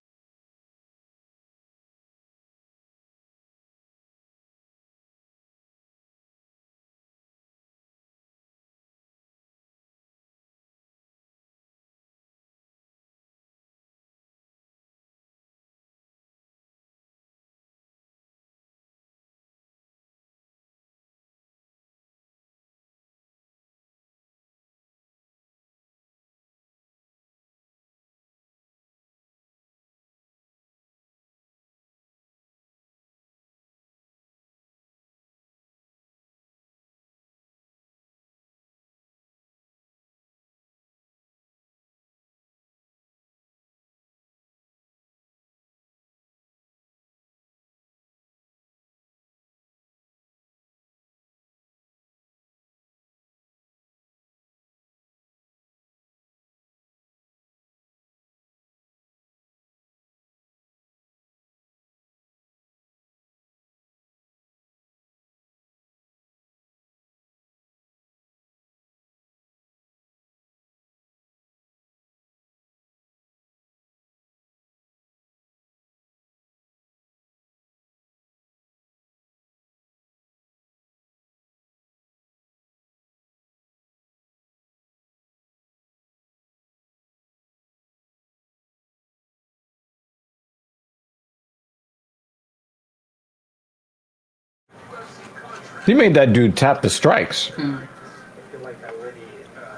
He made that dude tap the strikes. I feel like I already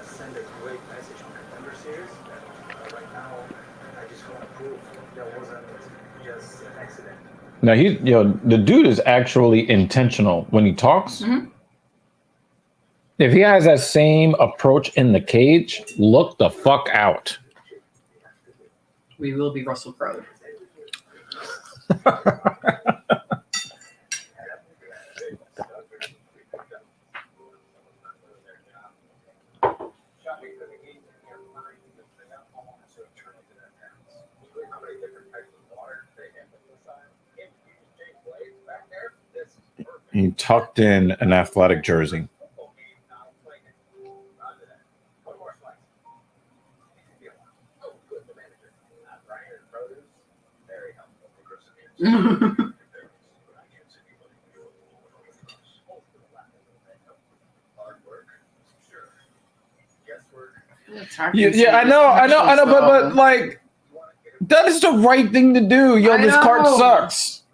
sent a great message on Contender Series. Right now, I just want to prove that wasn't just an accident. Now the dude is actually intentional when he talks. If he has that same approach in the cage, look the fuck out. We will be Russell Crowe. He tucked in an athletic jersey. Yeah, I know, but like, that is the right thing to do. Yo, this card sucks.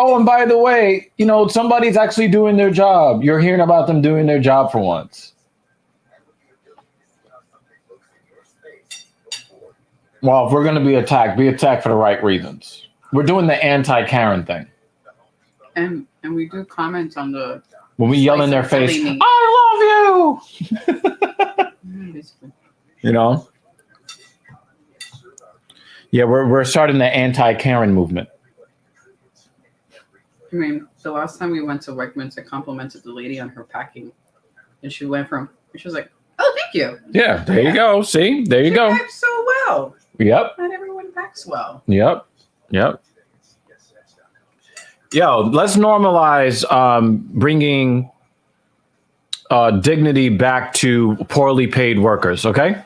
Oh, and by the way, somebody's actually doing their job. You're hearing about them doing their job for once. Well, if we're going to be attacked for the right reasons. We're doing the anti-Karen thing. And we do comment on the... When we yell in their face, I love you! Yeah, we're starting the anti-Karen movement. I mean, the last time we went to Wegmans, I complimented the lady on her packing. And she was like, oh, thank you. Yeah, there you go. See? There you go. She packs so well. Yep. Not everyone packs well. Yep. Yo, let's normalize bringing dignity back to poorly paid workers, okay?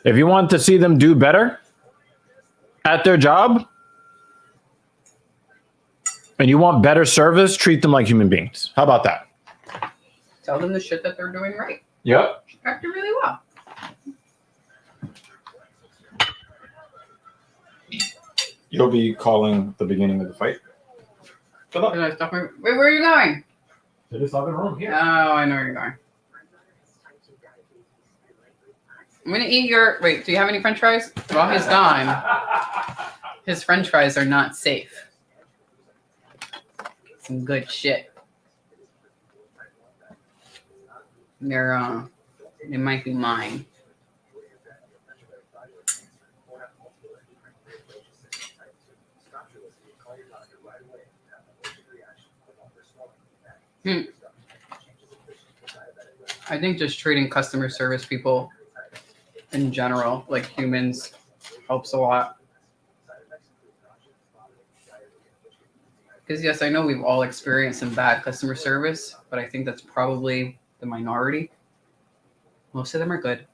If you want to see them do better at their job and you want better service, treat them like human beings. How about that? Tell them the shit that they're doing right. Yep. She packed it really well. You'll be calling the beginning of the fight. Good luck. Wait, where are you going? To this other room here. Oh, I know where you're going. I'm gonna eat your... Wait, do you have any french fries? While he's gone, his french fries are not safe. Some good shit. They might be mine. I think just treating customer service people in general, like humans, helps a lot. Because yes, I know we've all experienced some bad customer service, but I think that's probably the minority. Most of them are good.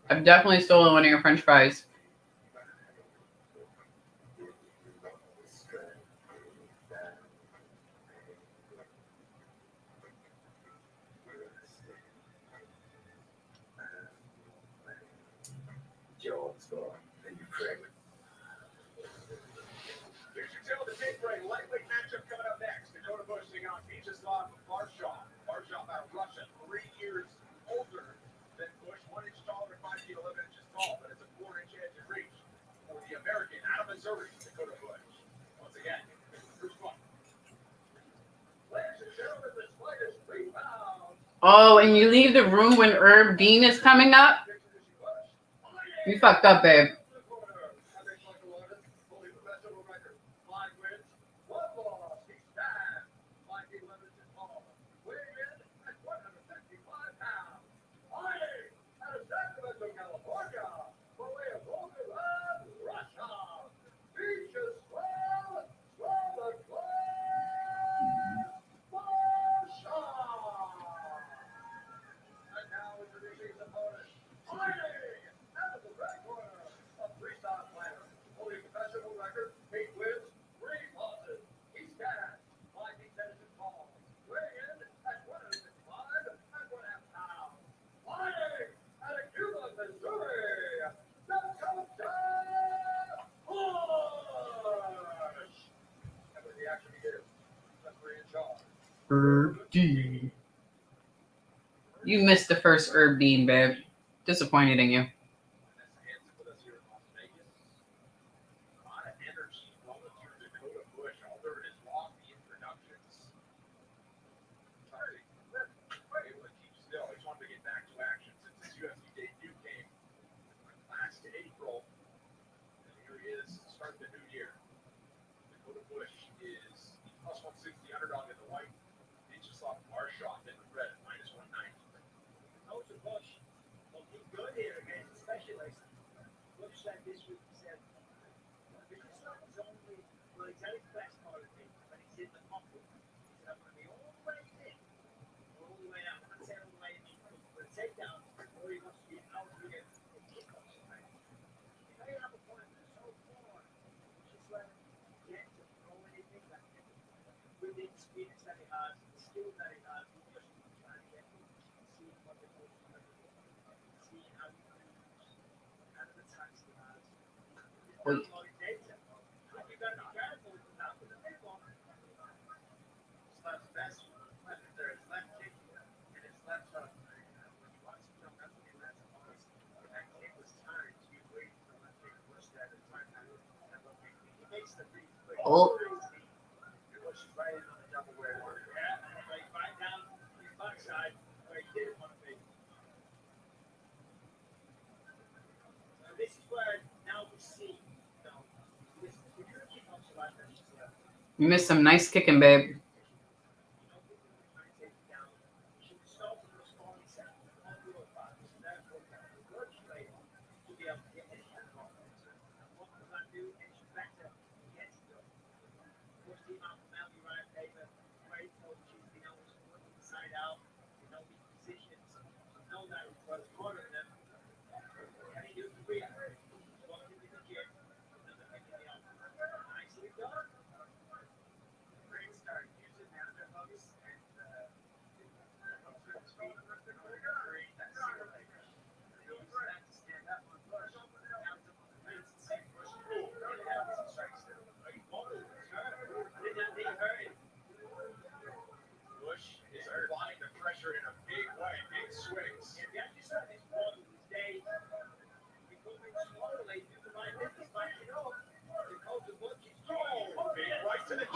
I've definitely stolen one of your french fries. Oh, and you leave the room when Herb Dean is coming up? You fucked up, babe. Herb Dean. You missed the first Herb Dean, babe. Disappointed in you. Wait. Oh. You missed some nice kicking, babe.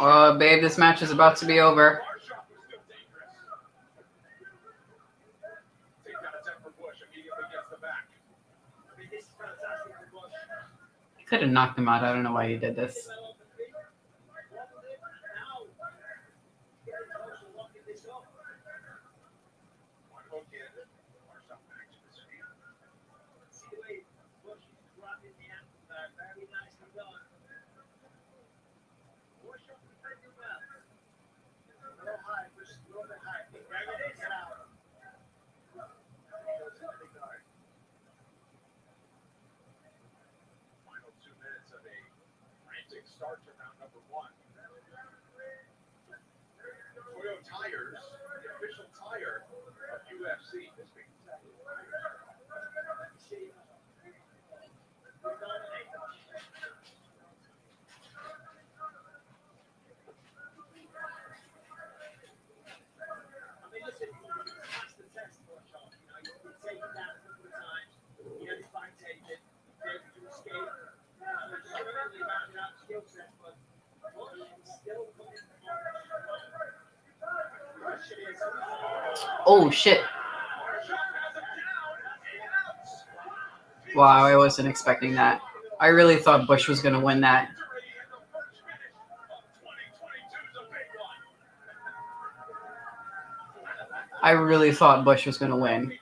Oh, babe, this match is about to be over. He could have knocked him out. I don't know why he did this. Start to round number one. Toyo Tires, the official tire of UFC. This week. Oh, shit. Wow, I wasn't expecting that. I really thought Bush was going to win that. I really thought Bush was going to win.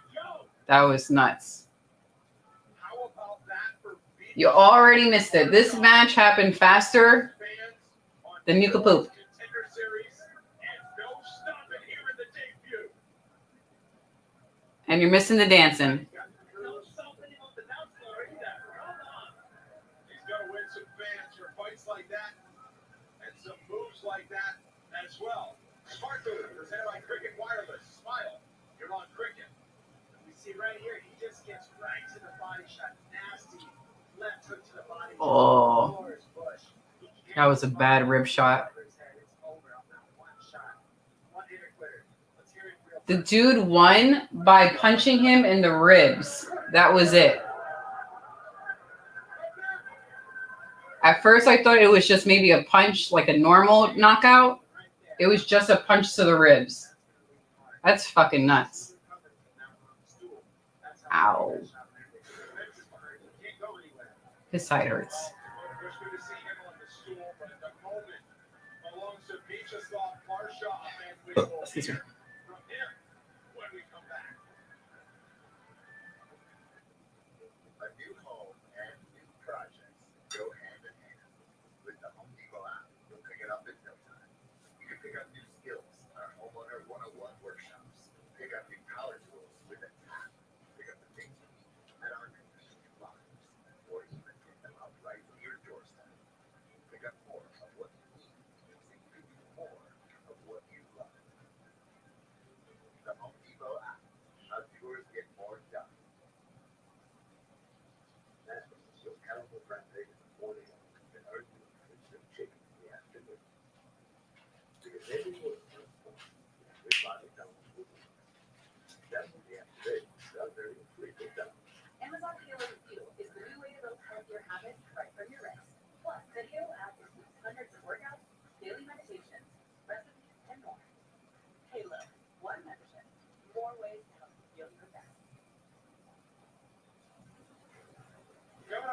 That was nuts. You already missed it. This match happened faster than you could poop. And you're missing the dancing. Well, Smart Food, presented by Cricket Wireless. Smile, you're on Cricket. We see right here, he just gets right to the body shot. Nasty left hook to the body. Oh, that was a bad rib shot. The dude won by punching him in the ribs. That was it. At first, I thought it was just maybe a punch, like a normal knockout. It was just a punch to the ribs. That's fucking nuts. Ow. His side hurts. Excuse me.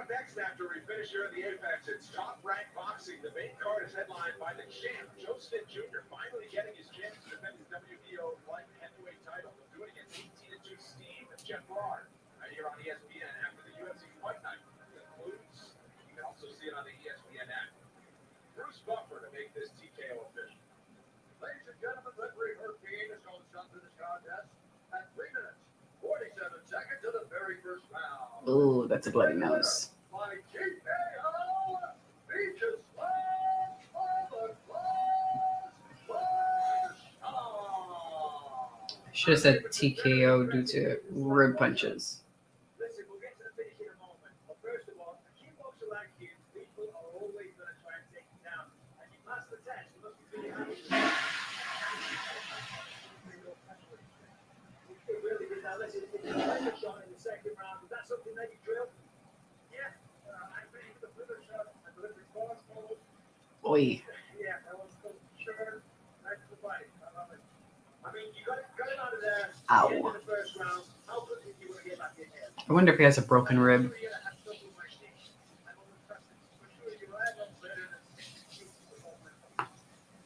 Next, after we finish here in the Apex, it's Top Rank Boxing. The main card is headlined by the champ, Joe Smith Jr., finally getting his chance to defend his WBO light heavyweight title. Doing it against 18-2 Steve and Jeff Bard right here on ESPN after the UFC Fight Night. Concludes. You can also see it on the ESPN app. Bruce Buffer to make this TKO official. Ladies and gentlemen, referee Herb Dean is going to stop to this contest at 3 minutes, 47 seconds of the very first round. Ooh, that's a bloody nose. Should have said TKO due to rib punches. Listen, we'll get to the finish in a moment. But first of all, a kickboxer like you, people are always going to try and take you down. And you pass the test, you must be really happy. It really is. Now, listen, if you take a shot in the second round, is that something that you drill? Yeah. I think the further shot, I believe it's force forward. Oi. Yeah, that was sure. Nice to fight. I love it. I mean, you got it out of there. Ow. In the first round. How quickly do you want to get back in here? I wonder if he has a broken rib.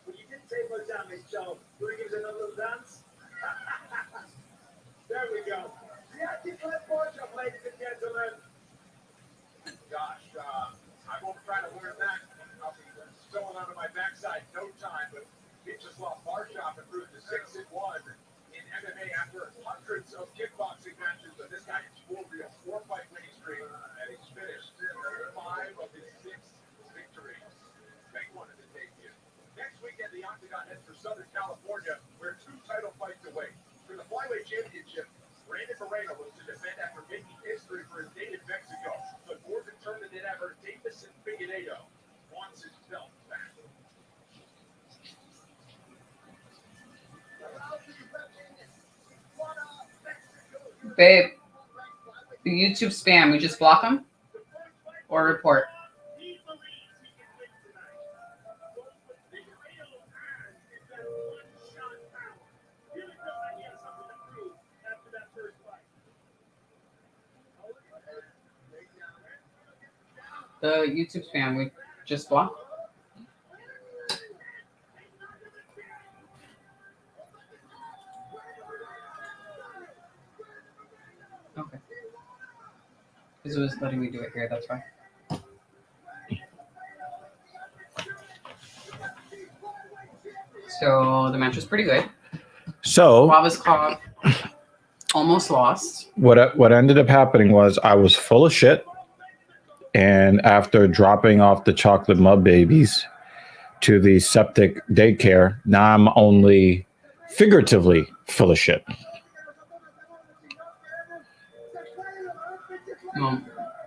Well, you did take much damage, so you want to give us another little dance? There we go. Yeah, declare fortune, ladies and gentlemen. Gosh, I won't try to learn that. I'll be going onto my backside no time, but Vyacheslav Barshov improved to 6-1 in MMA after hundreds of kickboxing matches. But this guy is full real 4-fight winning streak, and he's finished 5 of his 6 victories. Big one in the debut. Next weekend, the Octagon heads for Southern California, where 2 title fights away. For the flyweight championship, Brandon Moreno looks to defend after making history for his native Mexico. But more determined than ever, Davison Figueiredo wants his belt back. Babe, the YouTube spam, we just block them or report? The YouTube spam, we just block? Okay. Because it was letting me do it here, that's fine. So the match was pretty good. So Wavaskov almost lost. what ended up happening was I was full of shit, and after dropping off the chocolate mud babies to the septic daycare, now I'm only figuratively full of shit. Well,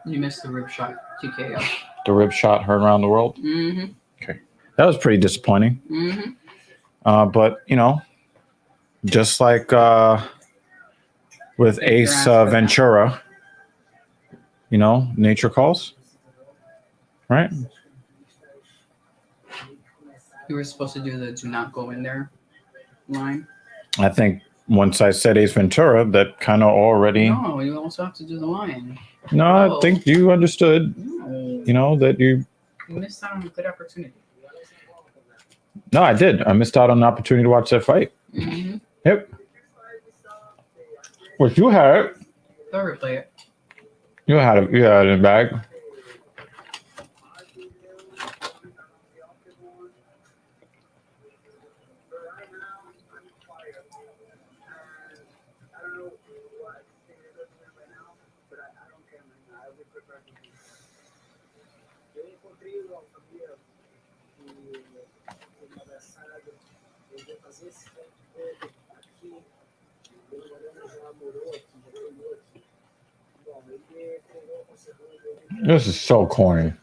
you missed the rib shot TKO. The rib shot heard around the world. Mm-hmm. Okay, that was pretty disappointing. Mm-hmm. But you know, Just like with Ace Ventura, you know, nature calls, right? You were supposed to do the "do not go in there" line. I think once I said Ace Ventura, that kind of already. No, you also have to do the line. No, I think you understood. No. You know that you missed out on a good opportunity. No, I did. I missed out on the opportunity to watch that fight. Mm-hmm. Yep. Which you had it. They'll replay it. You had it. You had it in the bag. This is so corny.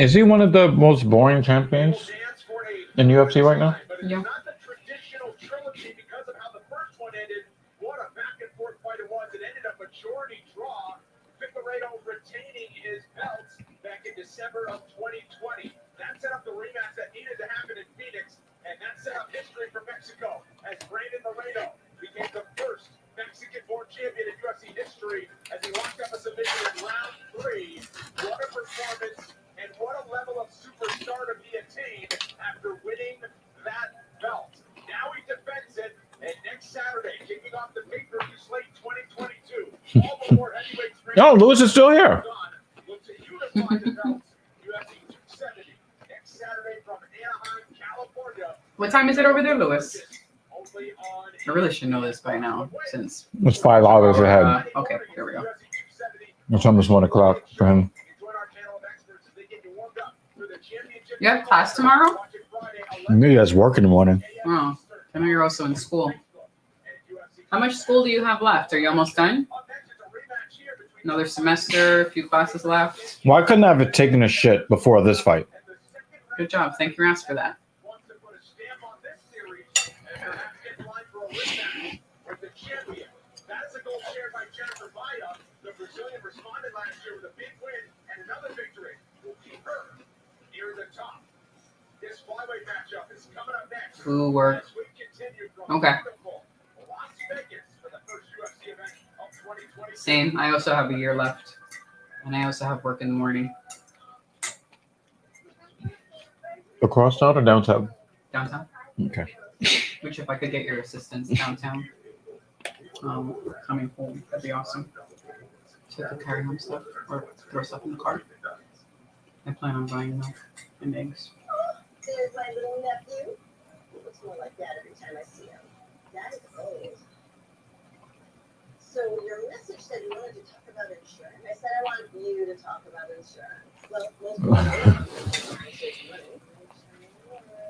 Is he one of the most boring champions in UFC right now? Yeah. Not the traditional trilogy because of how the first one ended. What a back and forth fight it was. It ended a majority draw. Figueiredo retaining his belts back in December of 2020. That set up the rematch that needed to happen in Phoenix, and that set up history for Mexico as Brandon Laredo became the first Mexican-born champion in UFC history as he locked up a submission in round 3. What a performance, and what a level of superstardom he attained after winning that belt. Now he defends it, and next Saturday, kicking off the pay-per-view slate 2022, all the more heavyweights. No, Lewis is still here. Look to unify the belts. UFC 270 next Saturday from Anaheim, California. What time is it over there, Lewis? I really should know this by now, since It's 5 hours ahead. okay, here we go. It's almost 1 o'clock for him. You have class tomorrow? Maybe that's work in the morning. Oh, I know you're also in school. How much school do you have left? Are you almost done? Another semester, a few classes left. Why couldn't I have taken a shit before this fight? Good job. Thank your ass for that. Ooh, work. Okay. Same. I also have a year left. And I also have work in the morning. Across town or downtown? Downtown. Okay. Which, if I could get your assistance downtown, coming home, that'd be awesome. So I could carry home stuff or throw stuff in the car. I plan on buying milk and eggs. There's my little nephew. He looks more like Dad every time I see him. Dad is old. So your message said you wanted to talk about insurance. I said I want you to talk about insurance. Well, most people don't research money.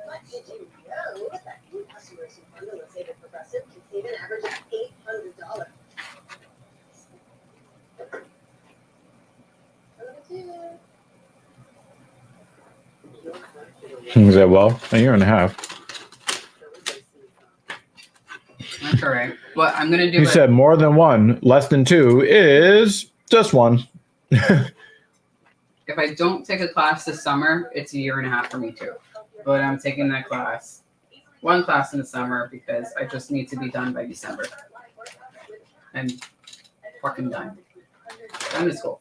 But did you know that new customers who bundle and save at Progressive can save an average of $800? Is that well? A year and a half. That's all right. But I'm gonna do. He said more than one, less than two is just one. If I don't take a class this summer, it's a year and a half for me too. But I'm taking that class, one class in the summer, because I just need to be done by December. I'm fucking done. I'm in school.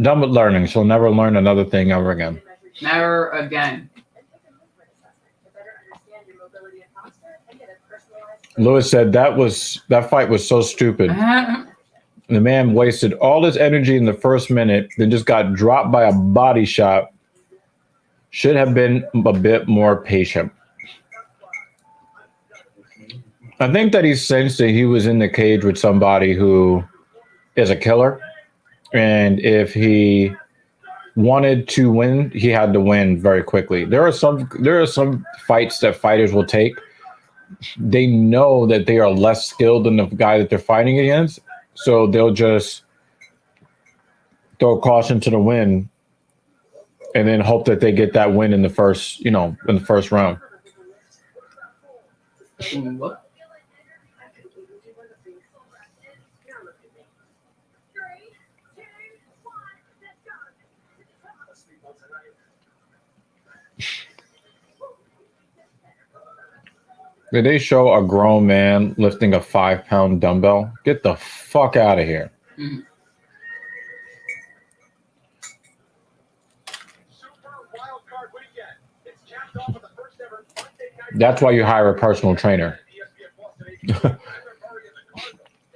Done with learning, so never learn another thing ever again. Never again. Lewis said that fight was so stupid. The man wasted all his energy in the first minute, then just got dropped by a body shot. Should have been a bit more patient. I think that he sensed that he was in the cage with somebody who is a killer. And if he wanted to win, he had to win very quickly. There are some fights that fighters will take. They know that they are less skilled than the guy that they're fighting against. So they'll just throw caution to the wind and then hope that they get that win in the first, in the first round. What? Did they show a grown man lifting a 5-pound dumbbell? Get the fuck out of here. Mm-hmm. That's why you hire a personal trainer.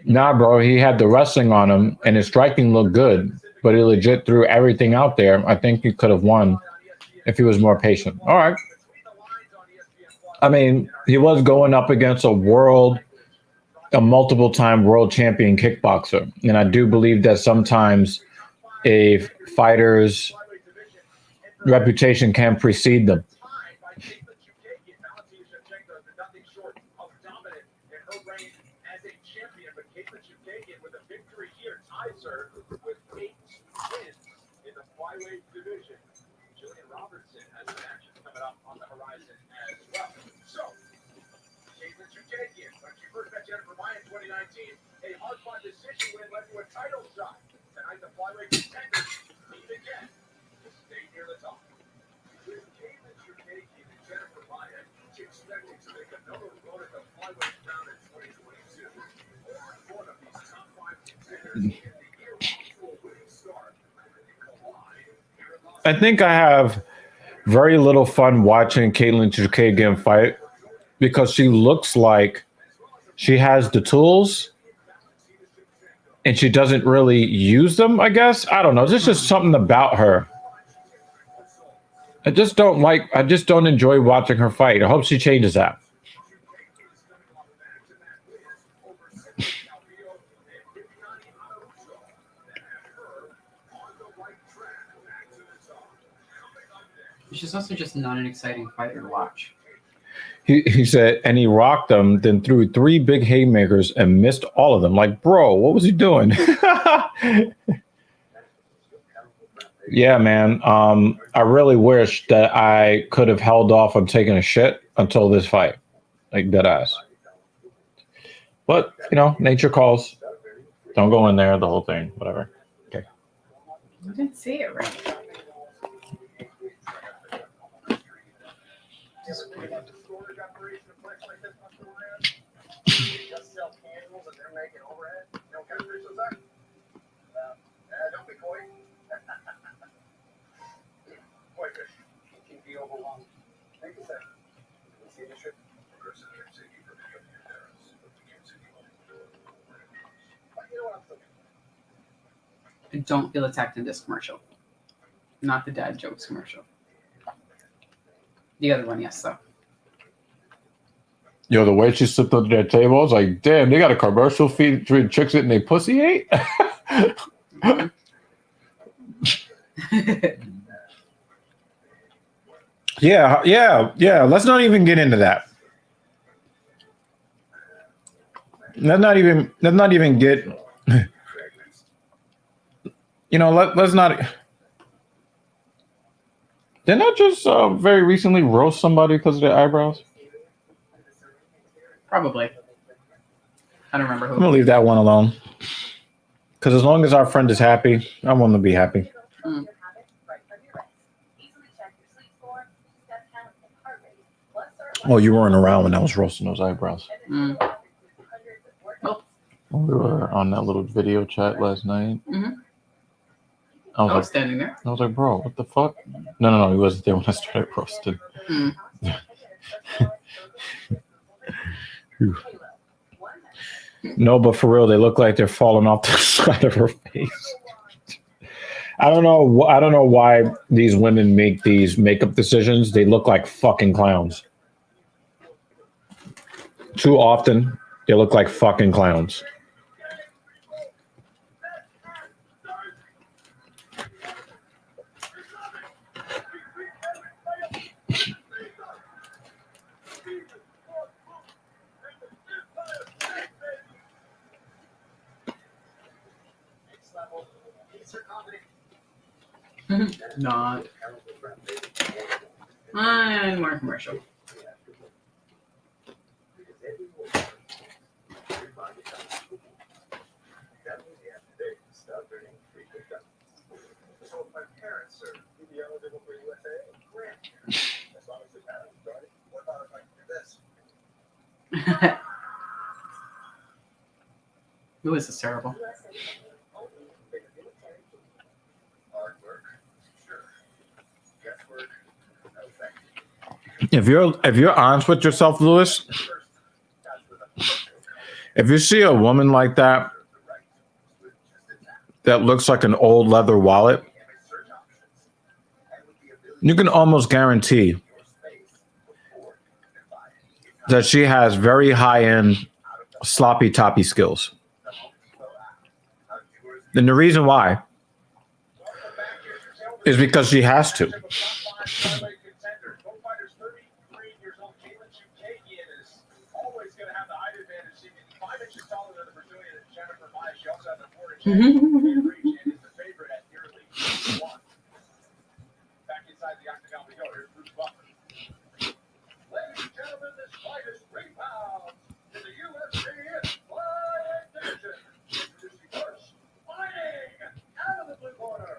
Nah, bro, he had the wrestling on him and his striking looked good, but he legit threw everything out there. I think he could have won if he was more patient. All right. I mean, he was going up against a multiple-time world champion kickboxer. And I do believe that sometimes a fighter's reputation can precede them. A hard-fought decision win led to a title shot. Tonight, the flyweight contenders meet again to stay near the top. With Caitlin Chikadze and Jennifer Maia each expecting to make another run at the flyweight crown in 2022, one of these top 5 contenders in the year will winning start. I think I have very little fun watching Caitlin Chikadze fight because she looks like she has the tools and she doesn't really use them, I guess. I don't know. There's just something about her. I just don't enjoy watching her fight. I hope she changes that. She's also just not an exciting fighter to watch. He said, and he rocked them, then threw 3 big haymakers and missed all of them. Like, bro, what was he doing? Yeah, man. I really wish that I could have held off on taking a shit until this fight. Like, dead ass. But, nature calls. Don't go in there, the whole thing, whatever. Okay. I didn't see it right. Don't be coy. Boy, it can be overwhelming. Thank you, sir. See the trip. You know what I'm thinking? I don't feel attacked in this commercial. Not the dad jokes commercial. The other one, yes, though. Yo, the way she slipped under their table, I was like, damn, they got a commercial featuring chicks getting their pussy ate? Yeah. Let's not even get into that. Let's not even get. Let's not. Didn't I just very recently roast somebody because of their eyebrows? Probably. I don't remember who. I'm gonna leave that one alone. Because as long as our friend is happy, I want to be happy. Mm. Oh, you weren't around when I was roasting those eyebrows. Mm. Oh. We were on that little video chat last night. Mm-hmm. I was standing there. I was like, bro, what the fuck? No, he wasn't there when I started roasting. Mm. No, but for real, they look like they're falling off the side of her face. I don't know. I don't know why these women make these makeup decisions. They look like fucking clowns. Too often, they look like fucking clowns. Not. More commercial. So if my parents are be eligible for USA, great. As long as the parents are starting. What about if I can do this? Lewis is terrible. Hard work. Sure. Guesswork. No thank you. If you're honest with yourself, Lewis, if you see a woman like that that looks like an old leather wallet, you can almost guarantee that she has very high-end sloppy toppy skills. And the reason why is because she has to. Back inside the octagon we go. Here's Bruce Buffer. Ladies and gentlemen, this fight is 3 pounds in the UFC flyweight division. Introducing first, fighting out of the blue corner.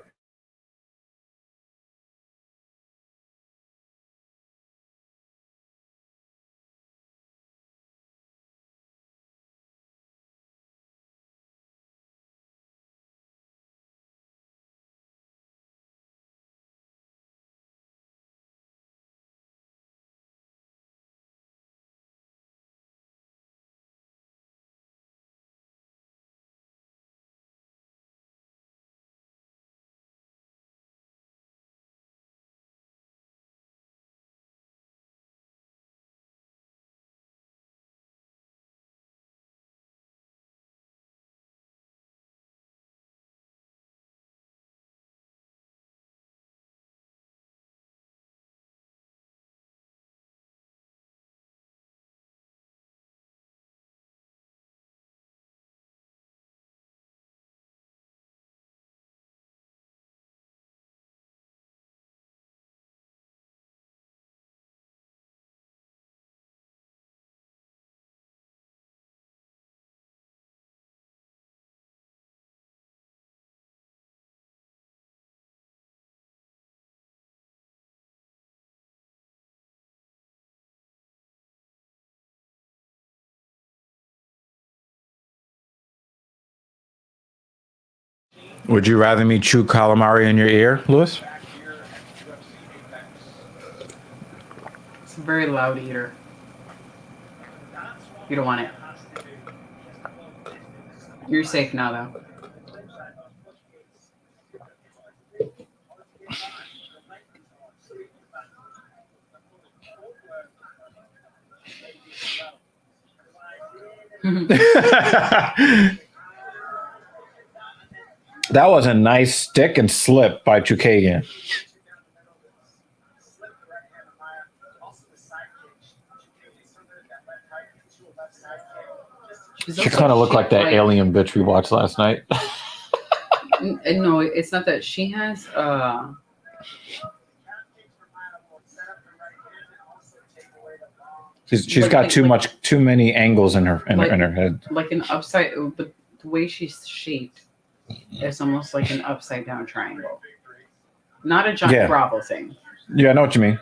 Would you rather me chew calamari in your ear, Lewis? It's a very loud eater. You don't want it. You're safe now, though. That was a nice stick and slip by Chikadze. She kind of looked like that alien bitch we watched last night. No, it's not that. She has She's like- got like- too many angles in her head. like an upside, but the way she's shaped is almost like an upside down triangle. Not a John Yeah. Bravo thing, Yeah, I know what you mean.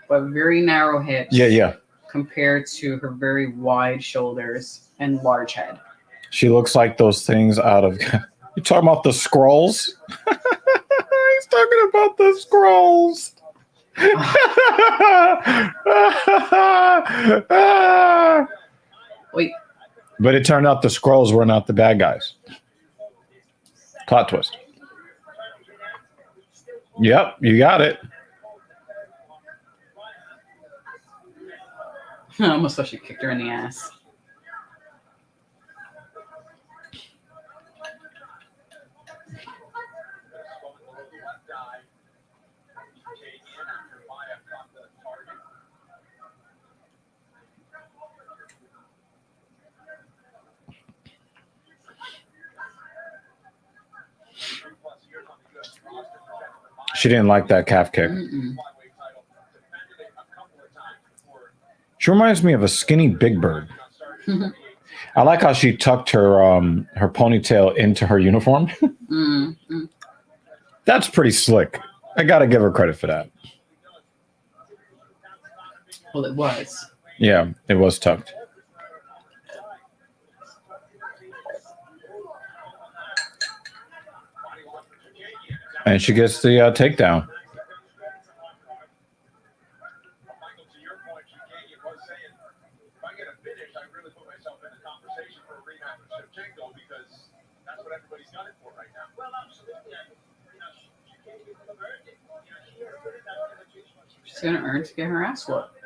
but very narrow hips. Yeah. Compared to her very wide shoulders and large head. She looks like those things out of. You talking about the scrolls? He's talking about the scrolls. Wait, But it turned out the Skrulls were not the bad guys. Plot twist. Yep, you got it. I almost thought she kicked her in the ass. She didn't like that calf kick. Mm-mm. She reminds me of a skinny Big Bird. I like how she tucked her her ponytail into her uniform. Mm-mm. That's pretty slick. I gotta give her credit for that. Well, it was. Yeah, it was tucked. And she gets the takedown. Michael, to your point, Chikadze was saying, if I get a finish, I really put myself in the conversation for a rematch with Shevchenko because that's what everybody's got it for right now. Well, absolutely. Chikadze could have earned it. She has put in that energy. She's gonna earn to get her ass whooped.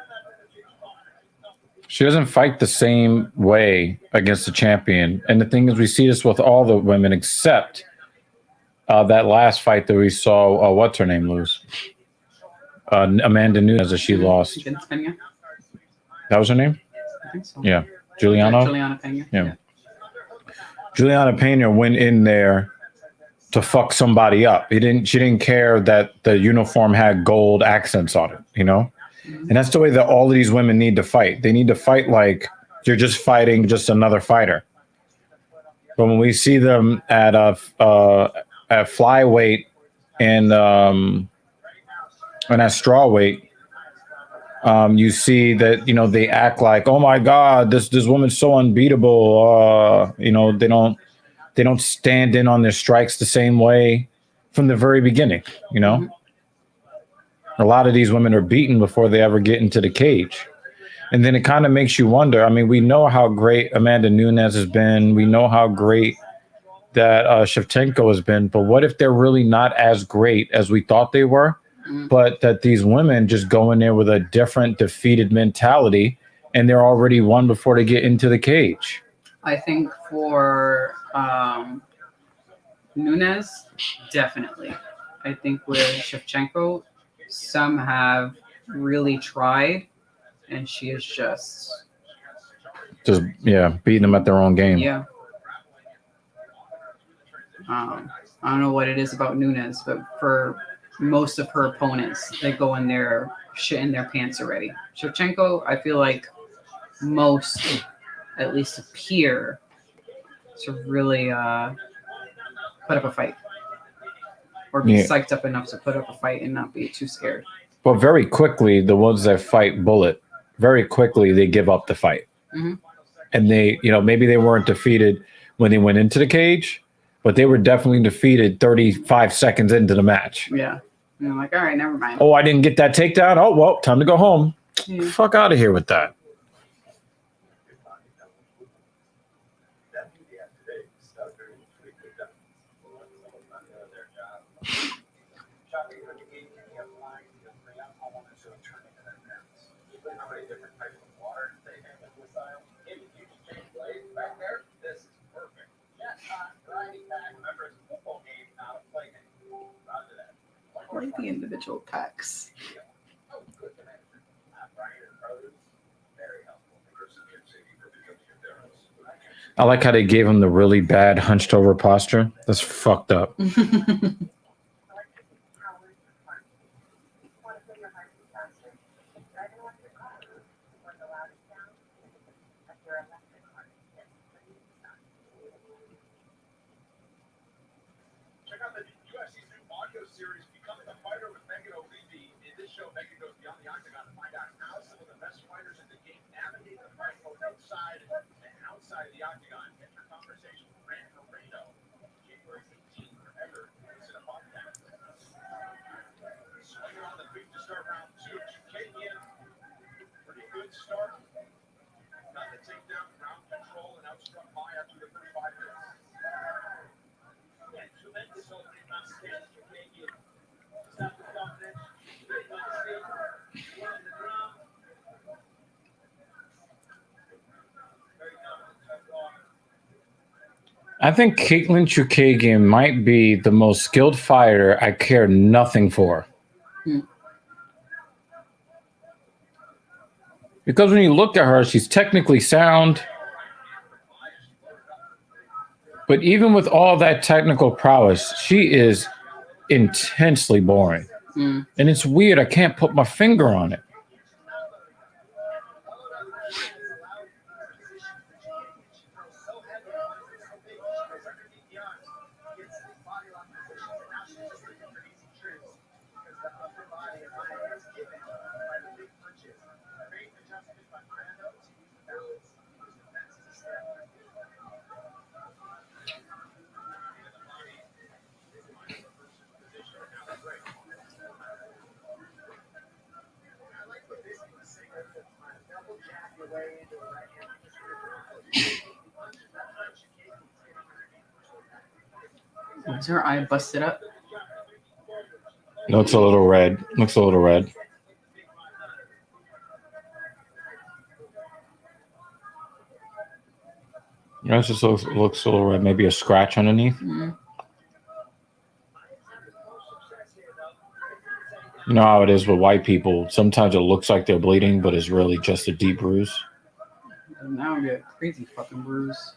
She doesn't fight the same way against the champion. And the thing is, we see this with all the women except that last fight that we saw, what's her name lose? Amanda Nunes, as she lost. Against Pena? That was her name? I think so. Yeah. Juliana? Juliana Pena. Yeah. Juliana Pena went in there to fuck somebody up. She didn't care that the uniform had gold accents on it, you know? And that's the way that all of these women need to fight. They need to fight like you're just fighting just another fighter. But when we see them at flyweight and at strawweight, you see that, you know, they act like, oh my God, this woman's so unbeatable. You know, they don't stand in on their strikes the same way from the very beginning, you know? Mm-hmm. A lot of these women are beaten before they ever get into the cage. And then it kind of makes you wonder. I mean, we know how great Amanda Nunes has been. We know how great that Shevchenko has been. But what if they're really not as great as we thought they were? But that these women just go in there with a different defeated mentality and they're already won before they get into the cage. I think for Nunes, definitely. I think with Shevchenko, some have really tried, and she is just beating them at their own game. Yeah. I don't know what it is about Nunes, but for most of her opponents, they go in there shitting their pants already. Shevchenko, I feel like most at least appear to really put up a fight or be psyched up enough to put up a fight and not be too scared. But very quickly, the ones that fight bullet, very quickly they give up the fight. Mm-hmm. And they, you know, maybe they weren't defeated when they went into the cage, but they were definitely defeated 35 seconds into the match. Yeah. And I'm like, all right, never mind. Oh, I didn't get that takedown. Oh, well, time to go home. Yeah. Fuck out of here with that. Like the individual packs. I like how they gave him the really bad hunched over posture. That's fucked up. Check out the UFC's new audio series, Becoming a Fighter with Megan O'Leary. In this show, Megan goes beyond the octagon to find out how some of the best fighters in the game navigate the fight both inside and outside of the octagon. Get your conversation with Grant Moreno, January 18th, forever. It's in a podcast. Swinging on the feet to start round two. Chikadze, pretty good start. Got the takedown, ground control, and outside. I think Caitlin Chukagian might be the most skilled fighter I care nothing for. Because when you look at her, she's technically sound. But even with all that technical prowess, she is intensely boring. And it's weird. I can't put my finger on it. Is her eye busted up? Looks a little red. Looks a little red. It just looks a little red. Maybe a scratch underneath. Mm-hmm. You know how it is with white people. Sometimes it looks like they're bleeding, but it's really just a deep bruise. And now I get a crazy fucking bruise.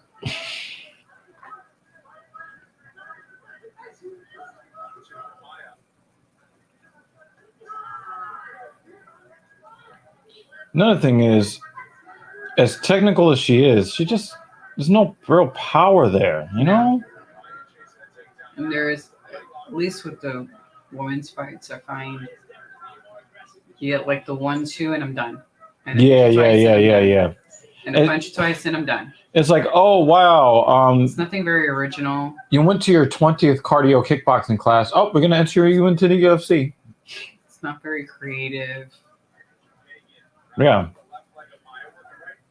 Another thing is, as technical as she is, there's no real power there, you know? And there is, at least with the women's fights, I find you get like the 1-2 and I'm done. And Yeah. And a punch twice and I'm done. It's like, oh, wow. It's nothing very original. You went to your 20th cardio kickboxing class. Oh, we're going to enter you into the UFC. It's not very creative. Yeah.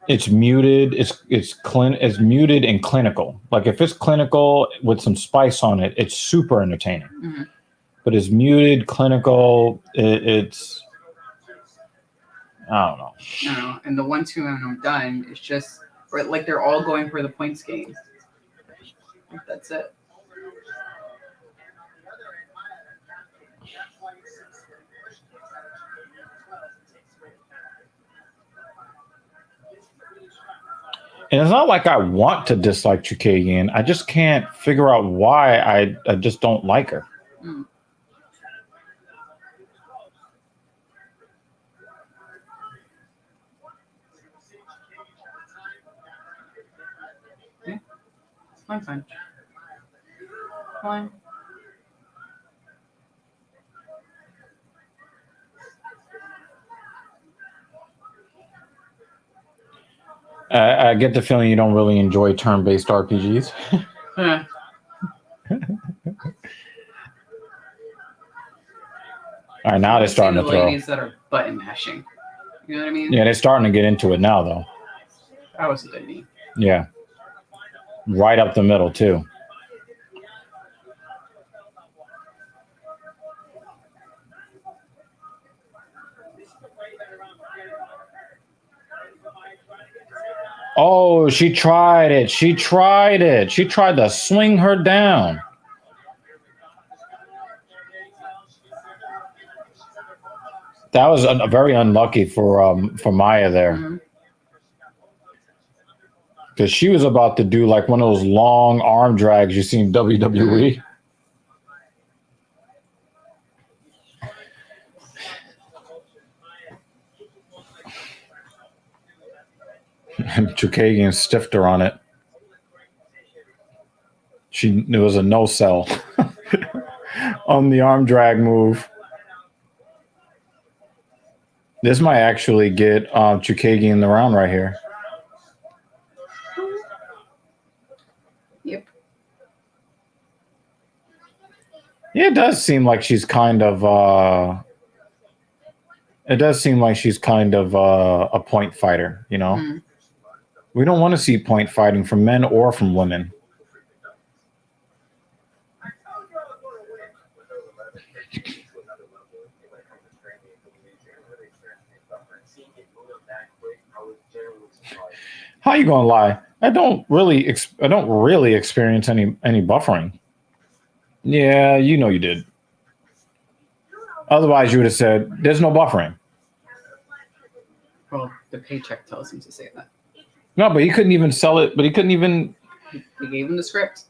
It's muted. It's muted and clinical. Like if it's clinical with some spice on it, it's super entertaining. Mm-hmm. But it's muted, clinical. It's I don't know. And the 1-2 and I'm done. It's just like they're all going for the points game. Like that's it. And it's not like I want to dislike Chukagian. I just can't figure out why I just don't like her. Mm. Yeah. Fine. Fine. I get the feeling you don't really enjoy turn-based RPGs. Yeah. All right, now they're starting to throw. Ladies that are button mashing. You know what I mean? Yeah, they're starting to get into it now, though. That was a good knee. Yeah. Right up the middle, too. Oh, she tried it. She tried to swing her down. That was very unlucky for Maya there. Because she was about to do like one of those long arm drags you see in WWE. And Chukagian stiffed her on it. It was a no sell on the arm drag move. This might actually get Chukagian in the round right here. Yep. Yeah, it does seem like she's kind of a point fighter, you know? Mm-hmm. We don't want to see point fighting from men or from women. How you gonna lie? I don't really experience any buffering. Yeah, you know you did. Otherwise, you would have said, "There's no buffering." Well, the paycheck tells him to say that. No, but he couldn't even sell it. But he couldn't even. He gave him the script.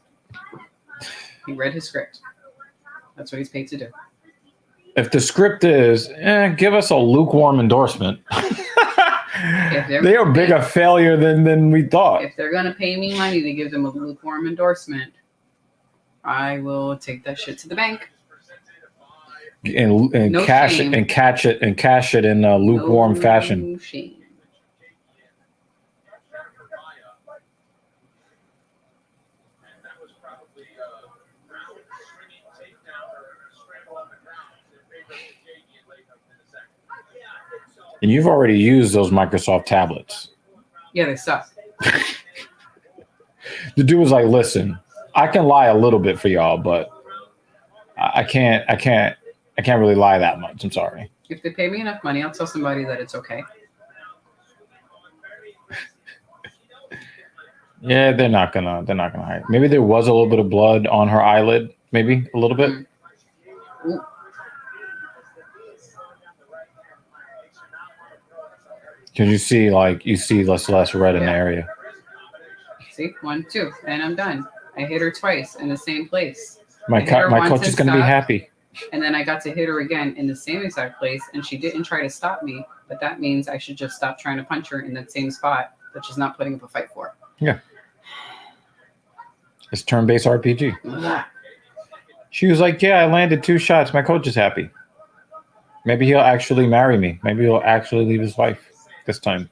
He read his script. That's what he's paid to do. If the script is, give us a lukewarm endorsement. They are bigger failure than we thought. If they're gonna pay me money to give them a lukewarm endorsement, I will take that shit to the bank. And No cash shame. it and cash it in a lukewarm fashion. Shame. And you've already used those Microsoft tablets. Yeah, they suck. The dude was like, "Listen, I can lie a little bit for y'all, but I can't really lie that much. I'm sorry." If they pay me enough money, I'll tell somebody that it's okay. Yeah, they're not gonna hire. Maybe there was a little bit of blood on her eyelid, maybe a little bit. Ooh. Because you see less red in the area. See, 1, 2, and I'm done. I hit her twice in the same place. My coach is gonna be happy. And then I got to hit her again in the same exact place, and she didn't try to stop me. But that means I should just stop trying to punch her in that same spot that she's not putting up a fight for. Yeah. It's turn-based RPG. Ugh. She was like, "Yeah, I landed 2 shots. My coach is happy. Maybe he'll actually marry me. Maybe he'll actually leave his wife this time."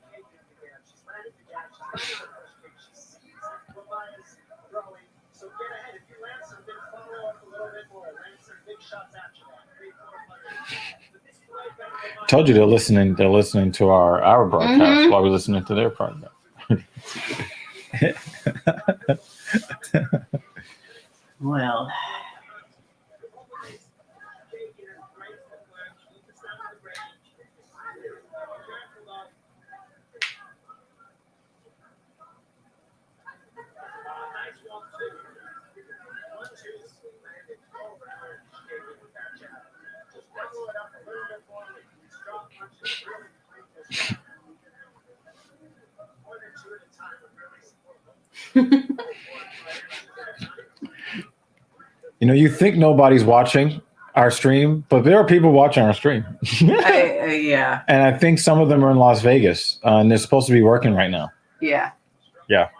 Told you they're listening to our broadcast while we're listening to their broadcast. Well. You think nobody's watching our stream, but there are people watching our stream. Yeah. And I think some of them are in Las Vegas, and they're supposed to be working right now. Yeah. Yeah.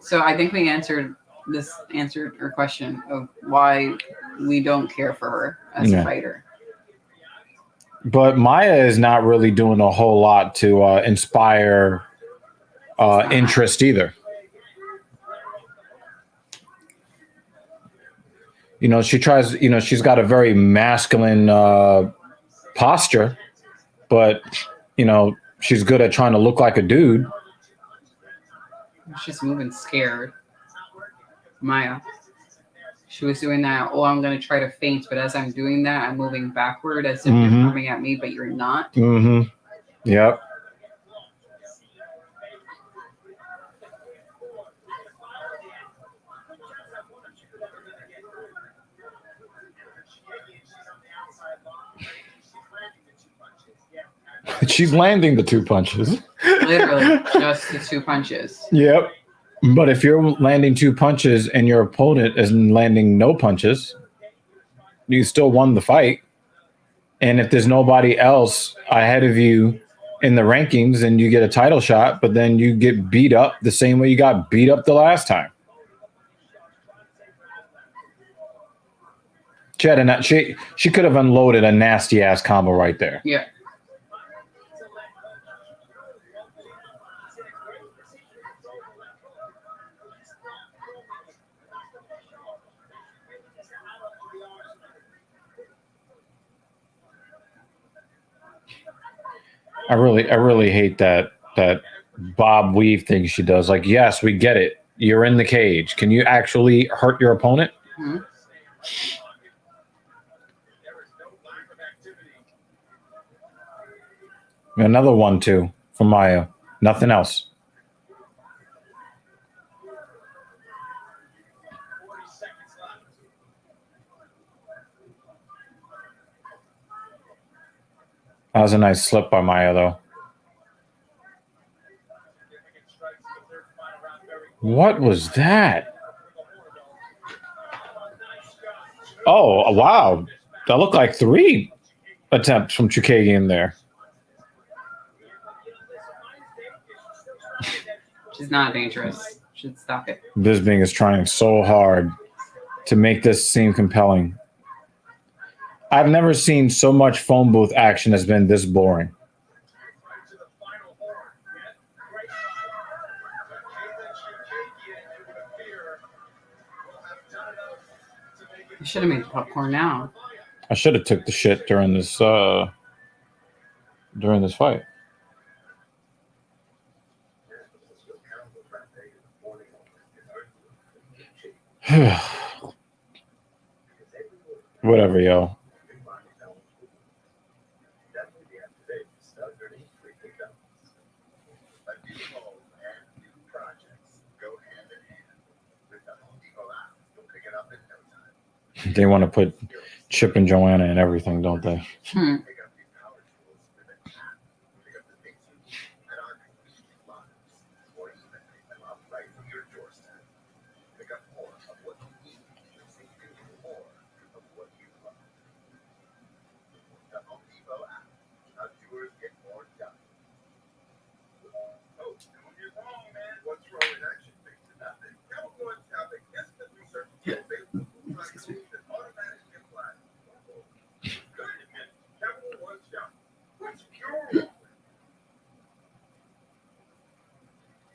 So I think we answered her question of why we don't care for her as a fighter. But Maya is not really doing a whole lot to inspire interest either. She tries, she's got a very masculine posture, but, she's good at trying to look like a dude. She's moving scared. Maya. She was doing that. Oh, I'm going to try to faint. But as I'm doing that, I'm moving backward as if you're coming at me, but you're not. Mm-hmm. Yep. She's landing the 2 punches. Literally, just the 2 punches. Yep. But if you're landing 2 punches and your opponent is landing no punches, you still won the fight. And if there's nobody else ahead of you in the rankings, then you get a title shot, but then you get beat up the same way you got beat up the last time. She could have unloaded a nasty ass combo right there. Yeah. I really hate that bob weave thing she does. Like, yes, we get it. You're in the cage. Can you actually hurt your opponent? Mm-hmm. Another 1-2 from Maya. Nothing else. 40 seconds left. That was a nice slip by Maya, though. Significant strikes in the third final round. Very What was that? nice shot. Oh, wow. That looked like 3 attempts from Chikadze in there. She's not dangerous. Should stop it. Bisping is trying so hard to make this seem compelling. I've never seen so much phone booth action that's been this boring. Right to the final horn. Yet, right side. But Kattar Chikadze, it would appear, will have done enough to make it. You should have made popcorn now. I should have took the shit during this fight. Whatever, yo. They want to put Chip and Joanna and everything, don't they?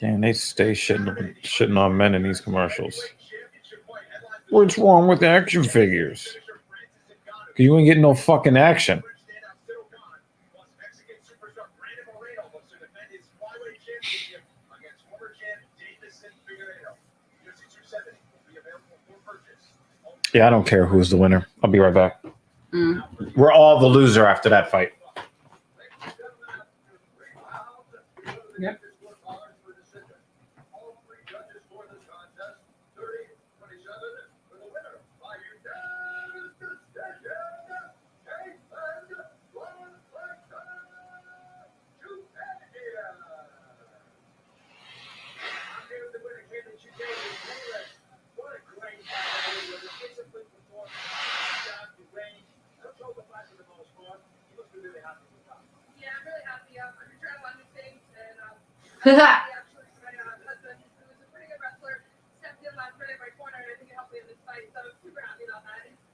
Damn, they stay shitting on men in these commercials. What's wrong with action figures? You ain't getting no fucking action. Yeah, I don't care who's the winner. I'll be right back. We're all the loser after that fight. Yep.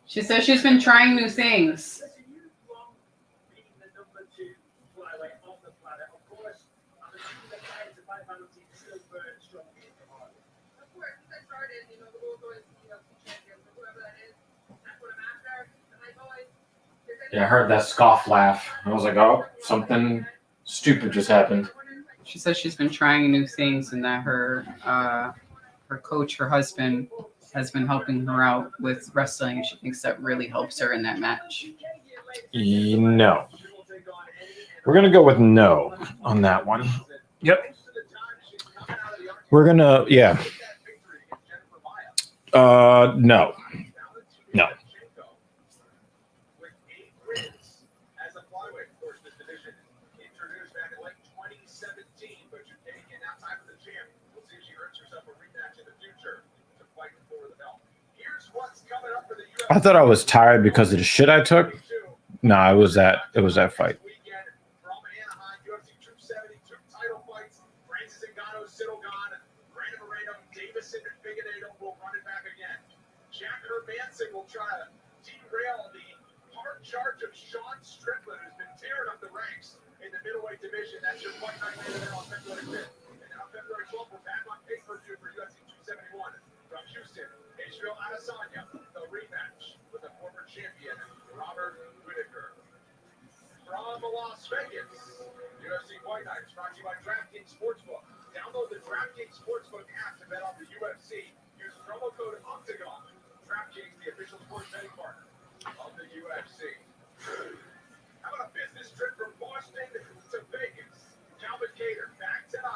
She says she's been trying new things. Yeah, I heard that scoff laugh. I was like, oh, something stupid just happened. She says she's been trying new things and that her coach, her husband, has been helping her out with wrestling, and she thinks that really helps her in that match. No. We're going to go with no on that one. Yep. We're going to, yeah. No. No. I thought I was tired because of the shit I took. No, it was that fight. Will try to derail the hard charge of Sean Strickland, who's been tearing up the ranks in the middleweight division. That's your fight night main event on February 5th. And now February 12th, we're back on pay-per-view for UFC 271 from Houston. Israel Adesanya, the rematch with the former champion Robert Whittaker. From Las Vegas, UFC Fight Night is brought to you by DraftKings Sportsbook. Download the DraftKings Sportsbook app to bet on the UFC. Use promo code OCTAGON. DraftKings, the official sports betting partner of the UFC. How about a business trip from Boston to Vegas? Calvin Kattar back tonight.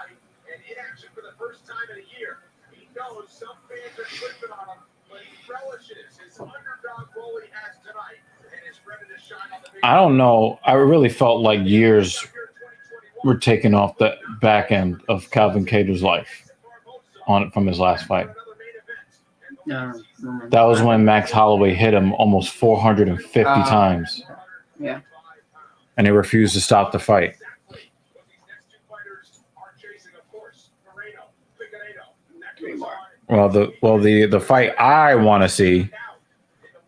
first time in a year. He knows some fans are sleeping on him, but he relishes his underdog role he has tonight and is ready to shine on the big. I don't know. I really felt like years were taken off the back end of Calvin Kattar's life from his last fight. Yeah. That was when Max Holloway hit him almost 450 times. Yeah. And he refused to stop the fight. Well, the fight I want to see,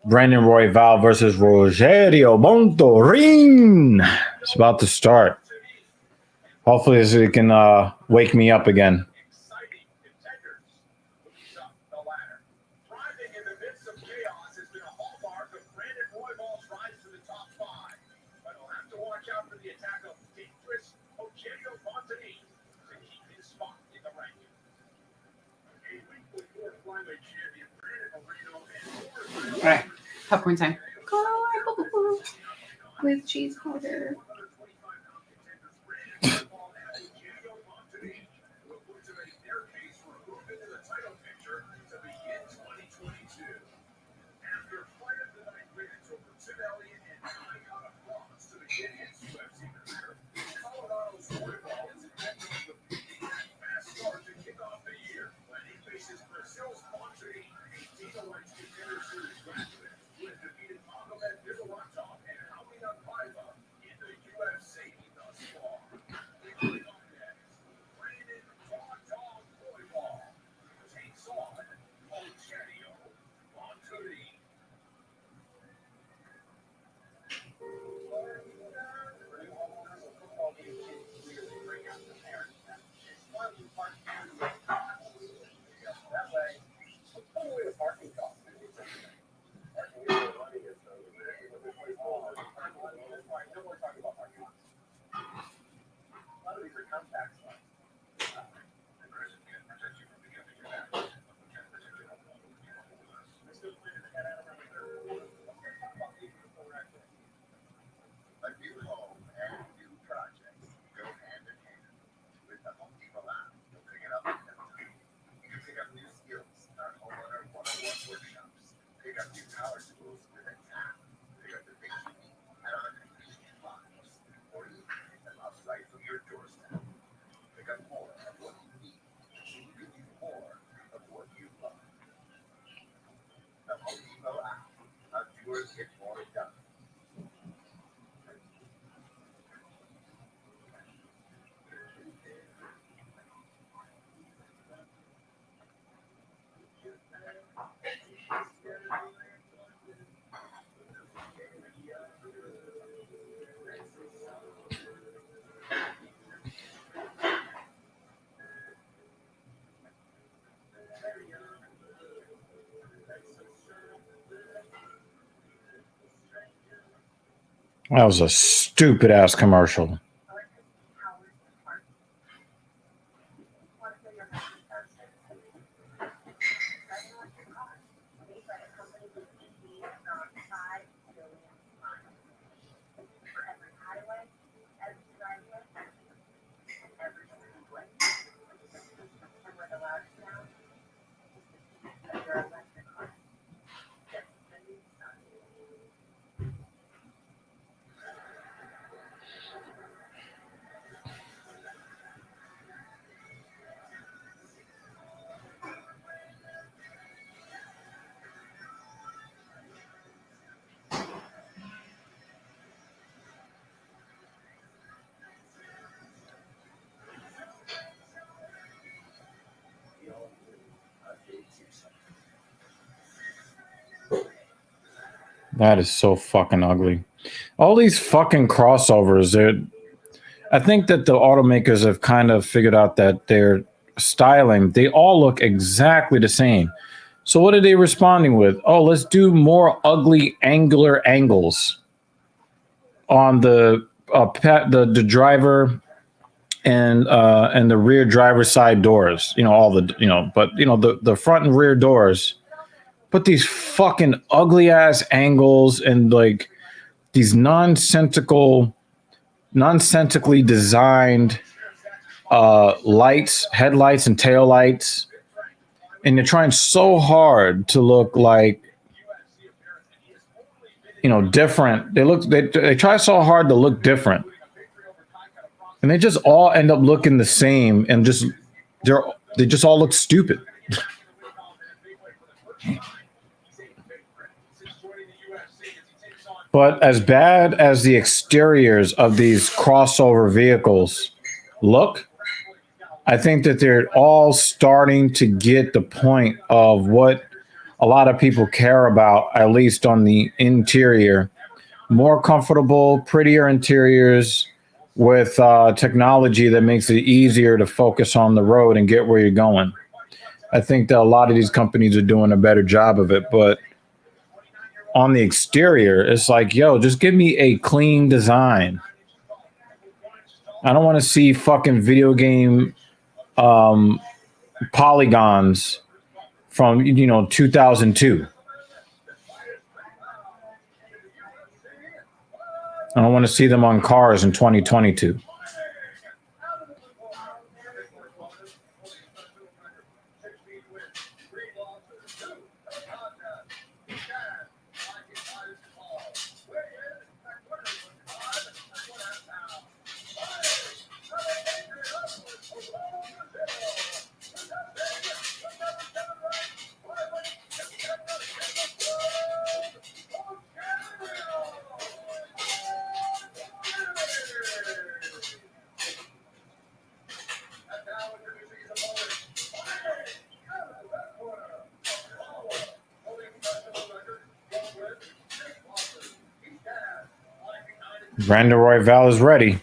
Brandon Royval versus Rogerio Bontorin. It's about to start. Hopefully, it can wake me up again. All right, popcorn time. With cheese powder. That was a stupid ass commercial. That is so fucking ugly. All these fucking crossovers, I think that the automakers have kind of figured out that their styling, they all look exactly the same. So what are they responding with? Oh, let's do more ugly angular angles on the driver and the rear driver's side doors. You know, all the, you know, but you know, the front and rear doors. Put these fucking ugly ass angles and like these nonsensically designed lights, headlights, and taillights, and they're trying so hard to look like, different. They try so hard to look different, and they just all end up looking the same, and they just all look stupid. But as bad as the exteriors of these crossover vehicles look, I think that they're all starting to get the point of what a lot of people care about, at least on the interior. More comfortable, prettier interiors with technology that makes it easier to focus on the road and get where you're going. I think that a lot of these companies are doing a better job of it, but on the exterior, it's like, yo, just give me a clean design. I don't want to see fucking video game polygons from 2002. I don't want to see them on cars in 2022. Brandon Royval is ready.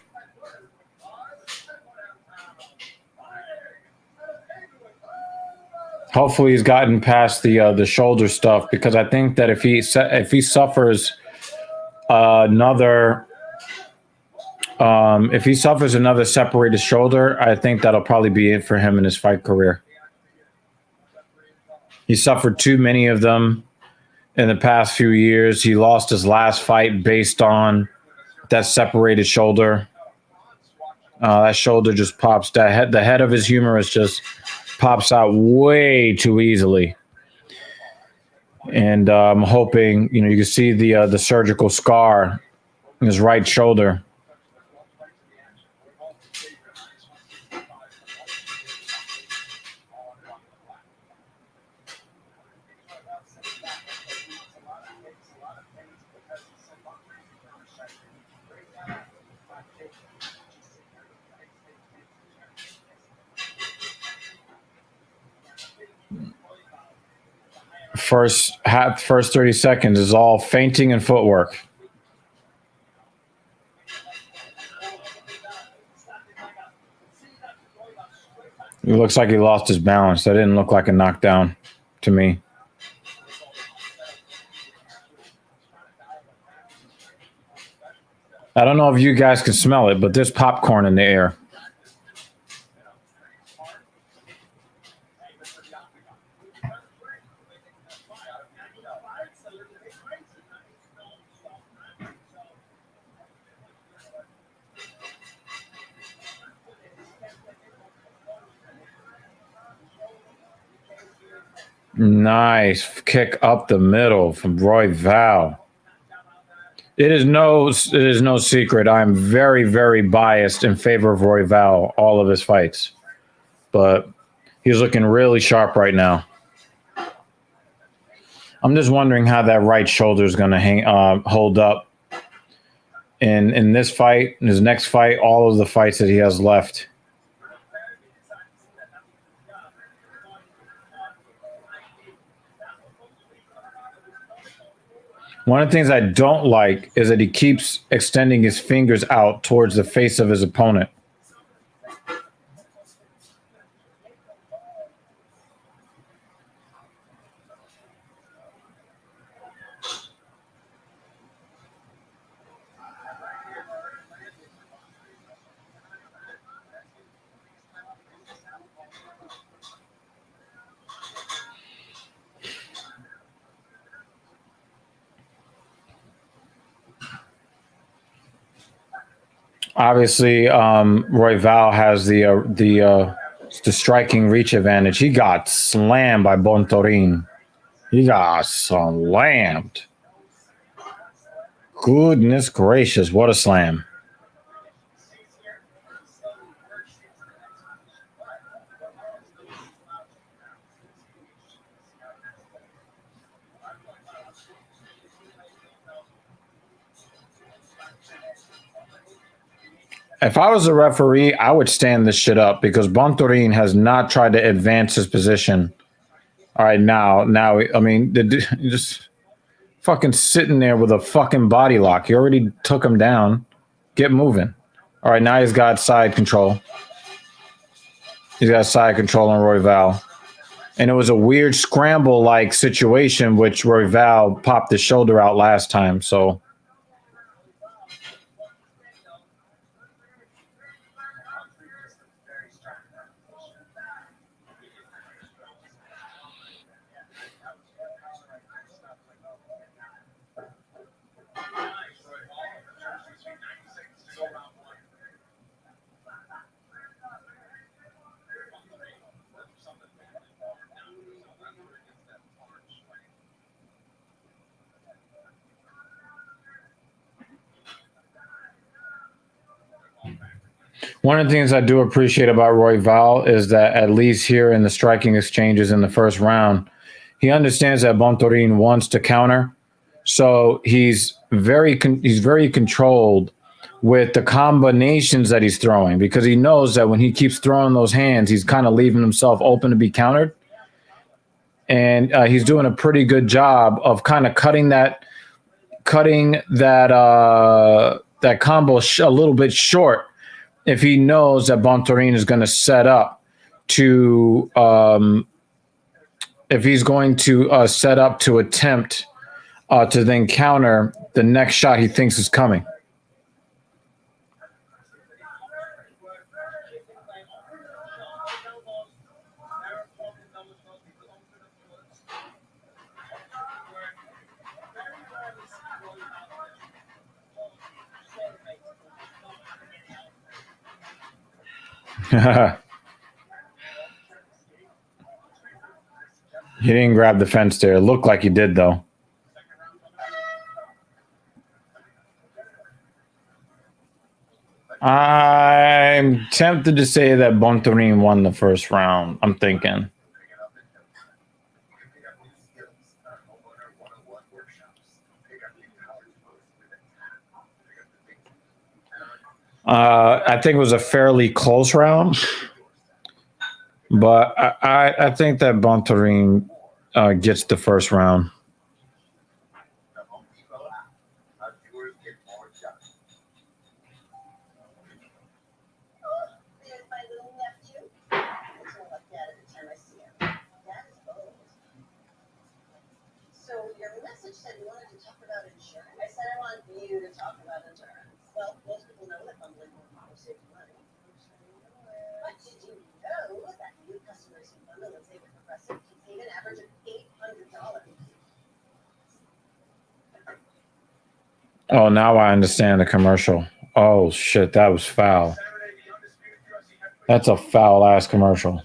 Hopefully, he's gotten past the shoulder stuff, because I think that if he suffers another separated shoulder, I think that'll probably be it for him in his fight career. He suffered too many of them in the past few years. He lost his last fight based on that separated shoulder. That shoulder just pops. The head of his humerus just pops out way too easily. And I'm hoping, you can see the surgical scar in his right shoulder. First 30 seconds is all feinting and footwork. It looks like he lost his balance. That didn't look like a knockdown to me. I don't know if you guys can smell it, but there's popcorn in the air. Nice kick up the middle from Royval. It is no secret I'm very, very biased in favor of Royval, all of his fights. But he's looking really sharp right now. I'm just wondering how that right shoulder is going to hold up in this fight, in his next fight, all of the fights that he has left. One of the things I don't like is that he keeps extending his fingers out towards the face of his opponent. Obviously, Royval has the striking reach advantage. He got slammed by Bontorin. He got slammed. Goodness gracious, what a slam. If I was a referee, I would stand this shit up because Bontorin has not tried to advance his position. All right, now, I mean, just fucking sitting there with a fucking body lock. He already took him down. Get moving. All right, now he's got side control. He's got side control on Royval. And it was a weird scramble-like situation, which Royval popped his shoulder out last time, so... One of the things I do appreciate about Royval is that at least here in the striking exchanges in the first round, he understands that Bontorin wants to counter, so he's very controlled with the combinations that he's throwing because he knows that when he keeps throwing those hands, he's kind of leaving himself open to be countered, and he's doing a pretty good job of kind of cutting that combo a little bit short. If he knows that Bontorin is going to set up to, if he's going to set up to attempt to then counter the next shot he thinks is coming. He didn't grab the fence there. It looked like he did, though. I'm tempted to say that Bontorin won the first round. I'm thinking. I think it was a fairly close round, but I think that Bontorin gets the first round. Oh, now I understand the commercial. Oh, shit, that was foul. That's a foul-ass commercial.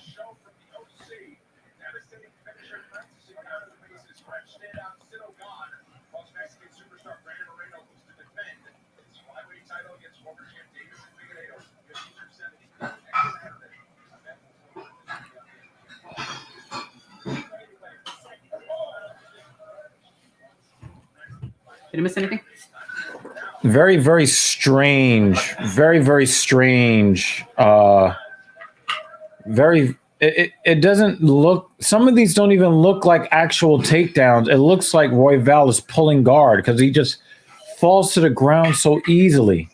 Did I miss anything? Very, very strange. Very, very strange. It doesn't look. Some of these don't even look like actual takedowns. It looks like Royval is pulling guard because he just falls to the ground so easily.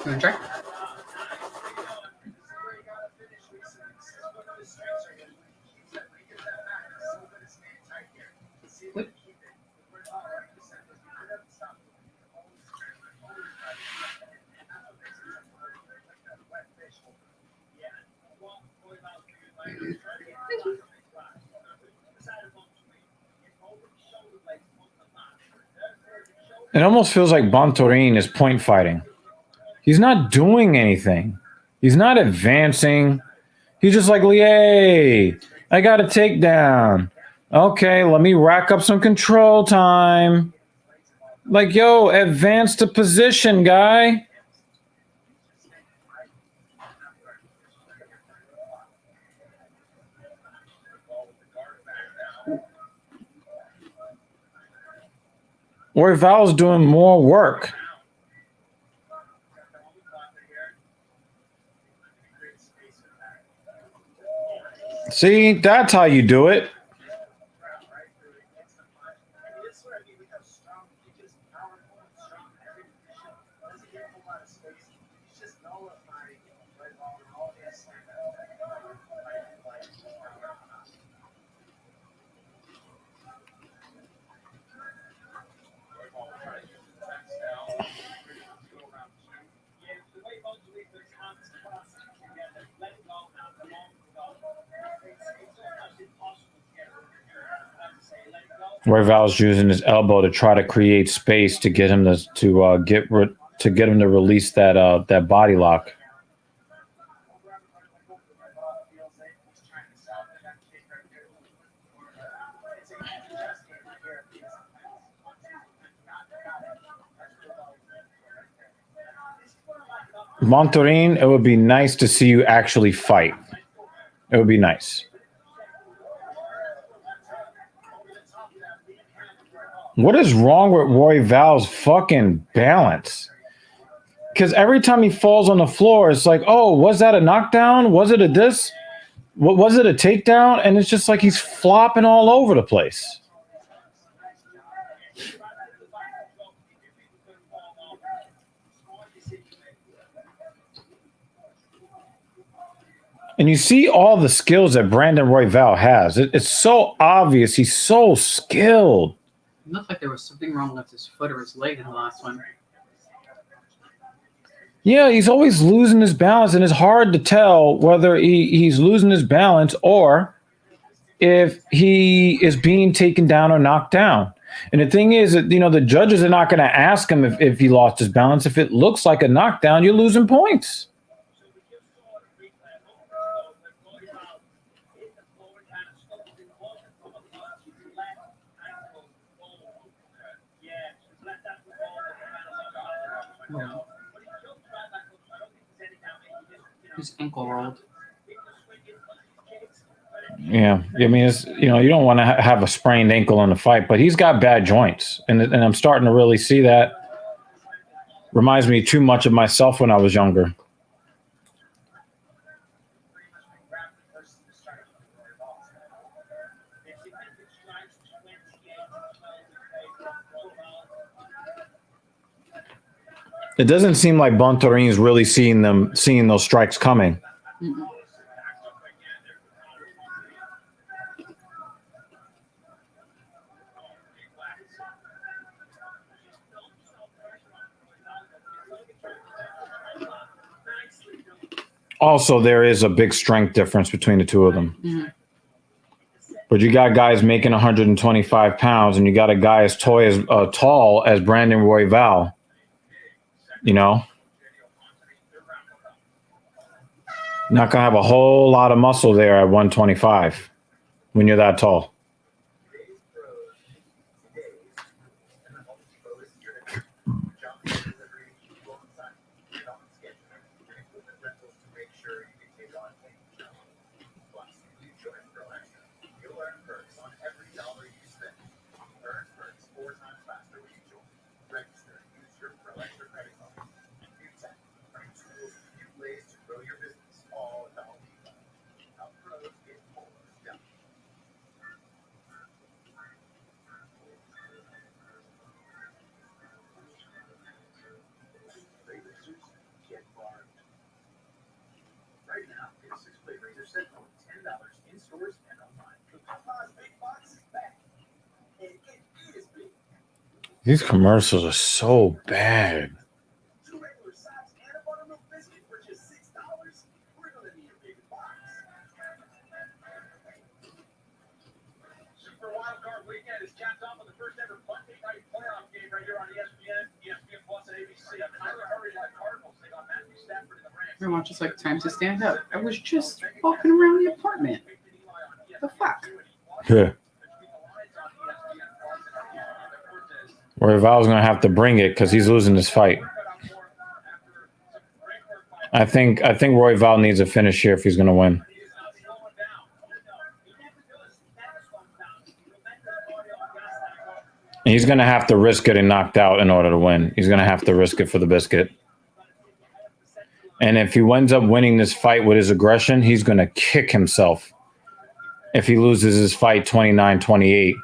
You want to try? It almost feels like Bontorin is point fighting. He's not doing anything. He's not advancing. He's just like, yay, I got a takedown. Okay, let me rack up some control time. Like, yo, advance the position, guy. Royval's doing more work. See, that's how you do it. Royval's using his elbow to try to create space to get him to get him to release that body lock. Montorin, it would be nice to see you actually fight. It would be nice. What is wrong with Royval's fucking balance? Because every time he falls on the floor, it's like, oh, was that a knockdown? Was it a this? What was it, a takedown? And it's just like he's flopping all over the place. And you see all the skills that Brandon Royval has. It's so obvious. He's so skilled. It looked like there was something wrong with his foot or his leg in the last one. Yeah, he's always losing his balance, and it's hard to tell whether he's losing his balance or if he is being taken down or knocked down. And the thing is that, the judges are not going to ask him if he lost his balance. If it looks like a knockdown, you're losing points. Yeah. His ankle rolled. Yeah, I mean, it's you don't want to have a sprained ankle in the fight, but he's got bad joints, and I'm starting to really see that. Reminds me too much of myself when I was younger. It doesn't seem like Bontorin's really seeing those strikes coming. Mm-hmm. Also, there is a big strength difference between the two of them. Mm-hmm. But you got guys making 125 pounds, and you got a guy as tall as Brandon Royval. Not going to have a whole lot of muscle there at 125 when you're that tall. These commercials are so bad. weekend is capped off with the first ever Monday night playoff game right here on ESPN, ESPN Plus, and ABC. Kyler Murray and the Cardinals take on Matthew Stafford and the Rams. I want just like time to stand up. I was just walking around the apartment. The fuck? Yeah. Royval's gonna have to bring it because he's losing this fight. I think Royval needs a finish here if he's gonna win. And he's gonna have to risk getting knocked out in order to win. He's gonna have to risk it for the biscuit. And if he ends up winning this fight with his aggression, he's gonna kick himself if he loses his fight 29-28.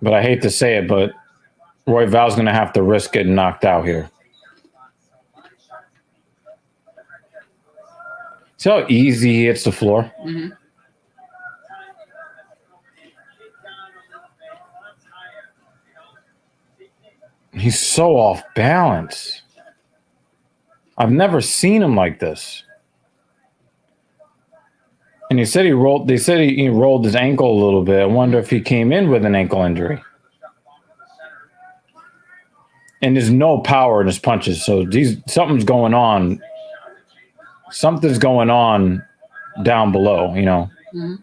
But I hate to say it, but Royval's going to have to risk getting knocked out here. See how easy he hits the floor? Mm-hmm. He's so off balance. I've never seen him like this. And he said he rolled his ankle a little bit. I wonder if he came in with an ankle injury. And there's no power in his punches, so something's going on. Something's going on down below, you know. Mm-hmm.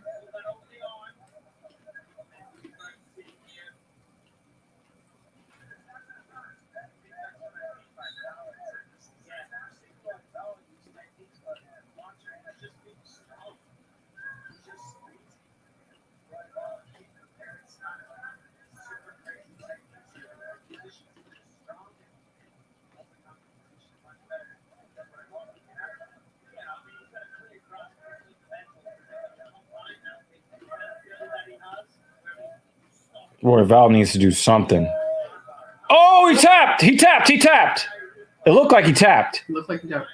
Royval needs to do something. Oh, he tapped. He tapped. He tapped. It looked like he tapped. Looked like he tapped.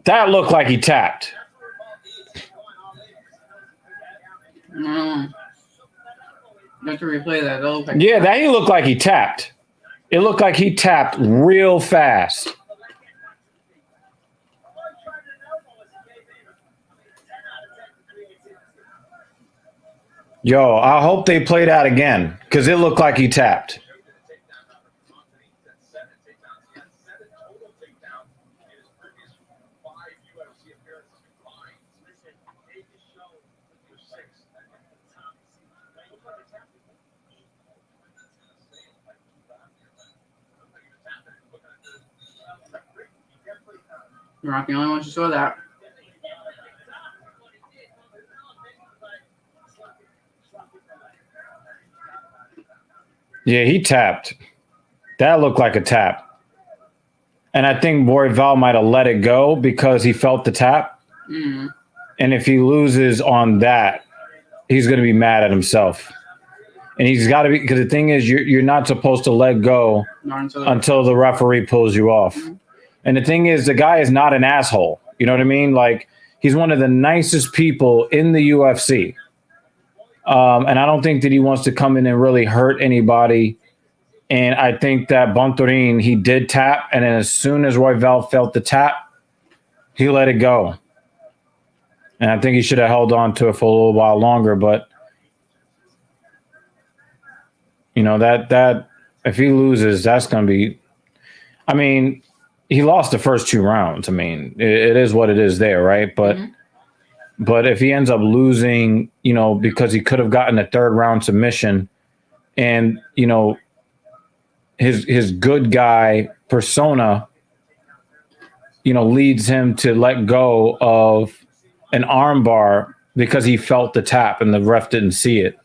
That looked like he tapped. You have to replay that. That looked like Yeah, that he looked like he tapped. It looked like he tapped real fast. Yo, I hope they play that again because it looked like he tapped. You're not the only one who saw that. Yeah, he tapped. That looked like a tap. And I think Royval might have let it go because he felt the tap. Mm-hmm. And if he loses on that, he's going to be mad at himself. And he's got to be, because the thing is, you're not supposed to let go until the referee pulls you off. Mm-hmm. And the thing is, the guy is not an asshole. You know what I mean? Like, he's one of the nicest people in the UFC. And I don't think that he wants to come in and really hurt anybody. And I think that Bontorin, he did tap. And then as soon as Royval felt the tap, he let it go. And I think he should have held on to it for a little while longer. But, you know, that if he loses, that's going to be, I mean, he lost the first 2 rounds. I mean, it is what it is there, right? But But if he ends up losing, you know, because he could have gotten a 3rd round submission and, you know, his good guy persona, you know, leads him to let go of an arm bar because he felt the tap and the ref didn't see it.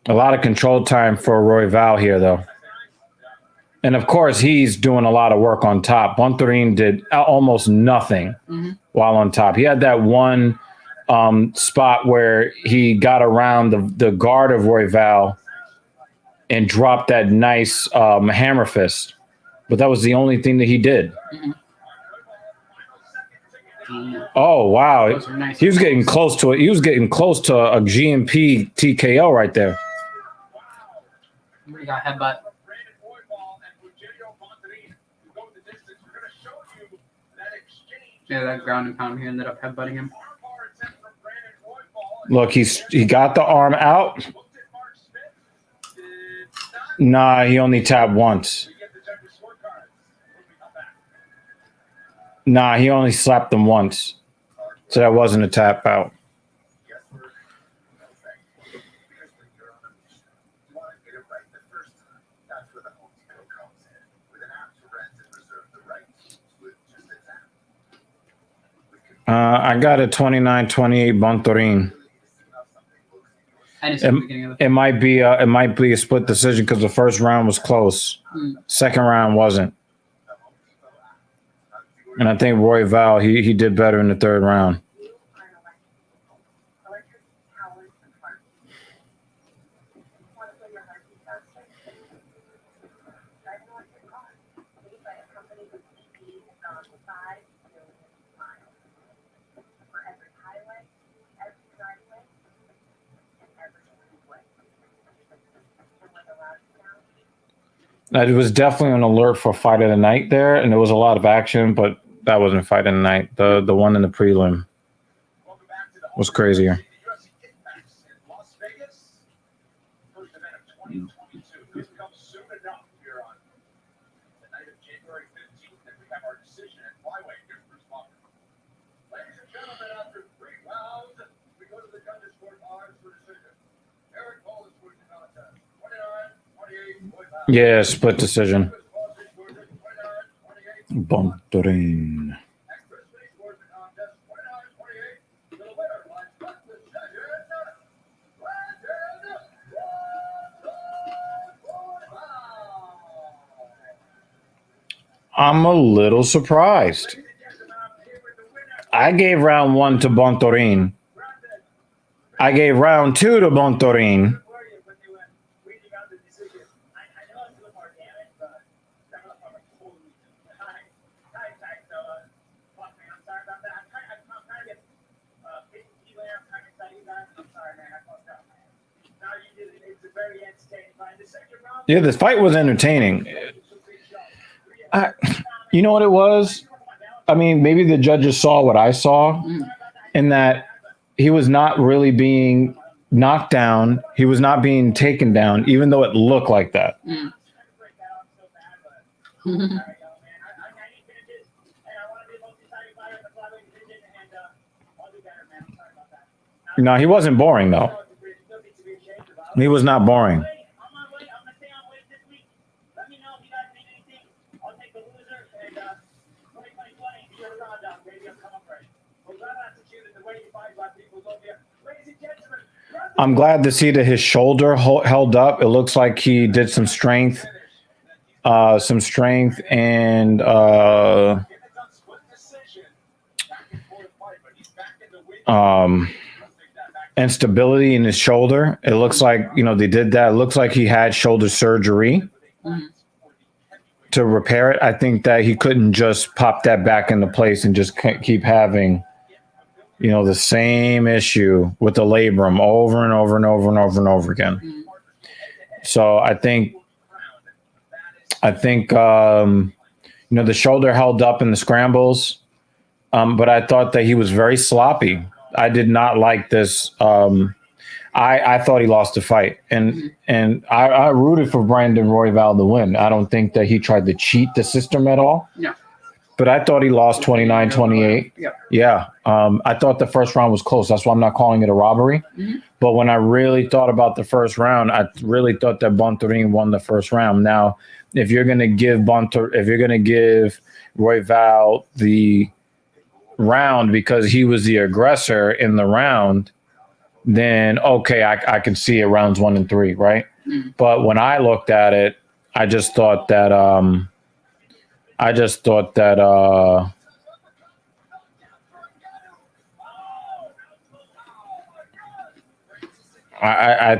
A lot of control time for Royval here, though. And, of course, he's doing a lot of work on top. Bontorin did almost nothing while on top. He had that one spot where he got around the guard of Royval and dropped that nice hammer fist. But that was the only thing that he did. 17. Oh, wow. Those are nice. He was getting close to it. He was getting close to a GMP TKO right there. We got headbutt. Yeah, that ground and pound, he ended up headbutting him. Look, he got the arm out. Nah, he only tapped once. Nah, he only slapped him once. So that wasn't a tap out. I got a 29-28 Bontorin. It might be a split decision because the first round was close. Second round wasn't. And I think Roy Val, he did better in the third round. It was definitely an alert for fight of the night there, and there was a lot of action, but that wasn't fight of the night. The one in the prelim was crazier. Yeah, split decision. Bontorin. I'm a little surprised. I gave round 1 to Bontorin. I gave round 2 to Bontorin. Yeah, this fight was entertaining. You know what it was? I mean, maybe the judges saw what I saw in that he was not really being knocked down. He was not being taken down, even though it looked like that. No, he wasn't boring, though. He was not boring. I'm glad to see that his shoulder held up. It looks like he did some strength and stability in his shoulder. It looks like, they did that. It looks like he had shoulder surgery to repair it. I think that he couldn't just pop that back into place and just keep having, the same issue with the labrum over and over and over and over and over again. So I think, the shoulder held up in the scrambles, but I thought that he was very sloppy. I did not like this. I thought he lost the fight, and I rooted for Brandon Royval to win. I don't think that he tried to cheat the system at all. No. But I thought he lost 29-28. Yep. Yeah. I thought the first round was close. That's why I'm not calling it a robbery. Mm-hmm. But when I really thought about the first round, I really thought that Bontorin won the first round. Now, if you're going to give Royval the round because he was the aggressor in the round, then okay, I can see it rounds 1 and 3, right? Mm-hmm. But when I looked at it, I just thought that I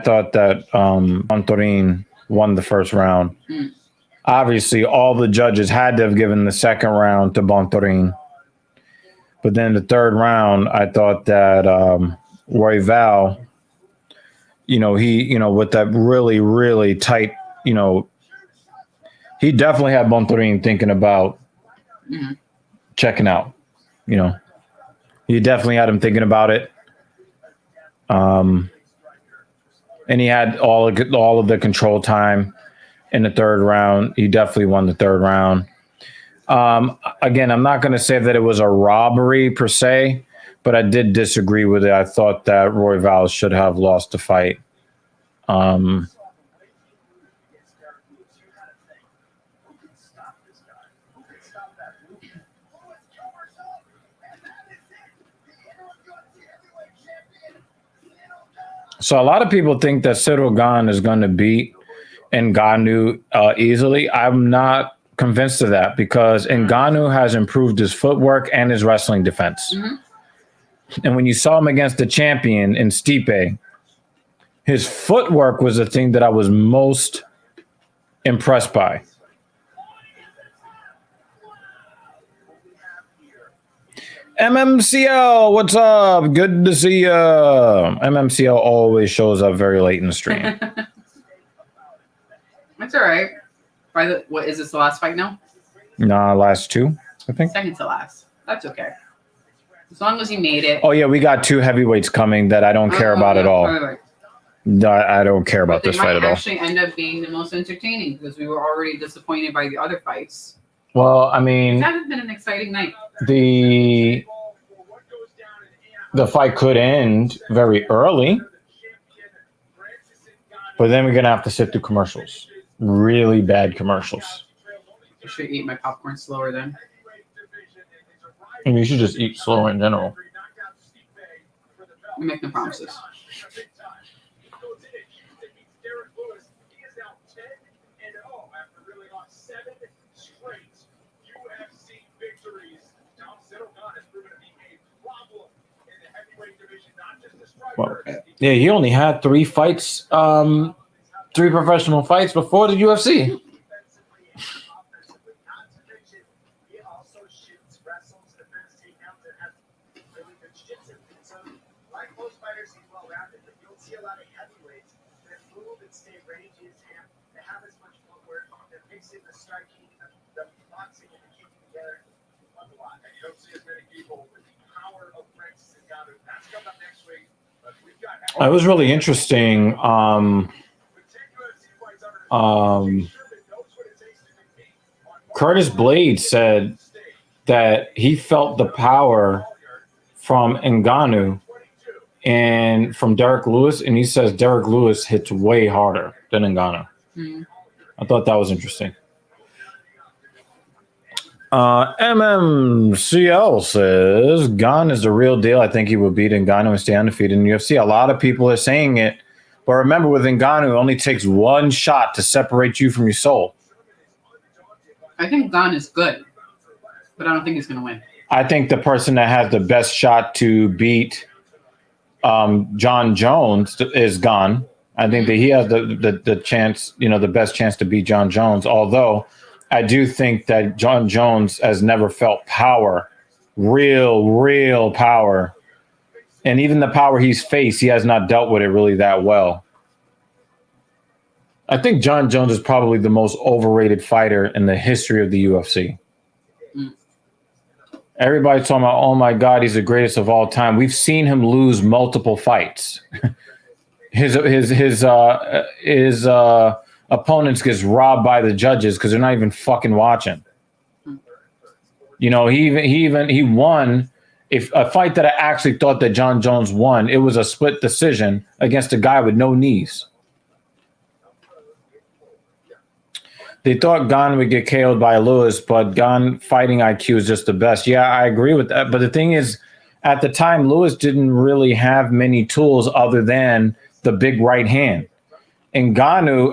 thought that Bontorin won the first round. Obviously, all the judges had to have given the second round to Bontorin. But then the third round, I thought that Royval, with that really, really tight, he definitely had Bontorin thinking about checking out. He definitely had him thinking about it. And he had all of the control time in the third round. He definitely won the third round. Again, I'm not going to say that it was a robbery per se, but I did disagree with it. I thought that Royval should have lost the fight. So a lot of people think that Ciryl Gane is going to beat Ngannou easily. I'm not convinced of that because Ngannou has improved his footwork and his wrestling defense. And when you saw him against the champion in Stipe, his footwork was the thing that I was most impressed by. MMCL, what's up? Good to see you. MMCL always shows up very late in the stream. That's all right. What is this, the last fight now? Nah, last two, I think. Second to last. That's okay. As long as you made it. Oh, yeah, we got two heavyweights coming that I don't care about at all. Right. I don't care about this fight at all. They might actually end up being the most entertaining because we were already disappointed by the other fights. Well, I mean, that has been an exciting night. The fight could end very early, but then we're going to have to sit through commercials. Really bad commercials. I should eat my popcorn slower then. I mean, you should just eat slower in general. I'm making promises. Well, yeah, he only had 3 fights, 3 professional fights before the UFC. It was really interesting. Curtis Blades said that he felt the power from Ngannou and from Derek Lewis, and he says Derek Lewis hits way harder than Ngannou. I thought that was interesting. MMCL says Gane is the real deal. I think he will beat Ngannou and stay undefeated in the UFC. A lot of people are saying it, but remember, with Ngannou, it only takes one shot to separate you from your soul. I think Gane is good, but I don't think he's going to win. I think the person that has the best shot to beat John Jones is Gane. I think that he has the chance, the best chance to beat John Jones, although I do think that John Jones has never felt power, real power. And even the power he's faced, he has not dealt with it really that well. I think John Jones is probably the most overrated fighter in the history of the UFC. Everybody's talking about, oh my God, he's the greatest of all time. We've seen him lose multiple fights. His opponents gets robbed by the judges because they're not even fucking watching. He won a fight that I actually thought that John Jones won. It was a split decision against a guy with no knees. They thought Gane would get KO'd by Lewis, but Gane fighting IQ is just the best. Yeah, I agree with that. But the thing is, at the time, Lewis didn't really have many tools other than the big right hand. And Ngannou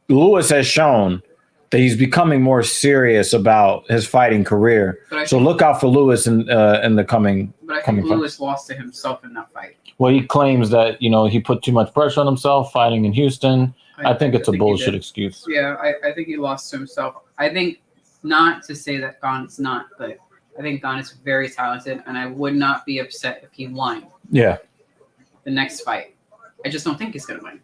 Lewis has shown that he's becoming more serious about his fighting career. So look out for Lewis in the coming. But I think Lewis lost to himself in that fight. Well, he claims that he put too much pressure on himself fighting in Houston. I think it's a bullshit excuse. Yeah, I think he lost to himself. I think not to say that Gane's not, but I think Gon is very talented, and I would not be upset if he won Yeah. the next fight. I just don't think he's going to win.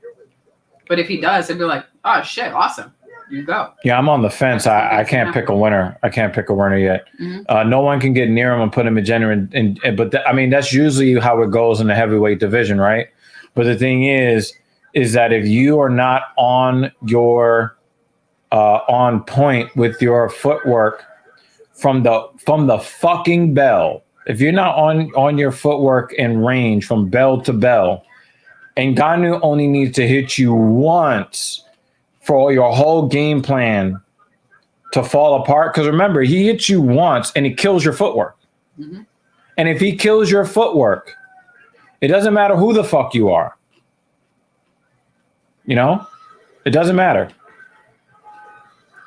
But if he does, I'd be like, oh, shit, awesome. You go. Yeah, I'm on the fence. I can't pick a winner. I can't pick a winner yet. Mm-hmm. No one can get near him and put him in genuine. But I mean, that's usually how it goes in the heavyweight division, right? But the thing is that if you are not on your on point with your footwork from the fucking bell, if you're not on your footwork and range from bell to bell, and Ngannou only needs to hit you once for your whole game plan to fall apart. Because remember, he hits you once and he kills your footwork. Mm-hmm. And if he kills your footwork, it doesn't matter who the fuck you are. You know? It doesn't matter.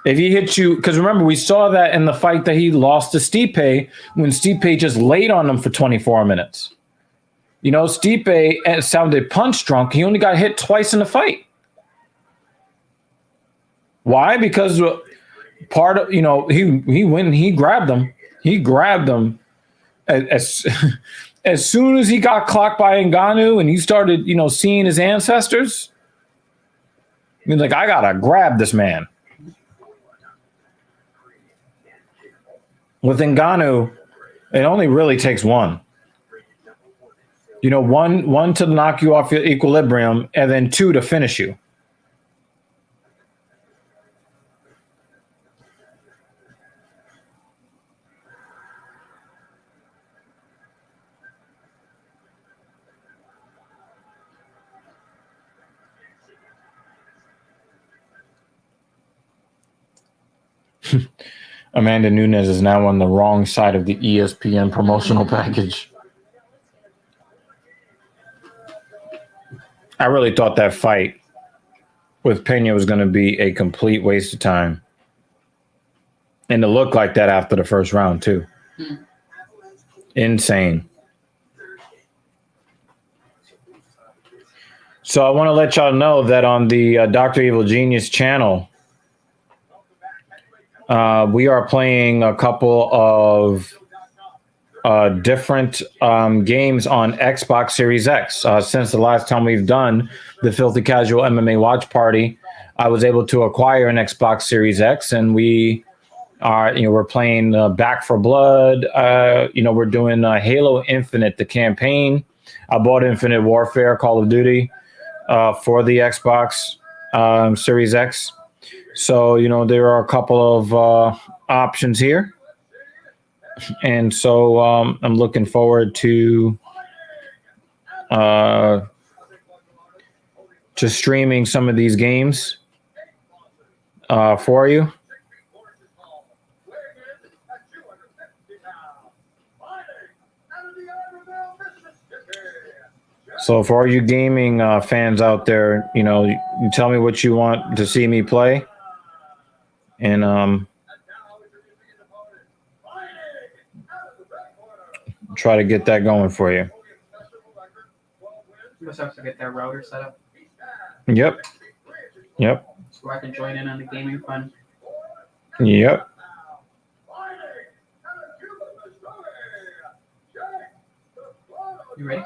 If he hits you, because remember, we saw that in the fight that he lost to Stipe when Stipe just laid on him for 24 minutes. You know, Stipe sounded punch drunk. He only got hit twice in the fight. Why? Because part of, you know, he grabbed him. He grabbed him as soon as he got clocked by Ngannou and he started, you know, seeing his ancestors. I mean, like, I gotta grab this man. With Ngannou, it only really takes one. You know, one to knock you off your equilibrium, and then two to finish you. Amanda Nunes is now on the wrong side of the ESPN promotional package. I really thought that fight with Pena was going to be a complete waste of time. And it looked like that after the first round, too. Insane. So I want to let y'all know that on the Dr. Evil Genius channel, we are playing a couple of different games on Xbox Series X. Since the last time we've done the Filthy Casual MMA Watch Party, I was able to acquire an Xbox Series X, and we are, you know, we're playing Back for Blood. You know, we're doing Halo Infinite, the campaign. I bought Infinite Warfare, Call of Duty, for the Xbox Series X. So, you know, there are a couple of options here. And so I'm looking forward to streaming some of these games for you. So for all you gaming fans out there, you know, you tell me what you want to see me play. And try to get that going for you. You just have to get that router set up. Yep. So I can join in on the gaming fun. Yep. You ready?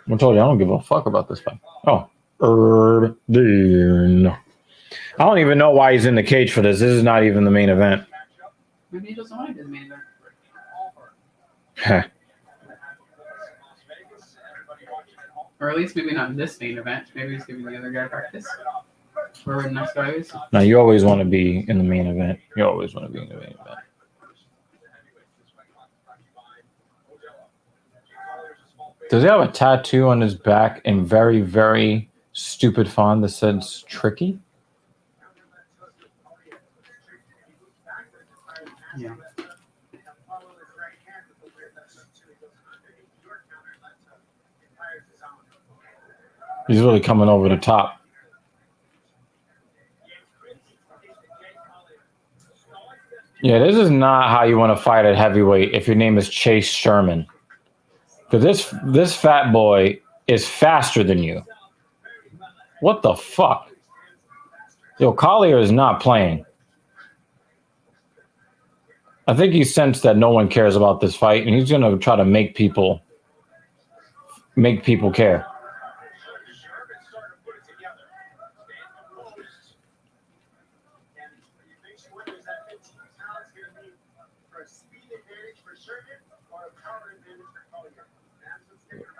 I told you I don't give a fuck about this fight. Oh. No. I don't even know why he's in the cage for this. This is not even the main event. Maybe he doesn't want to do the main event. Or at least maybe not this main event. Maybe he's giving the other guy practice. Where the next guy is. No, you always want to be in the main event. You always want to be in the main event. Does he have a tattoo on his back in very, very stupid font that says tricky? Yeah. He's really coming over the top. Yeah, this is not how you want to fight at heavyweight if your name is Chase Sherman. Because this fat boy is faster than you. What the fuck? Yo, Collier is not playing. I think he sensed that no one cares about this fight, and he's going to try to make people care.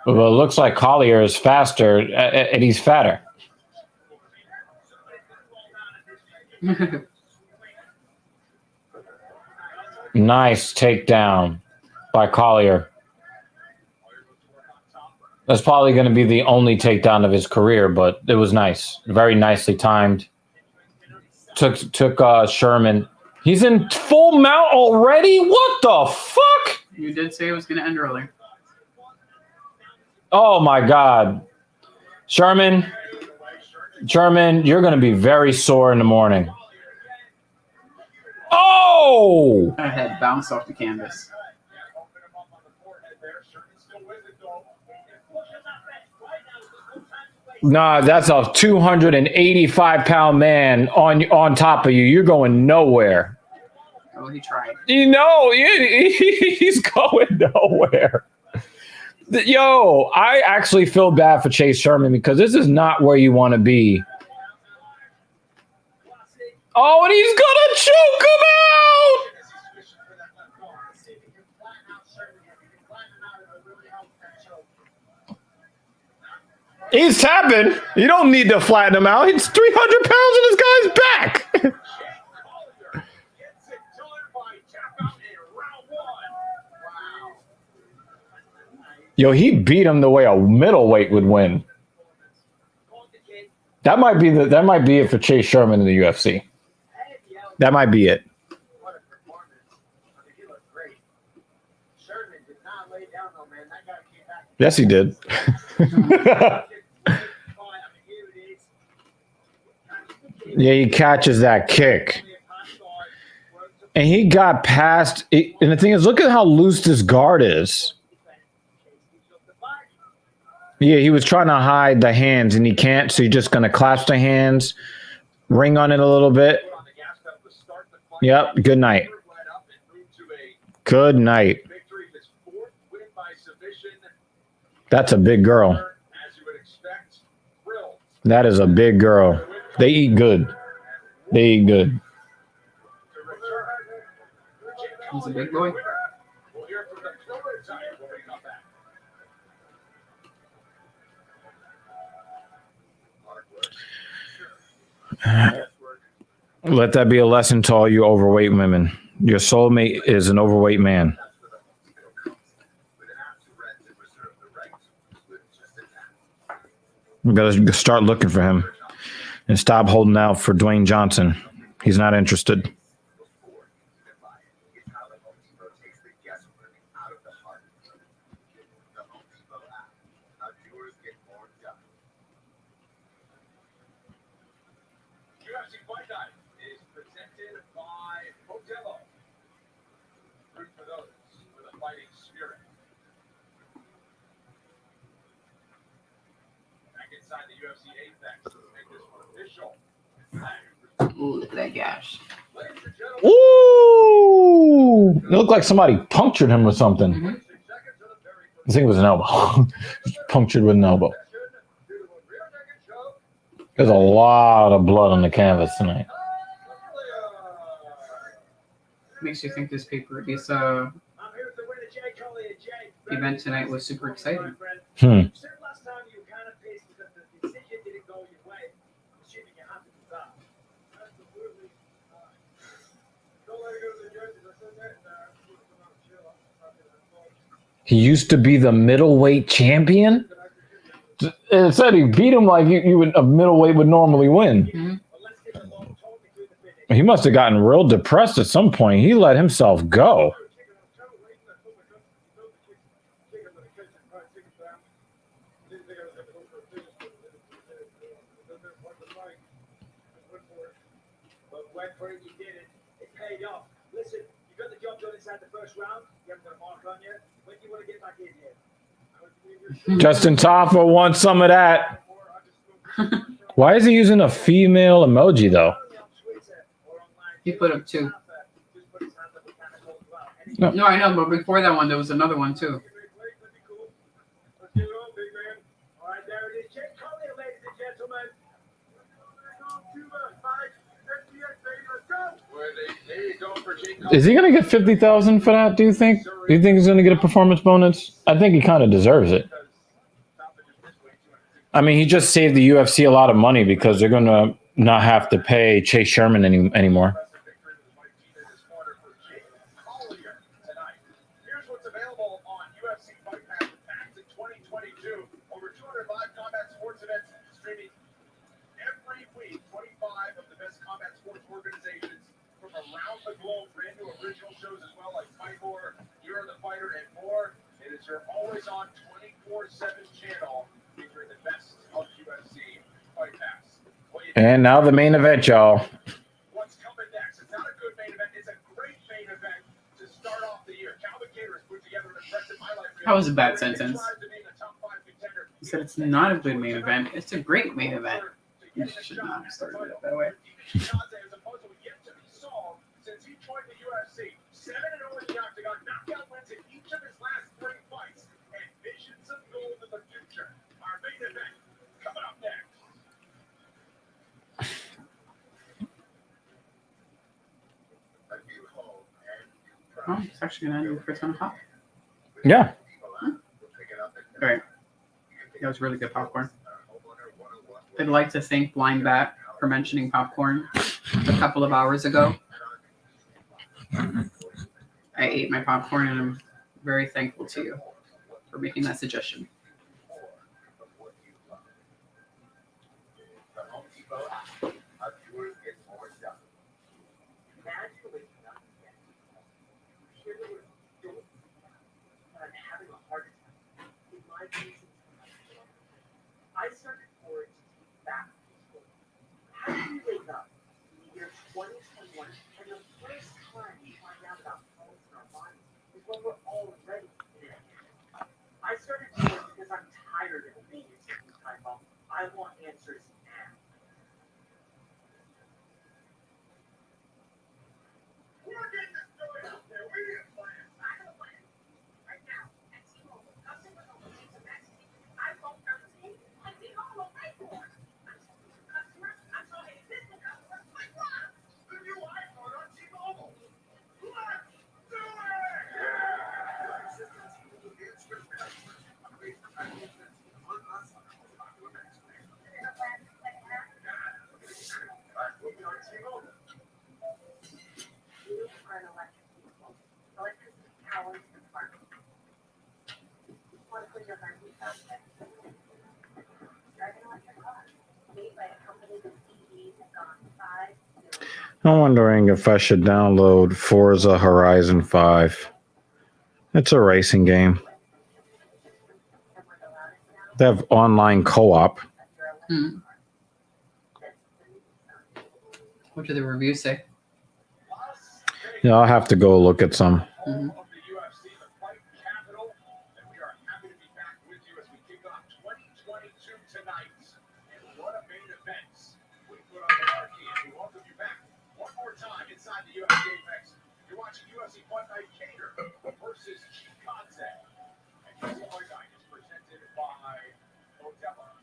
Well, it looks like Collier is faster, and he's fatter. Nice takedown by Collier. That's probably going to be the only takedown of his career, but it was nice. Very nicely timed. Took Sherman. He's in full mount already? What the fuck? You did say it was going to end early. Oh, my God. Sherman, you're going to be very sore in the morning. Oh! Her head bounced off the canvas. Nah, that's a 285-pound man on top of you. You're going nowhere. Oh, he tried. You know, he's going nowhere. Yo, I actually feel bad for Chase Sherman because this is not where you want to be. Oh, and he's gonna choke him out. He's tapping. You don't need to flatten him out. It's 300 pounds in this guy's back. Yo, he beat him the way a middleweight would win. That might be it for Chase Sherman in the UFC. That might be it. What a performance. I mean, he looked great. Sherman did not lay down, though, man. That guy came back. Yes, he did. Yeah, he catches that kick. And he got past. And the thing is, look at how loose this guard is. Yeah, he was trying to hide the hands, and he can't, so he's just going to clasp the hands, ring on it a little bit. Yep, good night. Good night. That's a big girl. That is a big girl. They eat good. They eat good. He's a big boy. Let that be a lesson to all you overweight women. Your soulmate is an overweight man. We gotta start looking for him and stop holding out for Dwayne Johnson. He's not interested. Ooh, look at that gash. Ooh! It looked like somebody punctured him with something. Mm-hmm. I think it was an elbow. Punctured with an elbow. There's a lot of blood on the canvas tonight. Makes you think this event tonight was super exciting. He used to be the middleweight champion. It said he beat him like a middleweight would normally win. Mm-hmm. He must have gotten real depressed at some point. He let himself go. Justin Toffa wants some of that. Why is he using a female emoji, though? He put up two. No, I know, but before that one, there was another one too. Let's get it on, big man. All right, there it is. Jake Collier, ladies and gentlemen. Is he gonna get 50,000 for that? Do you think? Do you think he's gonna get a performance bonus? I think he kind of deserves it. I mean, he just saved the UFC a lot of money because they're gonna not have to pay Chase Sherman anymore. Here's what's available on UFC Fight Pass in 2022. Over 200 live combat sports events streaming every week. 25 of the best combat sports organizations from around the globe. Brand new original shows as well, like Fight More, You're the Fighter, and more. It is your always-on 24/7 channel featuring the best of UFC Fight Pass. And now the main event, y'all. What's coming next? It's not a good main event. It's a great main event to start off the year. Calvin Kattar has put together an impressive highlight reel. That was a bad sentence. He said it's not a good main event. It's a great main event. You should not have started it that way. Chikadze is a puzzle yet to be solved since he joined the UFC. 7-0 in the octagon, knockout wins in each of his last 3 fights, and visions of gold in the future. Our main event coming up next. A new home and new Oh, it's actually gonna end for 10 o'clock. Yeah. All right. That was really good popcorn. I'd like to thank Blind Bat for mentioning popcorn a couple of hours ago. I ate my popcorn and I'm very thankful to you for making that suggestion. I started forward to take back control. How do you wake up in the year 2021 and the first time we find out about phones in our bodies is when we're already in it? I started doing it because I'm tired of babysitting time bomb. I want answers now. We're getting this story out there. We need a plan. I have a plan. Right now, at T-Mobile, customers will receive the vaccine. iPhone 13 and T-Mobile iPhone. I'm talking to customers. I'm talking existing customers like Rob. The new iPhone on T-Mobile. Let's do it! You are an electric vehicle. Electricity powers the farm. Want to put your heart rate up? Drive an electric car. Made by a company that EVs have gone 5 I'm wondering if I should download Forza Horizon 5. It's a racing game. and we're the loudest now. They have online co-op. Hmm. What do the reviews say? Yeah, I'll have to go look at some. Mhm. Of the UFC, the fight capital, and we are happy to be back with you as we kick off 2022 tonight. And what a main event we put on the marquee. And we welcome you back one more time inside the UFC Apex. You're watching UFC Fight Night Kattar versus Chikadze. And UFC Fight Night is presented by Otella.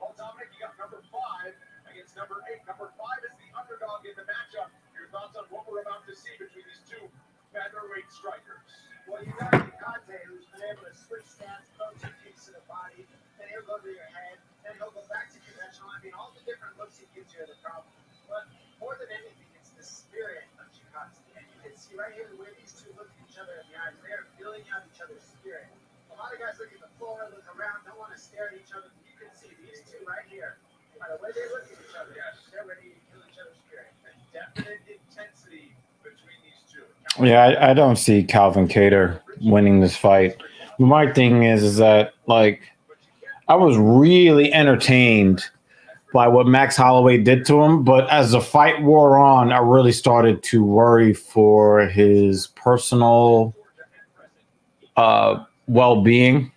Well, Dominic, you got number 5 against number 8. Number 5 is the underdog in the matchup. Your thoughts on what we're about to see between these two featherweight strikers? Well, you got Chikadze, who's been able to switch stance, throw two kicks to the body, then he'll go to your head, then he'll go back to conventional. I mean, all the different looks he gives you are the problem. But more than anything, it's the spirit of Chikadze. And you can see right here the way these two look at each other in the eyes. They are feeling out each other's spirit. A lot of guys look at the floor, look around, don't want to stare at each other. You can see these two right here. By the way they look at each other, they're ready to kill each other's spirit. Definite intensity between these two. Yeah, I don't see Calvin Kattar winning this fight. My thing is that, like, I was really entertained by what Max Holloway did to him, but as the fight wore on, I really started to worry for his personal well-being,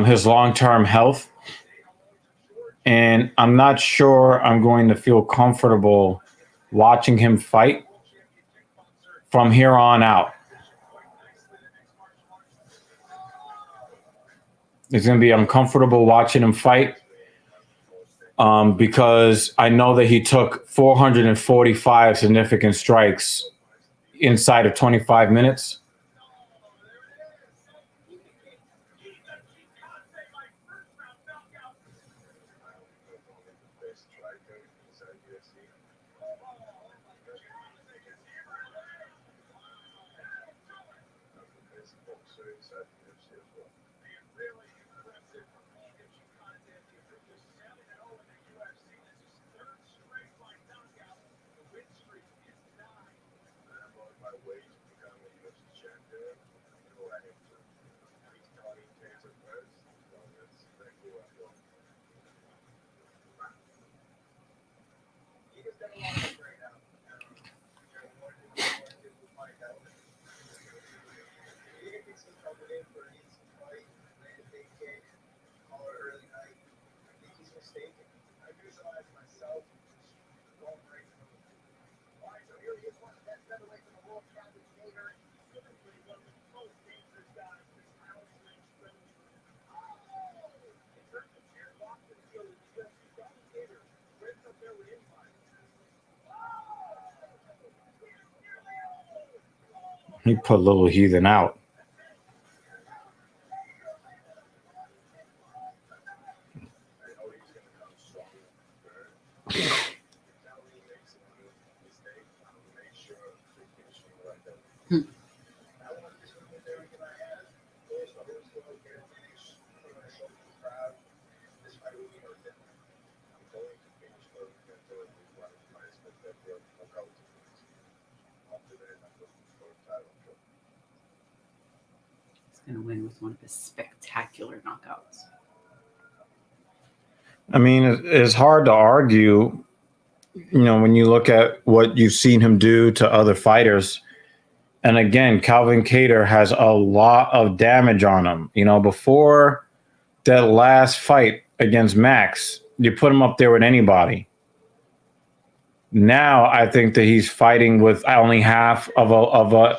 his long-term health. And I'm not sure I'm going to feel comfortable watching him fight from here on out. It's going to be uncomfortable watching him fight because I know that he took 445 significant strikes inside of 25 minutes. He put Little Heathen out. Going to win with one of his spectacular knockouts. I mean, it's hard to argue, when you look at what you've seen him do to other fighters. And again, Calvin Kattar has a lot of damage on him. Before that last fight against Max, you put him up there with anybody. Now I think that he's fighting with only half the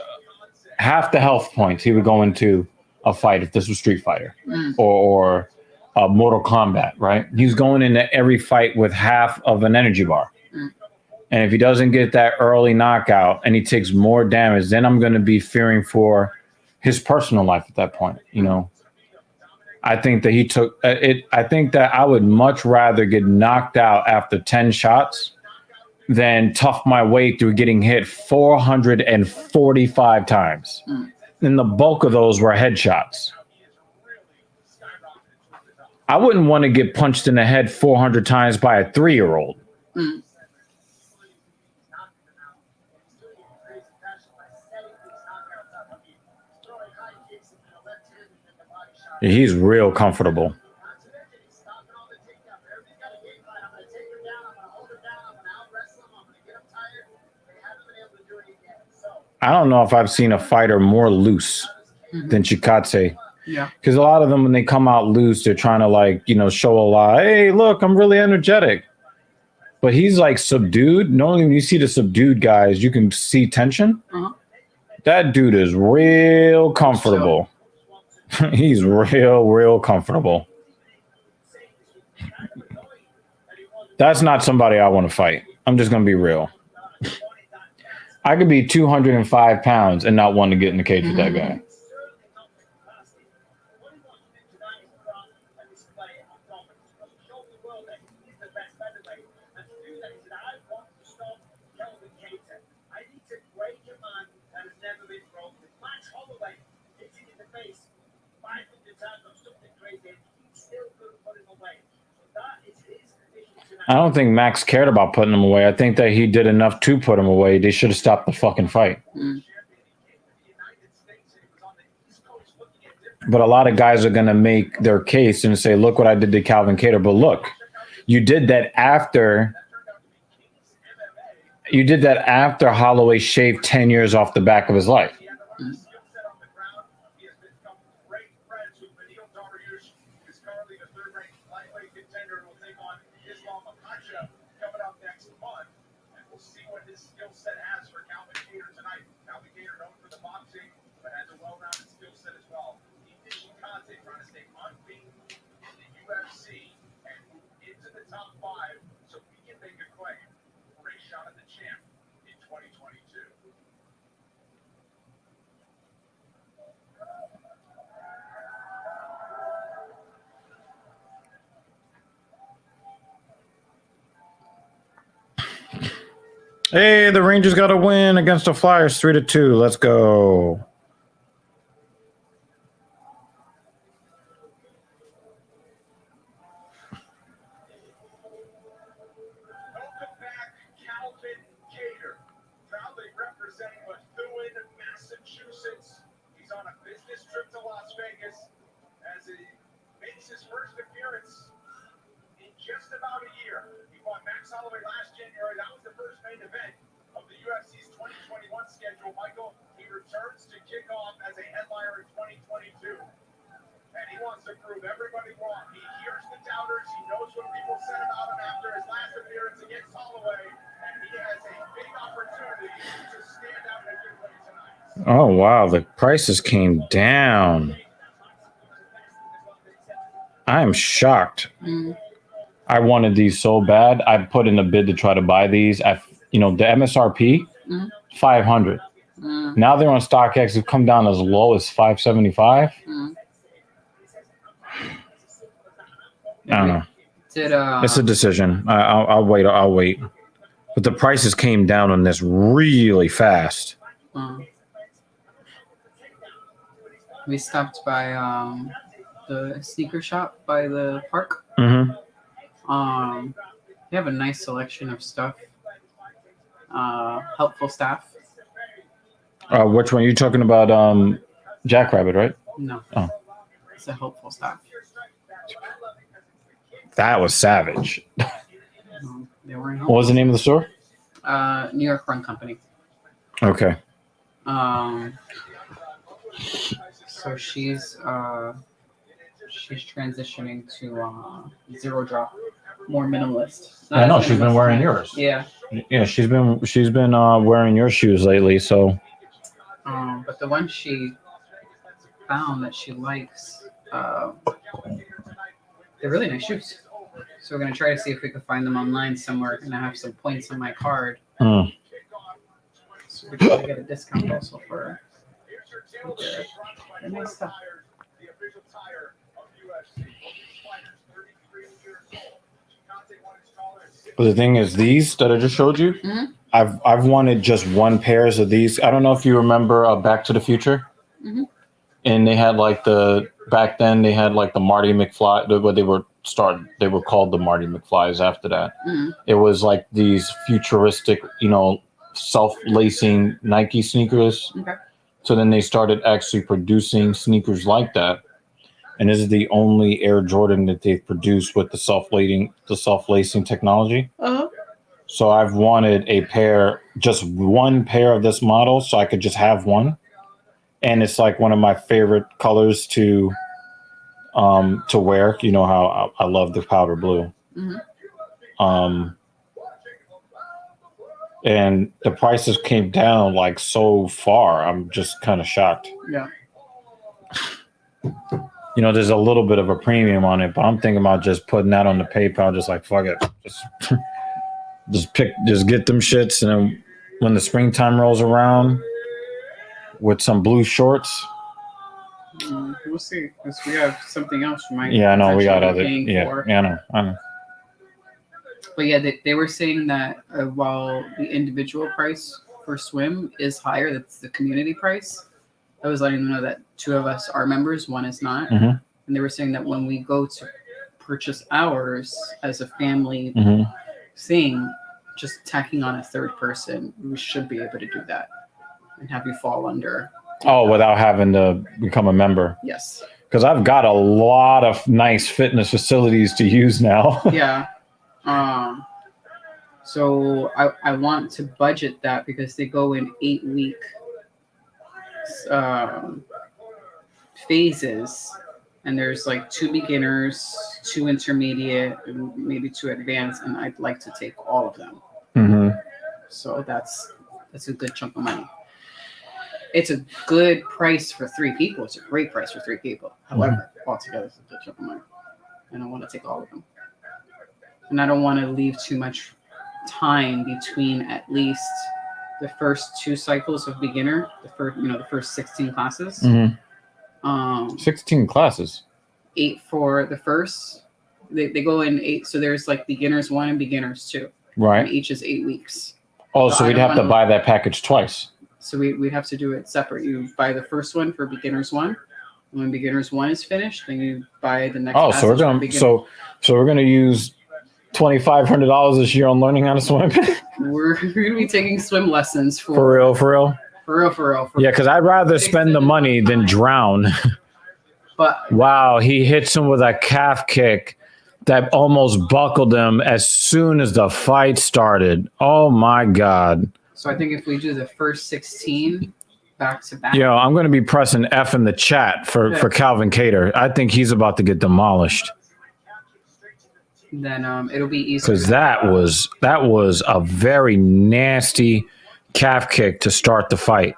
health points he would go into a fight if this was Street Fighter or Mortal Kombat, right? He's going into every fight with half of an energy bar. And if he doesn't get that early knockout and he takes more damage, then I'm going to be fearing for his personal life at that point. I think that he took it. I think that I would much rather get knocked out after 10 shots than tough my way through getting hit 445 times. And the bulk of those were headshots. I wouldn't want to get punched in the head 400 times by a 3-year-old. He's real comfortable. I don't know if I've seen a fighter more loose than Chikadze. Yeah. Because a lot of them, when they come out loose, they're trying to show a lot. Hey, look, I'm really energetic. But he's like subdued. Normally when you see the subdued guys, you can see tension. That dude is real comfortable. He's real comfortable. That's not somebody I want to fight. I'm just going to be real. I could be 205 pounds and not want to get in the cage with that guy. I don't think Max cared about putting him away. I think that he did enough to put him away. They should have stopped the fucking fight. But a lot of guys are going to make their case and say, look what I did to Calvin Kattar. But look, you did that after Holloway shaved 10 years off the back of his life. see what his skill set has for Calvin Kattar tonight. Calvin Kattar known for the boxing, but has a well-rounded skill set as well. He did Chikadze trying to stay unbeaten in the UFC and move into the top 5 so he can make a claim for a shot at the champ in 2022. Hey, the Rangers got a win against the Flyers 3-2. Let's go. Welcome back, Calvin Kattar. Proudly representing Methuen, Massachusetts. He's on a business trip to Las Vegas as he makes his first appearance in just about a year. He fought Max Holloway last January. That was the first main event of the UFC's 2021 schedule. Michael, he returns to kick off as a headliner in 2022. And he wants to prove everybody wrong. He hears the doubters. He knows what people said about him after his last appearance against Holloway. And he has a big opportunity to stand out in a good way tonight. Oh, wow. The prices came down. I'm shocked. I wanted these so bad. I put in a bid to try to buy these. The MSRP, 500. Now they're on StockX. It's come down as low as 575. I don't know. It's a decision. I'll wait. I'll wait. But the prices came down on this really fast. We stopped by the sneaker shop by the park. Mm-hmm. They have a nice selection of stuff. Helpful staff. Which one? You're talking about Jackrabbit, right? No. Oh. It's a helpful staff. That was savage. They weren't What was the name of the store? New York Run Company. Okay. So she's transitioning to zero drop, more minimalist. I know she's been wearing yours. Yeah. Yeah, she's been wearing your shoes lately. So. But the one she found that she likes, they're really nice shoes. So we're gonna try to see if we can find them online somewhere, and I have some points on my card. So we try to get a discount also for their nice stuff. But the thing is, these that I just showed you, I've wanted just one pairs of these. I don't know if you remember Back to the Future, and they had back then they had the Marty McFly. Where they were called the Marty McFlys. After that, it was like these futuristic, self-lacing Nike sneakers. Okay. So then they started actually producing sneakers like that. And this is the only Air Jordan that they've produced with the self-lacing technology. Uh-huh. So I've wanted just one pair of this model, so I could just have one. And it's like one of my favorite colors to wear. You know how I love the powder blue. And the prices came down so far. I'm just kind of shocked. Yeah. There's a little bit of a premium on it, but I'm thinking about just putting that on the PayPal, just fuck it. Just get them shits, and then when the springtime rolls around with some blue shorts. We'll see. Because we have something else we might. Yeah, I know. We got other. For. Yeah, I know. But yeah, they were saying that while the individual price for swim is higher, that's the community price. I was letting them know that 2 of us are members, 1 is not. And they were saying that when we go to purchase ours as a family thing, just tacking on a third person, we should be able to do that and have you fall under. Oh, without having to become a member. Yes. Because I've got a lot of nice fitness facilities to use now. Yeah. So I want to budget that because they go in 8-week phases, and there's 2 beginners, 2 intermediate, and maybe 2 advanced, and I'd like to take all of them. So that's a good chunk of money. It's a good price for 3 people. It's a great price for 3 people. However, altogether, it's a good chunk of money. I don't want to take all of them. And I don't want to leave too much time between at least the first 2 cycles of beginner, the first 16 classes. 16 classes. 8 for the first. They go in 8. So there's like beginners 1 and beginners 2. Right. And each is 8 weeks. Oh, so we'd have to buy that package twice. So we'd have to do it separate. You buy the first one for beginners 1. And when beginners 1 is finished, then you buy the next. Oh, so we're gonna use $2,500 this year on learning how to swim. We're gonna be taking swim lessons for real. For Yeah, because I'd rather spend the money than drown. But wow, he hits him with a calf kick that almost buckled him as soon as the fight started. Oh my God. So I think if we do the first 16 back to back. Yo, I'm going to be pressing F in the chat for Calvin Kattar. I think he's about to get demolished. Then it'll be easy. Because that was a very nasty calf kick to start the fight.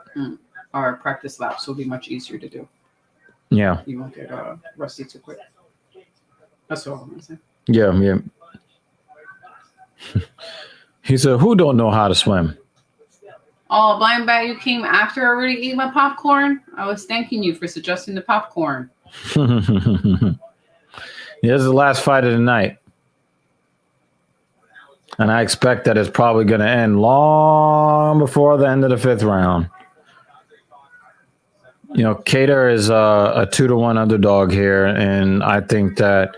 Our practice laps will be much easier to do. Yeah. You won't get rusty too quick. That's all I'm going to say. Yeah. He said, who don't know how to swim? Oh, blind bat, you came after I already ate my popcorn? I was thanking you for suggesting the popcorn. This is the last fight of the night. And I expect that it's probably going to end long before the end of the 5th round. Kattar is a 2-1 underdog here, and I think that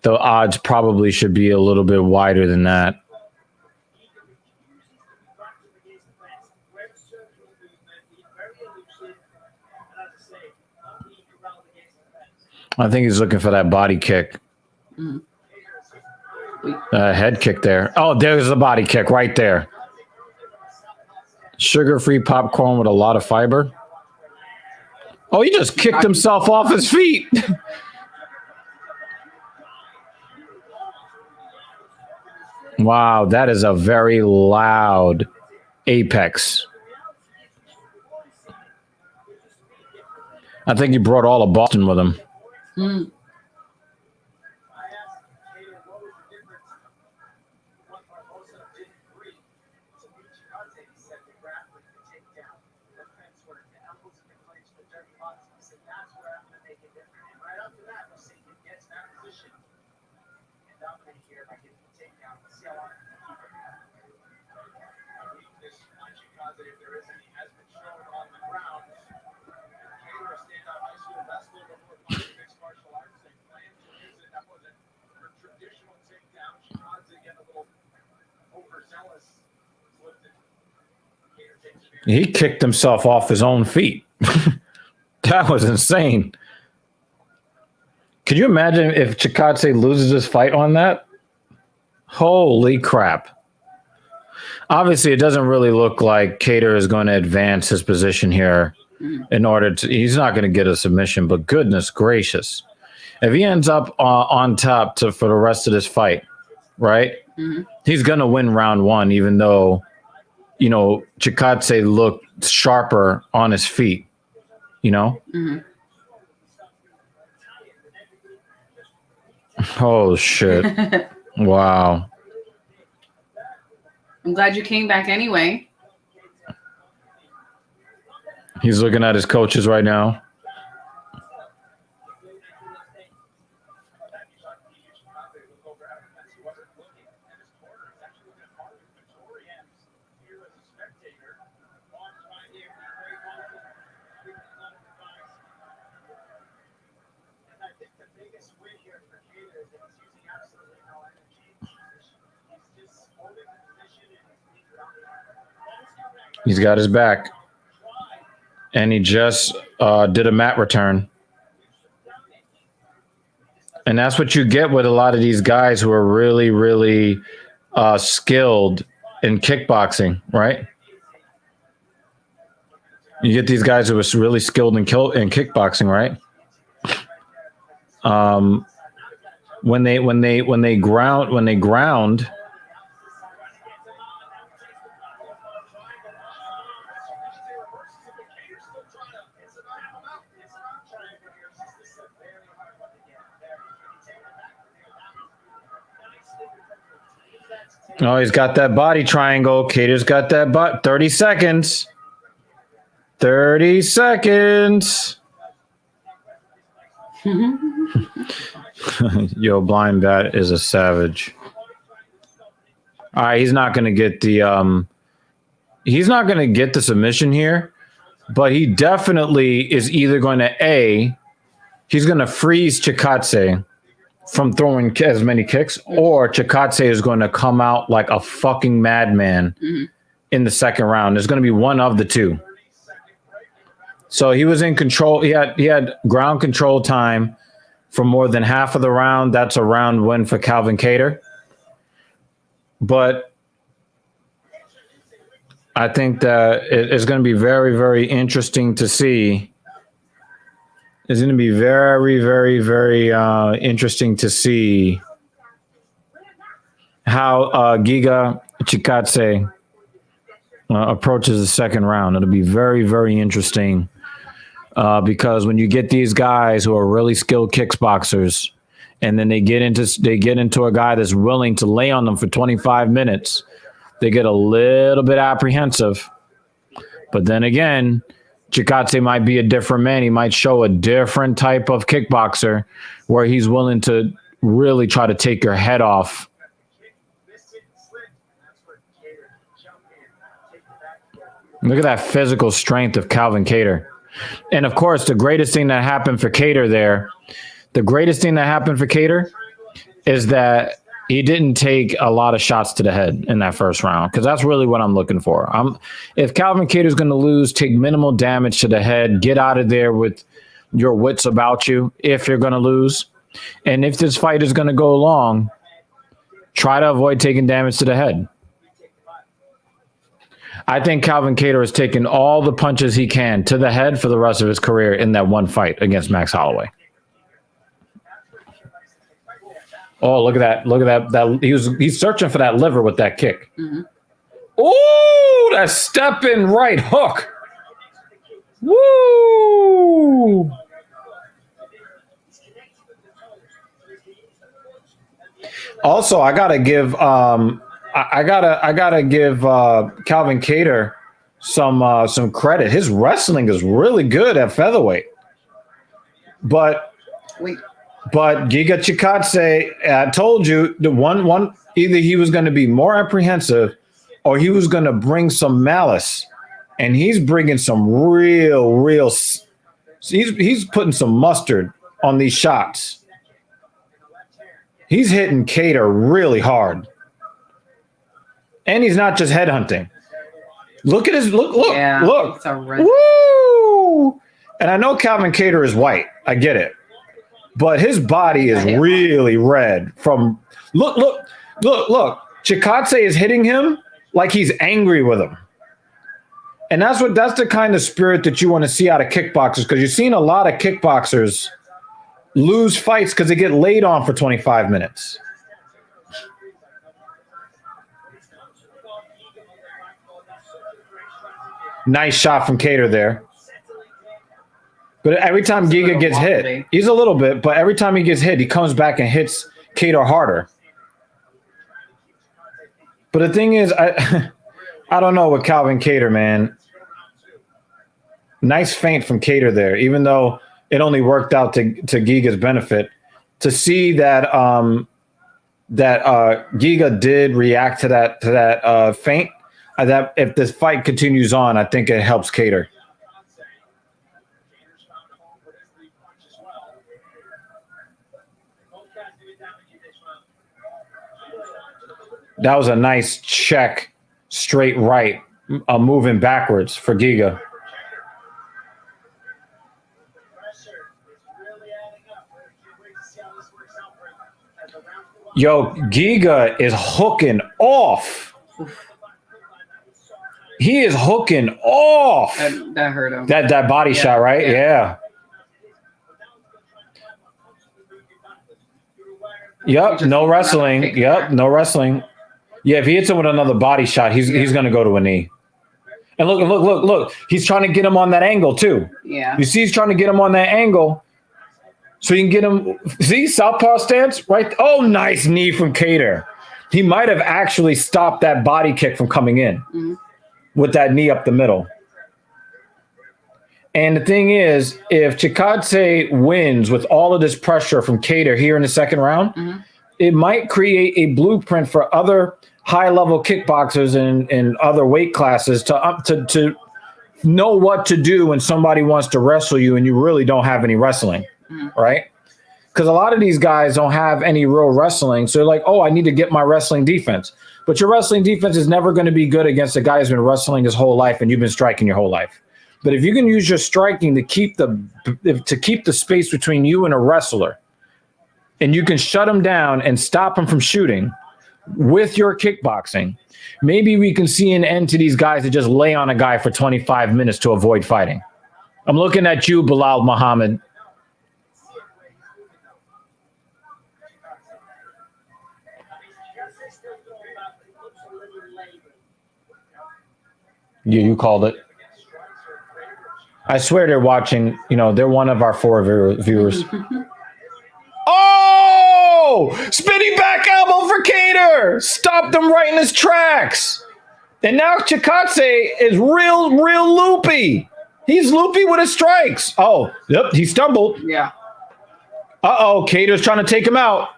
the odds probably should be a little bit wider than that. I think he's looking for that body kick. Head kick there. Oh, there's the body kick right there. Sugar-free popcorn with a lot of fiber. Oh, he just kicked himself off his feet. Wow, that is a very loud apex. I think he brought all of Boston with him. He kicked himself off his own feet. That was insane. Could you imagine if Chikadze loses his fight on that? Holy crap. Obviously, it doesn't really look like Kattar is going to advance his position here in order to... He's not going to get a submission, but goodness gracious. If he ends up on top for the rest of this fight, right? He's going to win round 1, even though... Chikadze looked sharper on his feet, Oh, shit. Wow. I'm glad you came back anyway. He's looking at his coaches right now. He's got his back. And he just did a mat return. And that's what you get with a lot of these guys who are really, really skilled in kickboxing, right? You get these guys who are really skilled in kickboxing, right? When they ground, Oh, he's got that body triangle. Kattar's got that butt. 30 seconds. 30 seconds. Yo, Blind Bat is a savage. All right, he's not going to get the he's not going to get the submission here, but he definitely is either going to he's going to freeze Chikadze from throwing as many kicks, or Chikadze is going to come out like a fucking madman in the second round. There's going to be one of the two. So he was in control. He had ground control time for more than half of the round. That's a round win for Calvin Kattar. But I think that it's going to be very, very interesting to see. It's going to be very, very, very interesting to see how Giga Chikadze approaches the second round. It'll be very, very interesting because when you get these guys who are really skilled kickboxers, and then they get into a guy that's willing to lay on them for 25 minutes, they get a little bit apprehensive. But then again, Chikadze might be a different man. He might show a different type of kickboxer where he's willing to really try to take your head off. Look at that physical strength of Calvin Kattar. And of course, the greatest thing that happened for Kattar is that he didn't take a lot of shots to the head in that first round, because that's really what I'm looking for. If Calvin Kattar is going to lose, take minimal damage to the head, get out of there with your wits about you if you're going to lose. And if this fight is going to go long, try to avoid taking damage to the head. I think Calvin Kattar has taken all the punches he can to the head for the rest of his career in that one fight against Max Holloway. Oh, look at that. Look at that. He's searching for that liver with that kick. Mm-hmm. Oh, that stepping right hook. Woo! Also, I gotta give Calvin Kattar some credit. His wrestling is really good at featherweight. But Giga Chikadze, I told you, the one either he was going to be more apprehensive or he was going to bring some malice, and he's bringing some real. He's putting some mustard on these shots. He's hitting Kattar really hard, and he's not just headhunting. Look at his look. Yeah, look. Woo! And I know Calvin Kattar is white. I get it. But his body is really red from look. Chikadze is hitting him like he's angry with him. And that's the kind of spirit that you want to see out of kickboxers, because you've seen a lot of kickboxers lose fights because they get laid on for 25 minutes. Nice shot from Kattar there. But every time Giga gets hit, he's a little bit, but every time he gets hit, he comes back and hits Kattar harder. But the thing is, I don't know with Calvin Kattar, man. Nice feint from Kattar there, even though it only worked out to Giga's benefit. To see that Giga did react to that feint, that if this fight continues on, I think it helps Kattar. That was a nice check, straight right, moving backwards for Giga. Yo, Giga is hooking off. He is hooking off. That hurt him. That body shot, right? Yeah. Yep, no wrestling. Yep, no wrestling. Yeah, if he hits him with another body shot, he's going to go to a knee. And look. He's trying to get him on that angle, too. Yeah. You see he's trying to get him on that angle so you can get him. See, southpaw stance, right? Oh, nice knee from Kattar. He might have actually stopped that body kick from coming in with that knee up the middle. And the thing is, if Chikadze wins with all of this pressure from Kattar here in the second round, it might create a blueprint for other high-level kickboxers and other weight classes to know what to do when somebody wants to wrestle you and you really don't have any wrestling, right? Because a lot of these guys don't have any real wrestling. So they're like, oh, I need to get my wrestling defense. But your wrestling defense is never going to be good against a guy who's been wrestling his whole life and you've been striking your whole life. But if you can use your striking to keep the space between you and a wrestler, and you can shut him down and stop him from shooting with your kickboxing, maybe we can see an end to these guys that just lay on a guy for 25 minutes to avoid fighting. I'm looking at you, Bilal Muhammad. Yeah, you called it. I swear they're watching. They're one of our 4 viewers. Oh! Spinning back elbow for Kattar! Stopped him right in his tracks. And now Chikadze is real loopy. He's loopy with his strikes. Oh, yep, he stumbled. Yeah. Uh-oh, Kattar's trying to take him out.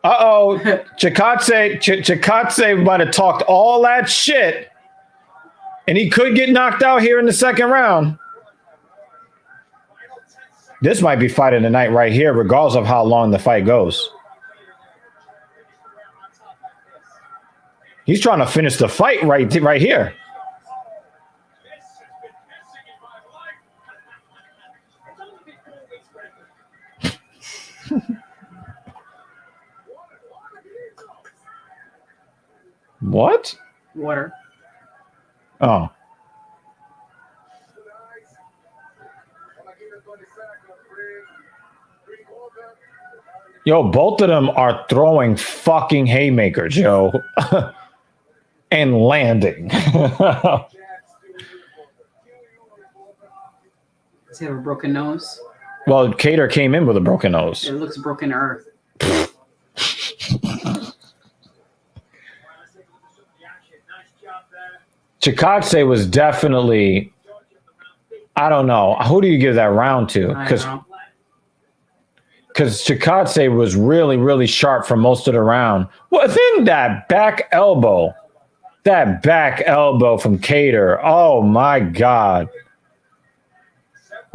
Uh-oh, Chikadze might have talked all that shit. And he could get knocked out here in the second round. This might be fight of the night right here, regardless of how long the fight goes. He's trying to finish the fight right here. What? Water. Oh. Yo, both of them are throwing fucking haymakers, yo. And landing. Does he have a broken nose? Well, Kattar came in with a broken nose. It looks broken earth. Chikadze was definitely, I don't know. Who do you give that round to? Because Chikadze was really sharp for most of the round. Within that back elbow from Kattar. Oh, my God.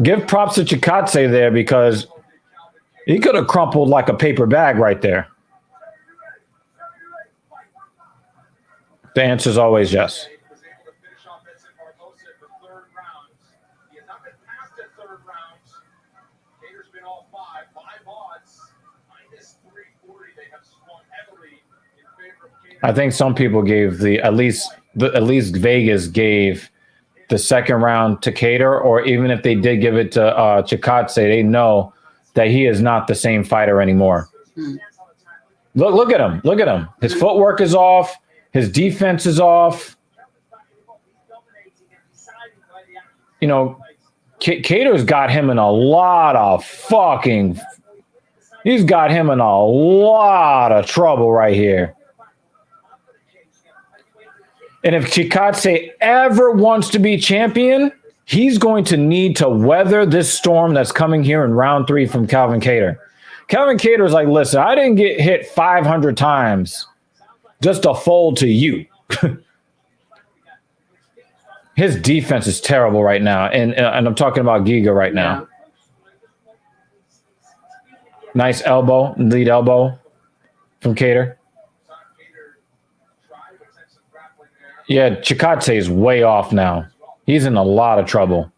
Give props to Chikadze there because he could have crumpled like a paper bag right there. The answer is always yes. I think some people gave at least Vegas gave the second round to Kattar, or even if they did give it to Chikadze, they know that he is not the same fighter anymore. Look at him. Look at him. His footwork is off. His defense is off. Kattar's got him in a lot of he's got him in a lot of trouble right here. And if Chikadze ever wants to be champion, he's going to need to weather this storm that's coming here in round 3 from Calvin Kattar. Calvin Kattar is like, listen, I didn't get hit 500 times just to fold to you. His defense is terrible right now. And I'm talking about Giga right now. Nice elbow, lead elbow from Kattar. Yeah, Chikadze is way off now. He's in a lot of trouble.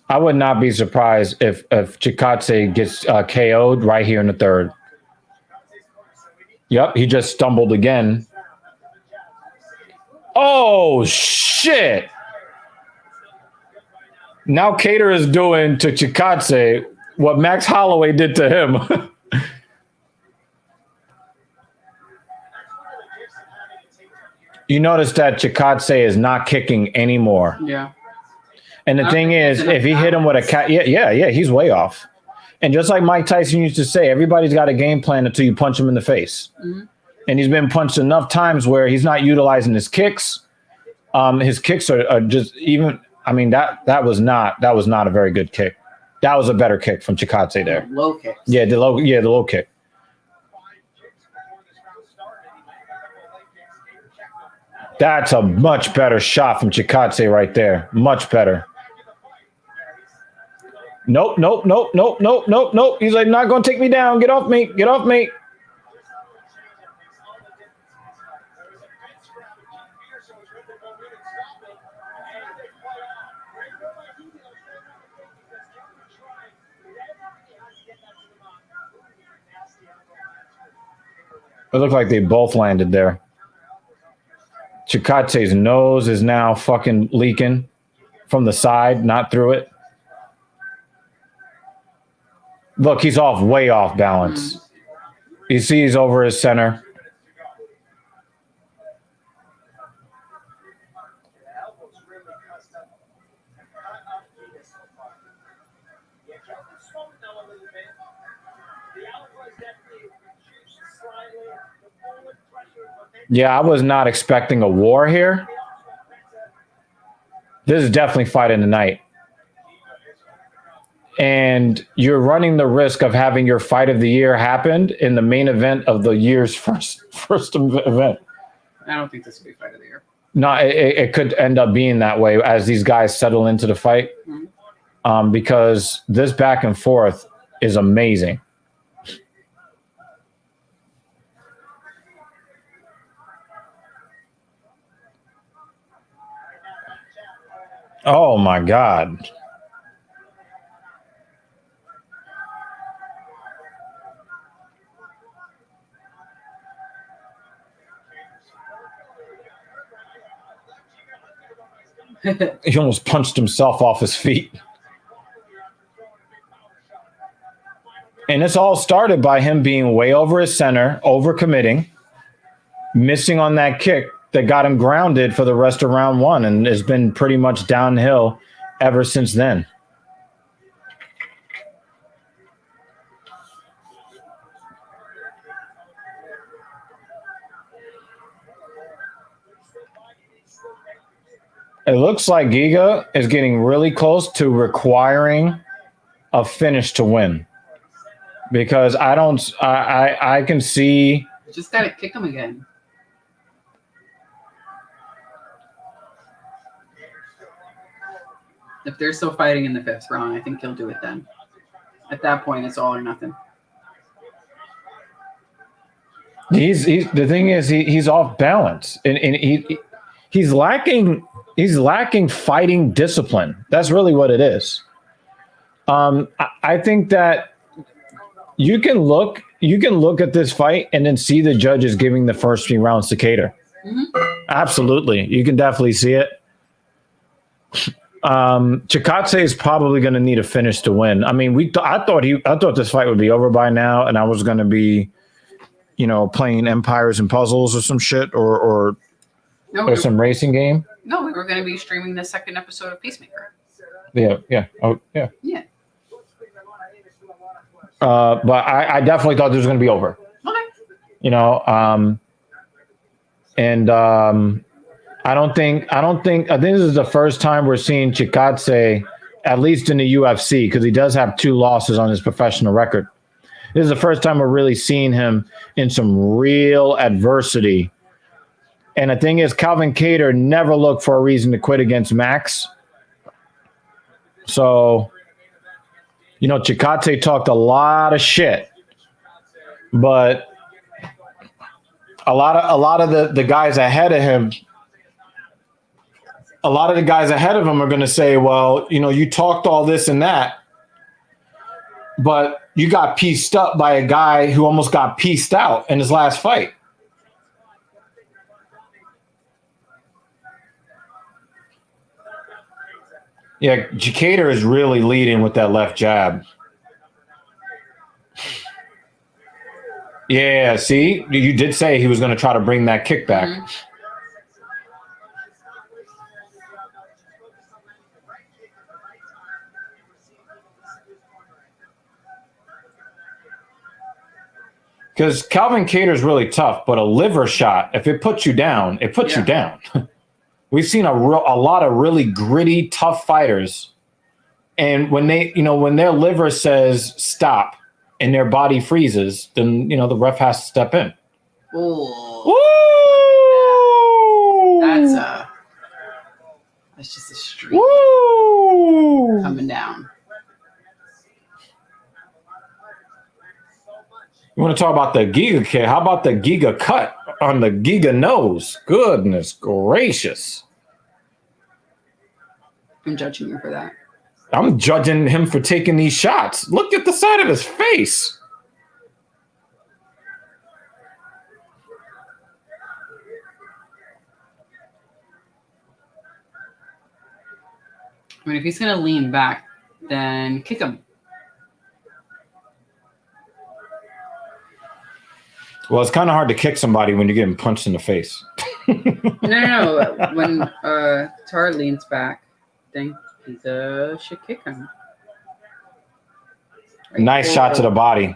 I would not be surprised if Chikadze gets KO'd right here in the third. Yep, he just stumbled again. Oh, shit. Now Kattar is doing to Chikadze what Max Holloway did to him. You notice that Chikadze is not kicking anymore. Yeah. And the thing is, if he hit him with a cat, yeah, he's way off. And just like Mike Tyson used to say, everybody's got a game plan until you punch him in the face. Mm-hmm. And he's been punched enough times where he's not utilizing his kicks. His kicks are just even. I mean, that was not a very good kick. That was a better kick from Chikadze there. Low kicks. Yeah, the low kick. That's a much better shot from Chikadze right there. Much better. Nope. He's like, not going to take me down. Get off me. Get off me. It looked like they both landed there. Chikadze's nose is now fucking leaking from the side, not through it. Look, he's way off balance. You see he's over his center. Yeah, I was not expecting a war here. This is definitely fight in the night. And you're running the risk of having your fight of the year happen in the main event of the year's first event. I don't think this will be fight of the year. No, it could end up being that way as these guys settle into the fight. Mm-hmm. Because this back and forth is amazing. Oh my God. He almost punched himself off his feet. And this all started by him being way over his center, overcommitting, missing on that kick that got him grounded for the rest of round one, and has been pretty much downhill ever since then. It looks like Giga is getting really close to requiring a finish to win. Because I can see. Just gotta kick him again. If they're still fighting in the fifth round, I think he'll do it then. At that point, it's all or nothing. He's the thing is he's off balance, and he's lacking fighting discipline. That's really what it is. I think that you can look at this fight and then see the judges giving the first 3 rounds to Kattar. Mm-hmm. Absolutely, you can definitely see it. Chikadze is probably going to need a finish to win. I mean, I thought this fight would be over by now, and I was going to be, playing Empires and Puzzles or some shit, or some racing game. No, we were going to be streaming the second episode of Peacemaker. Yeah. Oh, yeah. Yeah. But I definitely thought this was going to be over. Okay. I think this is the first time we're seeing Chikadze, at least in the UFC, because he does have 2 losses on his professional record. This is the first time we're really seeing him in some real adversity. And the thing is, Calvin Kattar never looked for a reason to quit against Max. So, Chikadze talked a lot of shit, but a lot of the guys ahead of him. A lot of the guys ahead of him are going to say, well, you talked all this and that, but you got pieced up by a guy who almost got pieced out in his last fight. Yeah, Kattar is really leading with that left jab. Yeah, see? You did say he was going to try to bring that kick back. Mm-hmm. Because Calvin Kattar's really tough, but a liver shot, if it puts you down, it puts you down. We've seen a lot of really gritty, tough fighters, and when when their liver says stop and their body freezes, then the ref has to step in. Oh, that's just a streak coming down. You want to talk about the Giga kick? How about the Giga cut on the Giga nose? Goodness gracious. I'm judging you for that. I'm judging him for taking these shots. Look at the side of his face. I mean, if he's going to lean back, then kick him. Well, it's kind of hard to kick somebody when you're getting punched in the face. No. When Tar leans back, then he should kick him. Nice shot to the body.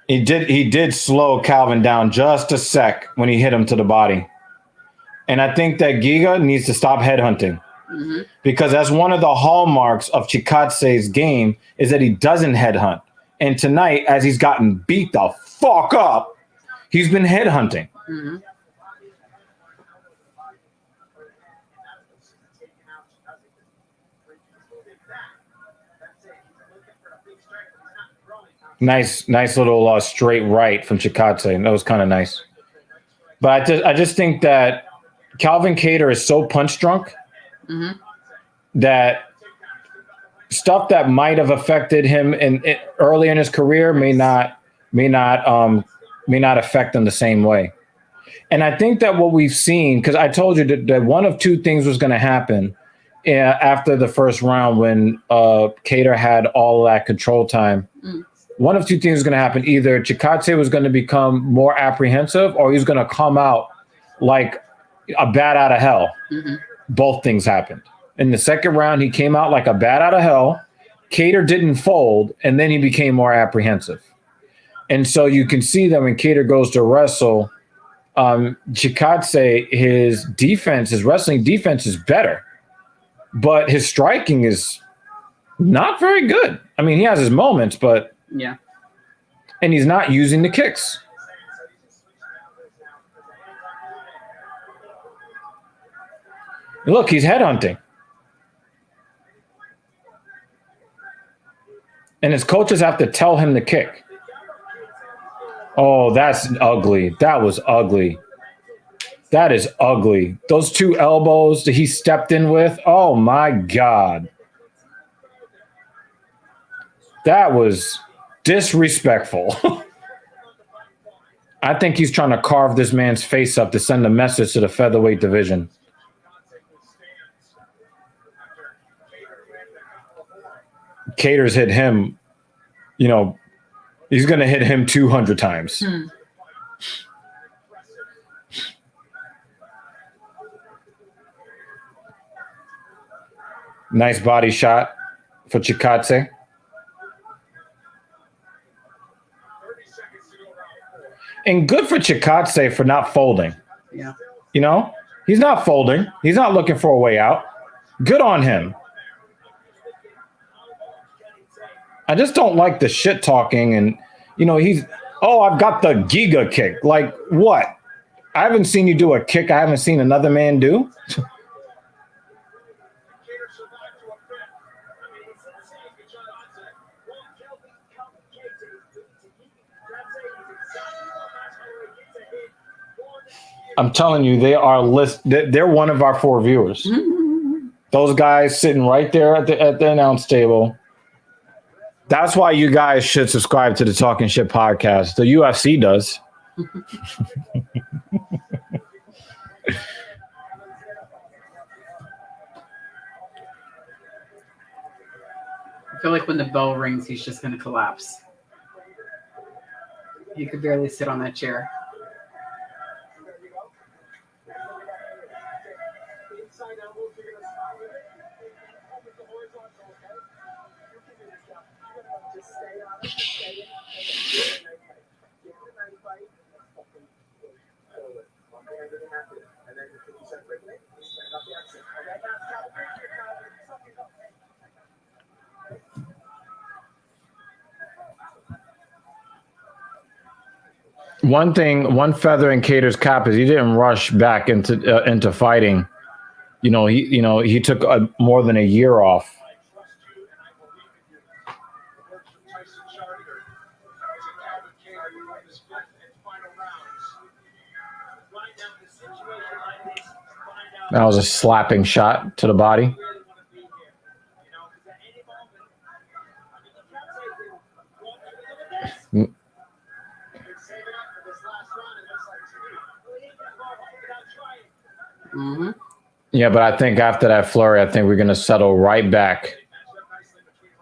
He did slow Calvin down just a sec when he hit him to the body. And I think that Giga needs to stop headhunting. Mm-hmm. Because that's one of the hallmarks of Chikadze's game is that he doesn't headhunt. And tonight, as he's gotten beat the fuck up, he's been headhunting. Mm-hmm. Nice little straight right from Chikadze. That was kind of nice. But I just think that Calvin Kattar is so punch drunk that stuff that might have affected him early in his career may not affect him the same way. And I think that what we've seen, because I told you that one of two things was going to happen after the first round when Kattar had all of that control time. One of two things was going to happen. Either Chikadze was going to become more apprehensive or he's going to come out like a bat out of hell. Mm-hmm. Both things happened. In the second round, he came out like a bat out of hell. Kattar didn't fold, and then he became more apprehensive. And so you can see that when Kattar goes to wrestle, Chikadze, his wrestling defense is better, but his striking is not very good. I mean, he has his moments, but yeah. And he's not using the kicks. Look, he's headhunting. And his coaches have to tell him to kick. Oh, that's ugly. That was ugly. That is ugly. Those two elbows that he stepped in with. Oh, my God. That was disrespectful. I think he's trying to carve this man's face up to send a message to the featherweight division. Kattar's hit him, he's going to hit him 200 times. Nice body shot for Chikadze. And good for Chikadze for not folding. Yeah. He's not folding. He's not looking for a way out. Good on him. I just don't like the shit talking and, I've got the Giga kick. Like what? I haven't seen you do a kick I haven't seen another man do. I'm telling you, they're one of our 4 viewers. Mm-hmm. Those guys sitting right there at the announce table. That's why you guys should subscribe to the Talking Shit podcast. The UFC does. I feel like when the bell rings, he's just going to collapse. He could barely sit on that chair. one feather in Kattar's cap is he didn't rush back into fighting. He took more than a year off. That was a slapping shot to the body. Mm-hmm. Yeah, but I think after that flurry, I think we're gonna settle right back.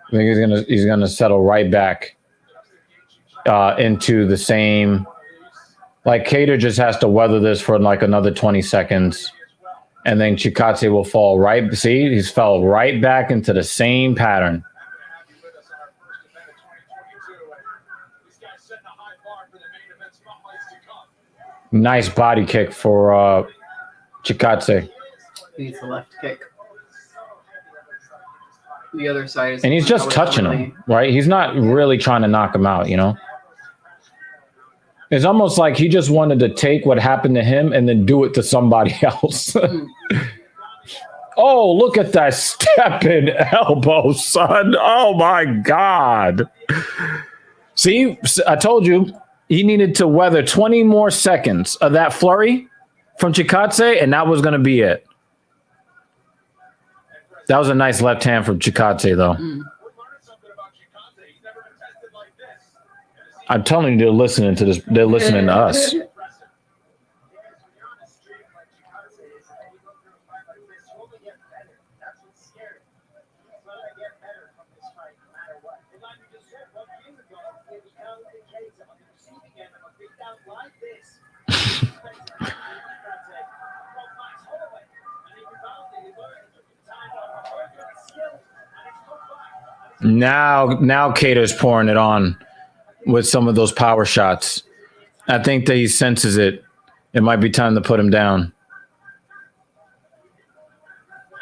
I think he's gonna settle right back into the same. Like Kattar just has to weather this for like another 20 seconds, and then Chikadze will fall right. See, he's fell right back into the same pattern. Nice body kick for Chikadze. Needs a left kick. The other side is. And he's just touching him, right? He's not really trying to knock him out, It's almost like he just wanted to take what happened to him and then do it to somebody else. Oh, look at that step-in elbow, son. Oh, my God. See, I told you, he needed to weather 20 more seconds of that flurry from Chikadze, and that was going to be it. That was a nice left hand from Chikadze, though. I'm telling you, they're listening to this. They're listening to us. Now Kattar's pouring it on with some of those power shots. I think that he senses it. It might be time to put him down.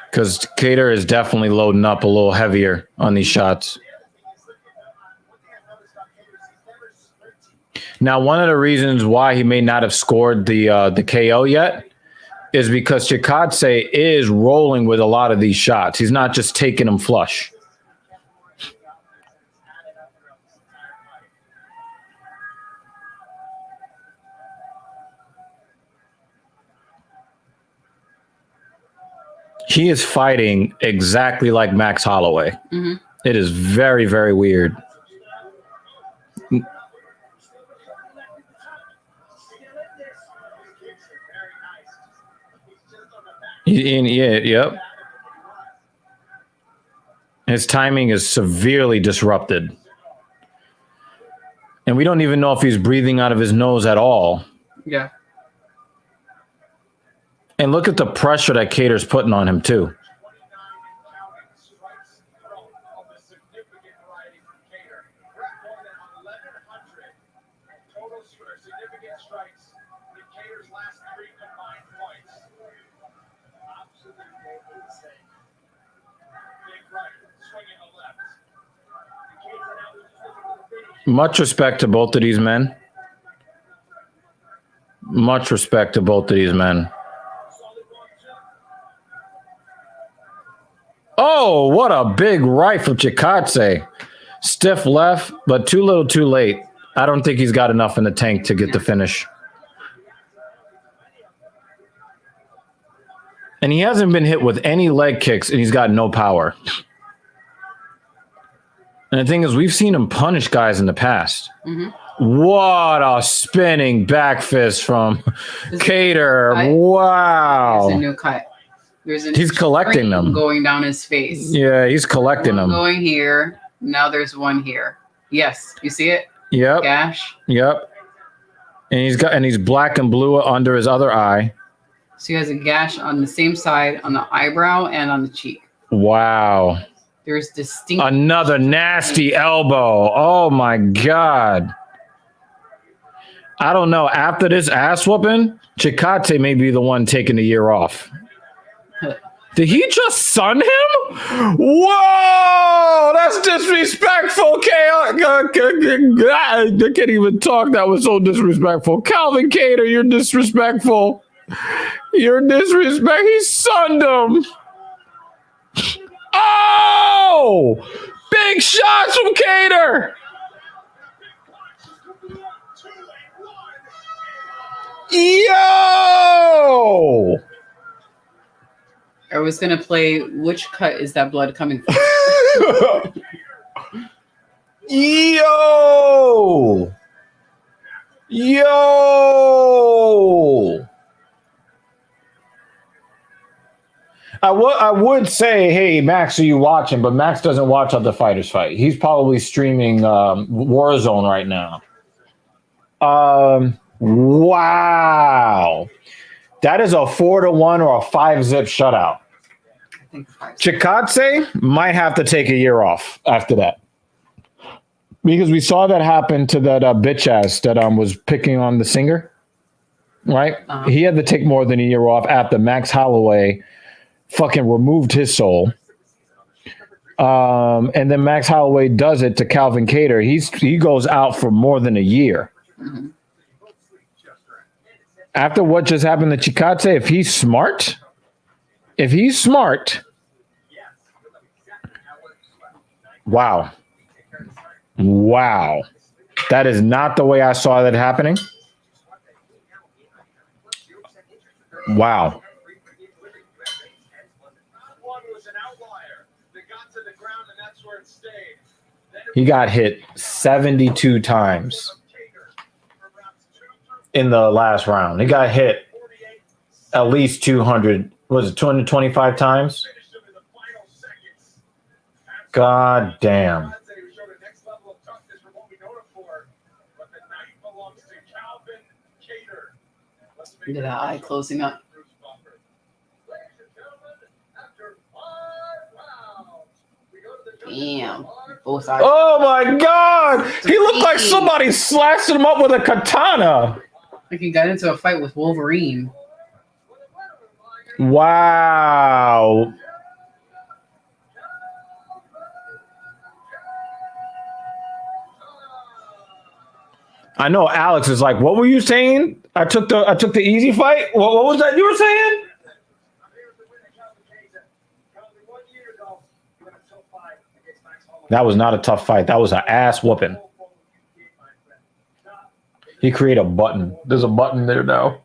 Because Kattar is definitely loading up a little heavier on these shots. Now, one of the reasons why he may not have scored the KO yet is because Chikadze is rolling with a lot of these shots. He's not just taking them flush. He is fighting exactly like Max Holloway. Mm-hmm. It is very, very weird. Yep. His timing is severely disrupted. And we don't even know if he's breathing out of his nose at all. Yeah. And look at the pressure that Kattar's putting on him, too. Much respect to both of these men. Much respect to both of these men. Oh, what a big right from Chikadze. Stiff left, but too little too late. I don't think he's got enough in the tank to get the finish. And he hasn't been hit with any leg kicks, and he's got no power. And the thing is, we've seen him punish guys in the past. Mm-hmm. What a spinning back fist from Kattar. Wow. There's a new cut. He's collecting them. Going down his face. Yeah, he's collecting them. Going here. Now there's one here. Yes, you see it? Yep. Gash. Yep. And he's black and blue under his other eye. So he has a gash on the same side, on the eyebrow and on the cheek. Wow. There's distinct. Another nasty elbow. Oh my God. I don't know. After this ass whooping, Chikadze may be the one taking the year off. Did he just sun him? Whoa! That's disrespectful, I can't even talk. That was so disrespectful. Calvin Kattar, you're disrespectful. You're disrespectful. He sunned him. Oh! Big shots from Kattar. Yo! I was going to play which cut is that blood coming from? Yo! Yo! I would say, hey, Max, are you watching? But Max doesn't watch other fighters fight. He's probably streaming Warzone right now. Wow. That is a 4-1 or a 5-zip shutout. I think 5. Chikadze might have to take a year off after that. Because we saw that happen to that bitch ass that was picking on the singer. Right? He had to take more than a year off after Max Holloway fucking removed his soul. And then Max Holloway does it to Calvin Kattar. He goes out for more than a year. Mm-hmm. After what just happened to Chikadze, if he's smart, wow. That is not the way I saw that happening. Wow. He got hit 72 times in the last round. He got hit at least 225 times? God damn. Look at that eye closing up. Damn. Both eyes. Oh my God! He looked like somebody slashed him up with a katana. Like he got into a fight with Wolverine. Wow. I know Alex is like, what were you saying? I took the easy fight? What was that you were saying? That was not a tough fight. That was an ass whooping. He created a button. There's a button there now.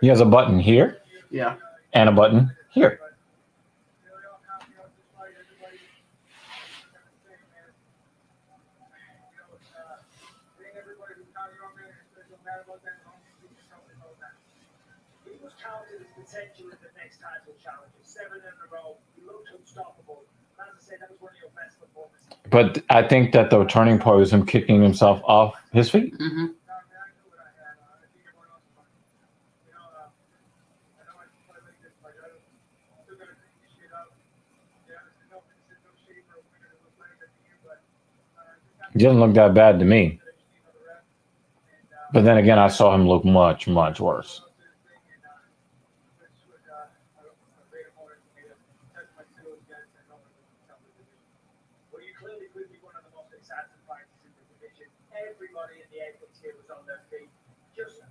He has a button here. Yeah. And a button here. He was counted as potential in the next title challenge. 7 in a row. He looked unstoppable. As I said, that was one of your best performances. But I think that the turning point was him kicking himself off his feet. Mm-hmm. He doesn't look that bad to me. But then again, I saw him look much, much worse. Well, you clearly could be one of the most exciting fighters in the division. Everybody in the apex here was on their feet.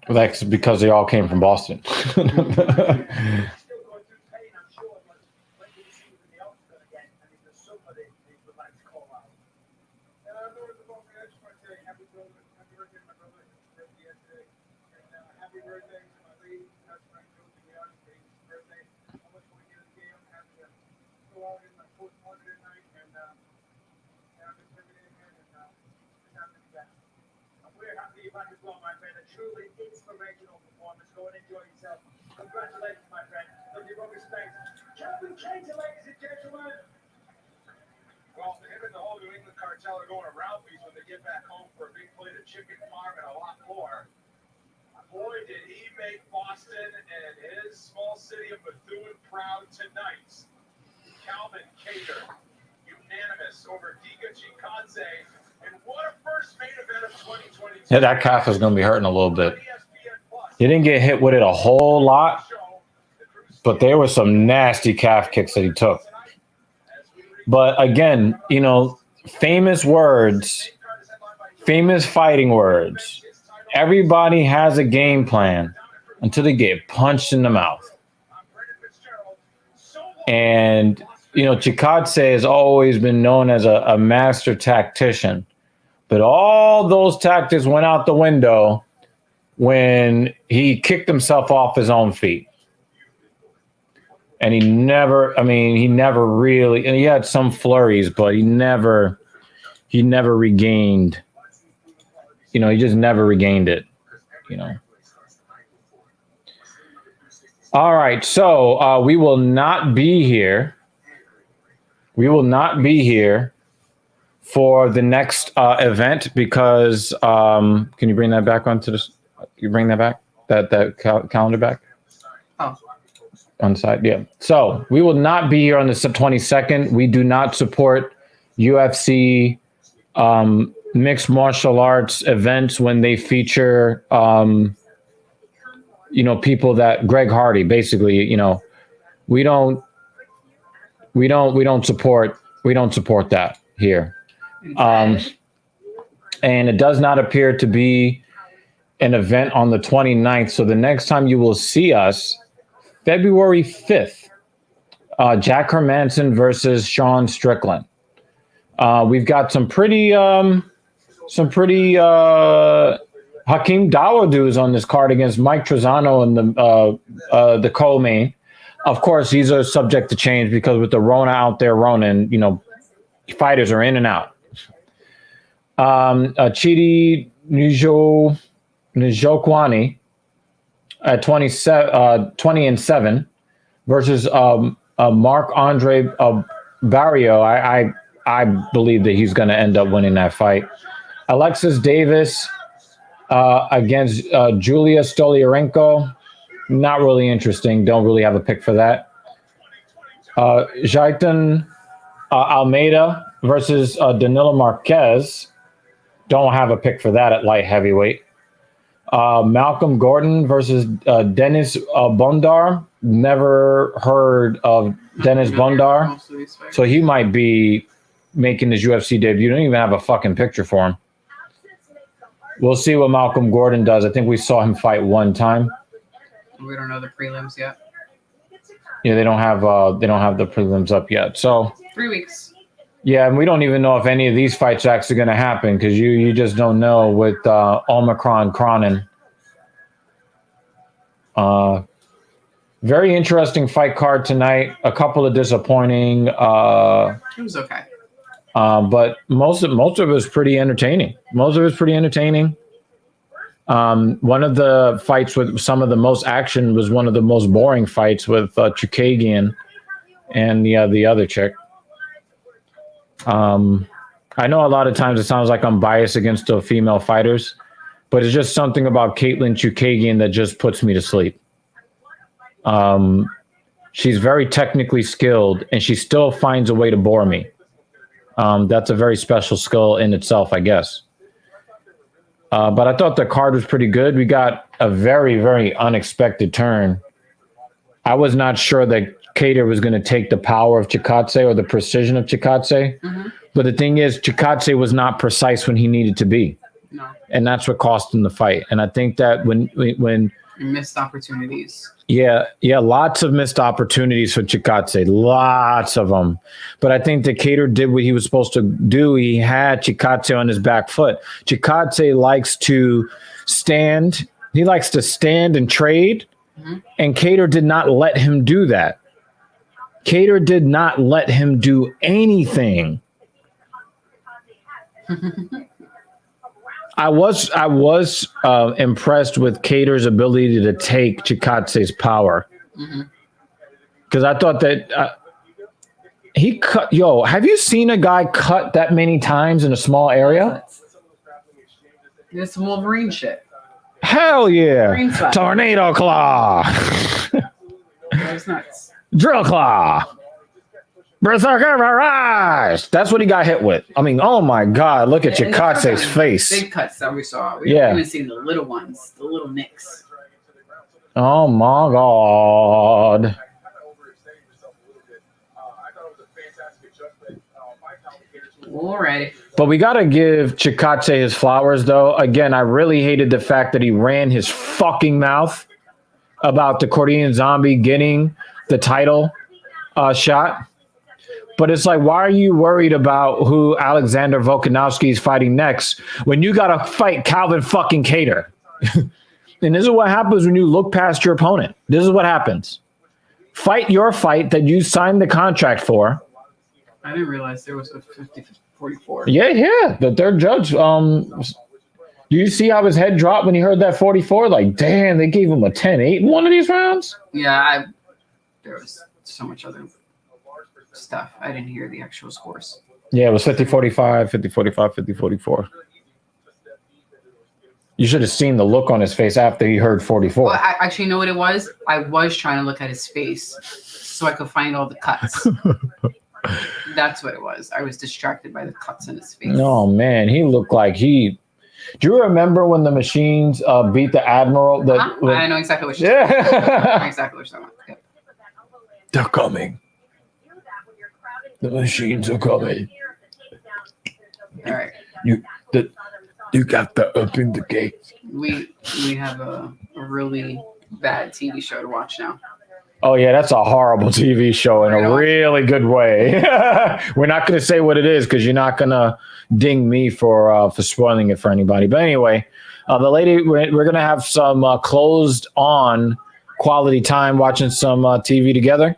Well, that's because they all came from Boston. Truly inspirational performance. Go and enjoy yourself. Congratulations, my friend. With your respect, Calvin Kattar, ladies and gentlemen. Well, him and the whole New England cartel are going to Ralphie's when they get back home for a big plate of chicken parm and a lot more. Boy, did he make Boston and his small city of Bethune proud tonight. Calvin Kattar, unanimous over Chikadze, and what Yeah, that calf is going to be hurting a little bit. He didn't get hit with it a whole lot, but there were some nasty calf kicks that he took. But again, you know, famous words, famous fighting words. Everybody has a game plan until they get punched in the mouth. And, you know, Chikadze has always been known as a master tactician. But all those tactics went out the window when he kicked himself off his own feet. And he never really, and he had some flurries, but he never regained, you know, he just never regained it, you know. All right, so we will not be here. We will not be here for the next event because, can you bring that back onto this? You bring that back, that calendar back? Oh. On the side, yeah. So we will not be here on the 22nd. We do not support UFC mixed martial arts events when they feature, you know, people that Greg Hardy, basically, you know, we don't support that here. And it does not appear to be an event on the 29th. So the next time you will see us, February 5th, Jack Hermanson versus Sean Strickland. We've got some pretty Hakeem Dawodu's on this card against Mike Trezano and the co-main. Of course, these are subject to change because with the Rona out there, Ronan, you know, fighters are in and out. Chidi Njokwani at 20-7 versus Marc-Andre Barrio. I believe that he's going to end up winning that fight. Alexis Davis against Julia Stoliarenko. Not really interesting. Don't really have a pick for that. Jaitan Almeida versus Danilo Marquez. Don't have a pick for that at light heavyweight. Malcolm Gordon versus Dennis Bondar. Never heard of Dennis Bondar. So he might be making his UFC debut. You don't even have a fucking picture for him. We'll see what Malcolm Gordon does. I think we saw him fight one time. We don't know the prelims yet. Yeah, they don't have the prelims up yet. So 3 weeks. Yeah, and we don't even know if any of these fights are actually going to happen because you just don't know with Omicron Cronin. Very interesting fight card tonight. A couple of disappointing. It was okay. But most of it was pretty entertaining. One of the fights with some of the most action was one of the most boring fights with Chikadze and the other chick. I know a lot of times it sounds like I'm biased against the female fighters, but it's just something about Caitlin Chikadze that just puts me to sleep. She's very technically skilled, and she still finds a way to bore me. That's a very special skill in itself, I guess. But I thought the card was pretty good. We got a very, very unexpected turn. I was not sure that Kattar was going to take the power of Chikadze or the precision of Chikadze. Mm-hmm. But the thing is, Chikadze was not precise when he needed to be. No. And that's what cost him the fight. And I think that when missed opportunities. Yeah, lots of missed opportunities for Chikadze, lots of them. But I think that Kattar did what he was supposed to do. He had Chikadze on his back foot. Chikadze likes to stand. He likes to stand and trade. Mm-hmm. And Kattar did not let him do that. Kattar did not let him do anything. I was impressed with Kattar's ability to take Chikadze's power. Because I thought that he cut. Yo, have you seen a guy cut that many times in a small area? It's some Wolverine shit. Hell yeah. Tornado claw. That was nuts. Drill claw. Berserker Rise. That's what he got hit with. I mean, oh my God, look at Chikadze's face. Big cuts that we saw. We haven't even seen the little ones, the little nicks. Oh my God. Alrighty. But we got to give Chikadze his flowers, though. Again, I really hated the fact that he ran his fucking mouth about the Korean Zombie getting the title shot. But it's like, why are you worried about who Alexander Volkanovski is fighting next when you got to fight Calvin fucking Kattar? And this is what happens when you look past your opponent. This is what happens. Fight your fight that you signed the contract for. I didn't realize there was a 50-44. Yeah. The third judge. Do you see how his head dropped when he heard that 44? Like, damn, they gave him a 10-8 in one of these rounds? Yeah, there was so much other stuff. I didn't hear the actual scores. Yeah, it was 50-45, 50-45, 50-44. You should have seen the look on his face after he heard 44. Well, I actually know what it was. I was trying to look at his face so I could find all the cuts. That's what it was. I was distracted by the cuts in his face. Oh, man. He looked like he... Do you remember when the Machines beat the Admiral? I know exactly what you're talking about. I know exactly what you're talking about. Yep. They're coming. The Machines are coming. All right. You got to open the gate. We have a really bad TV show to watch now. Oh, yeah, that's a horrible TV show in a really good way. We're not going to say what it is because you're not going to ding me for spoiling it for anybody. But anyway, the lady, we're going to have some closed on quality time watching some TV together.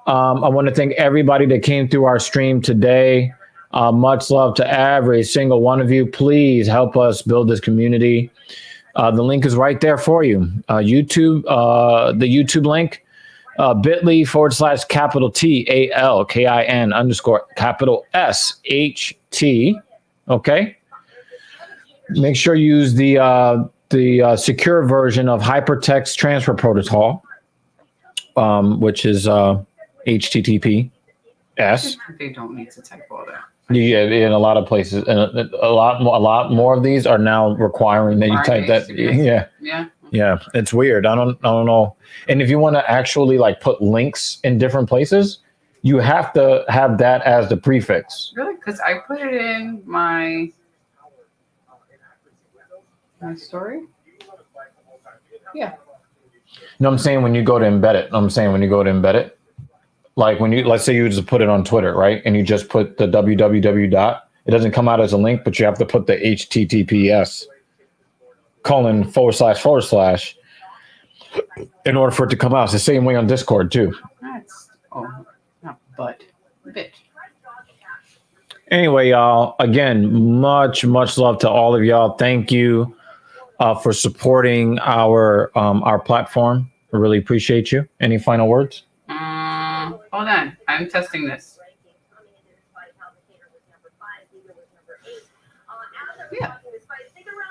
I want to thank everybody that came through our stream today. Much love to every single one of you. Please help us build this community. The link is right there for you. YouTube, the YouTube link, bit.ly/capital TALKIN_SHT. Okay. Make sure you use the secure version of Hypertext Transfer Protocol, which is HTTPS. They don't need to type all that. Yeah, in a lot of places, and a lot more of these are now requiring that you type that. Yeah, it's weird. I don't know. And if you want to actually like put links in different places, you have to have that as the prefix. Really? Because I put it in my story. Yeah. No, I'm saying when you go to embed it. Like when you, let's say you just put it on Twitter, right? And you just put the www. It doesn't come out as a link, but you have to put the HTTPS :/ in order for it to come out. It's the same way on Discord too. Bit. Anyway, y'all, again, much love to all of y'all. Thank you for supporting our platform. I really appreciate you. Any final words? Hold on. I'm testing this.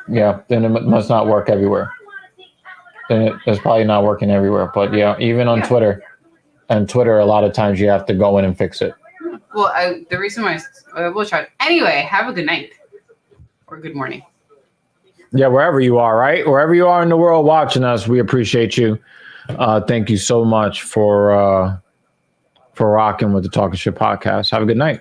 Yeah, then it must not work everywhere. Then it's probably not working everywhere. But yeah, even on Twitter. And Twitter, a lot of times you have to go in and fix it. Well, the reason why we'll try. Anyway, have a good night or good morning. Yeah, wherever you are, right? Wherever you are in the world watching us, we appreciate you. Thank you so much for rocking with the Talking Shit podcast. Have a good night.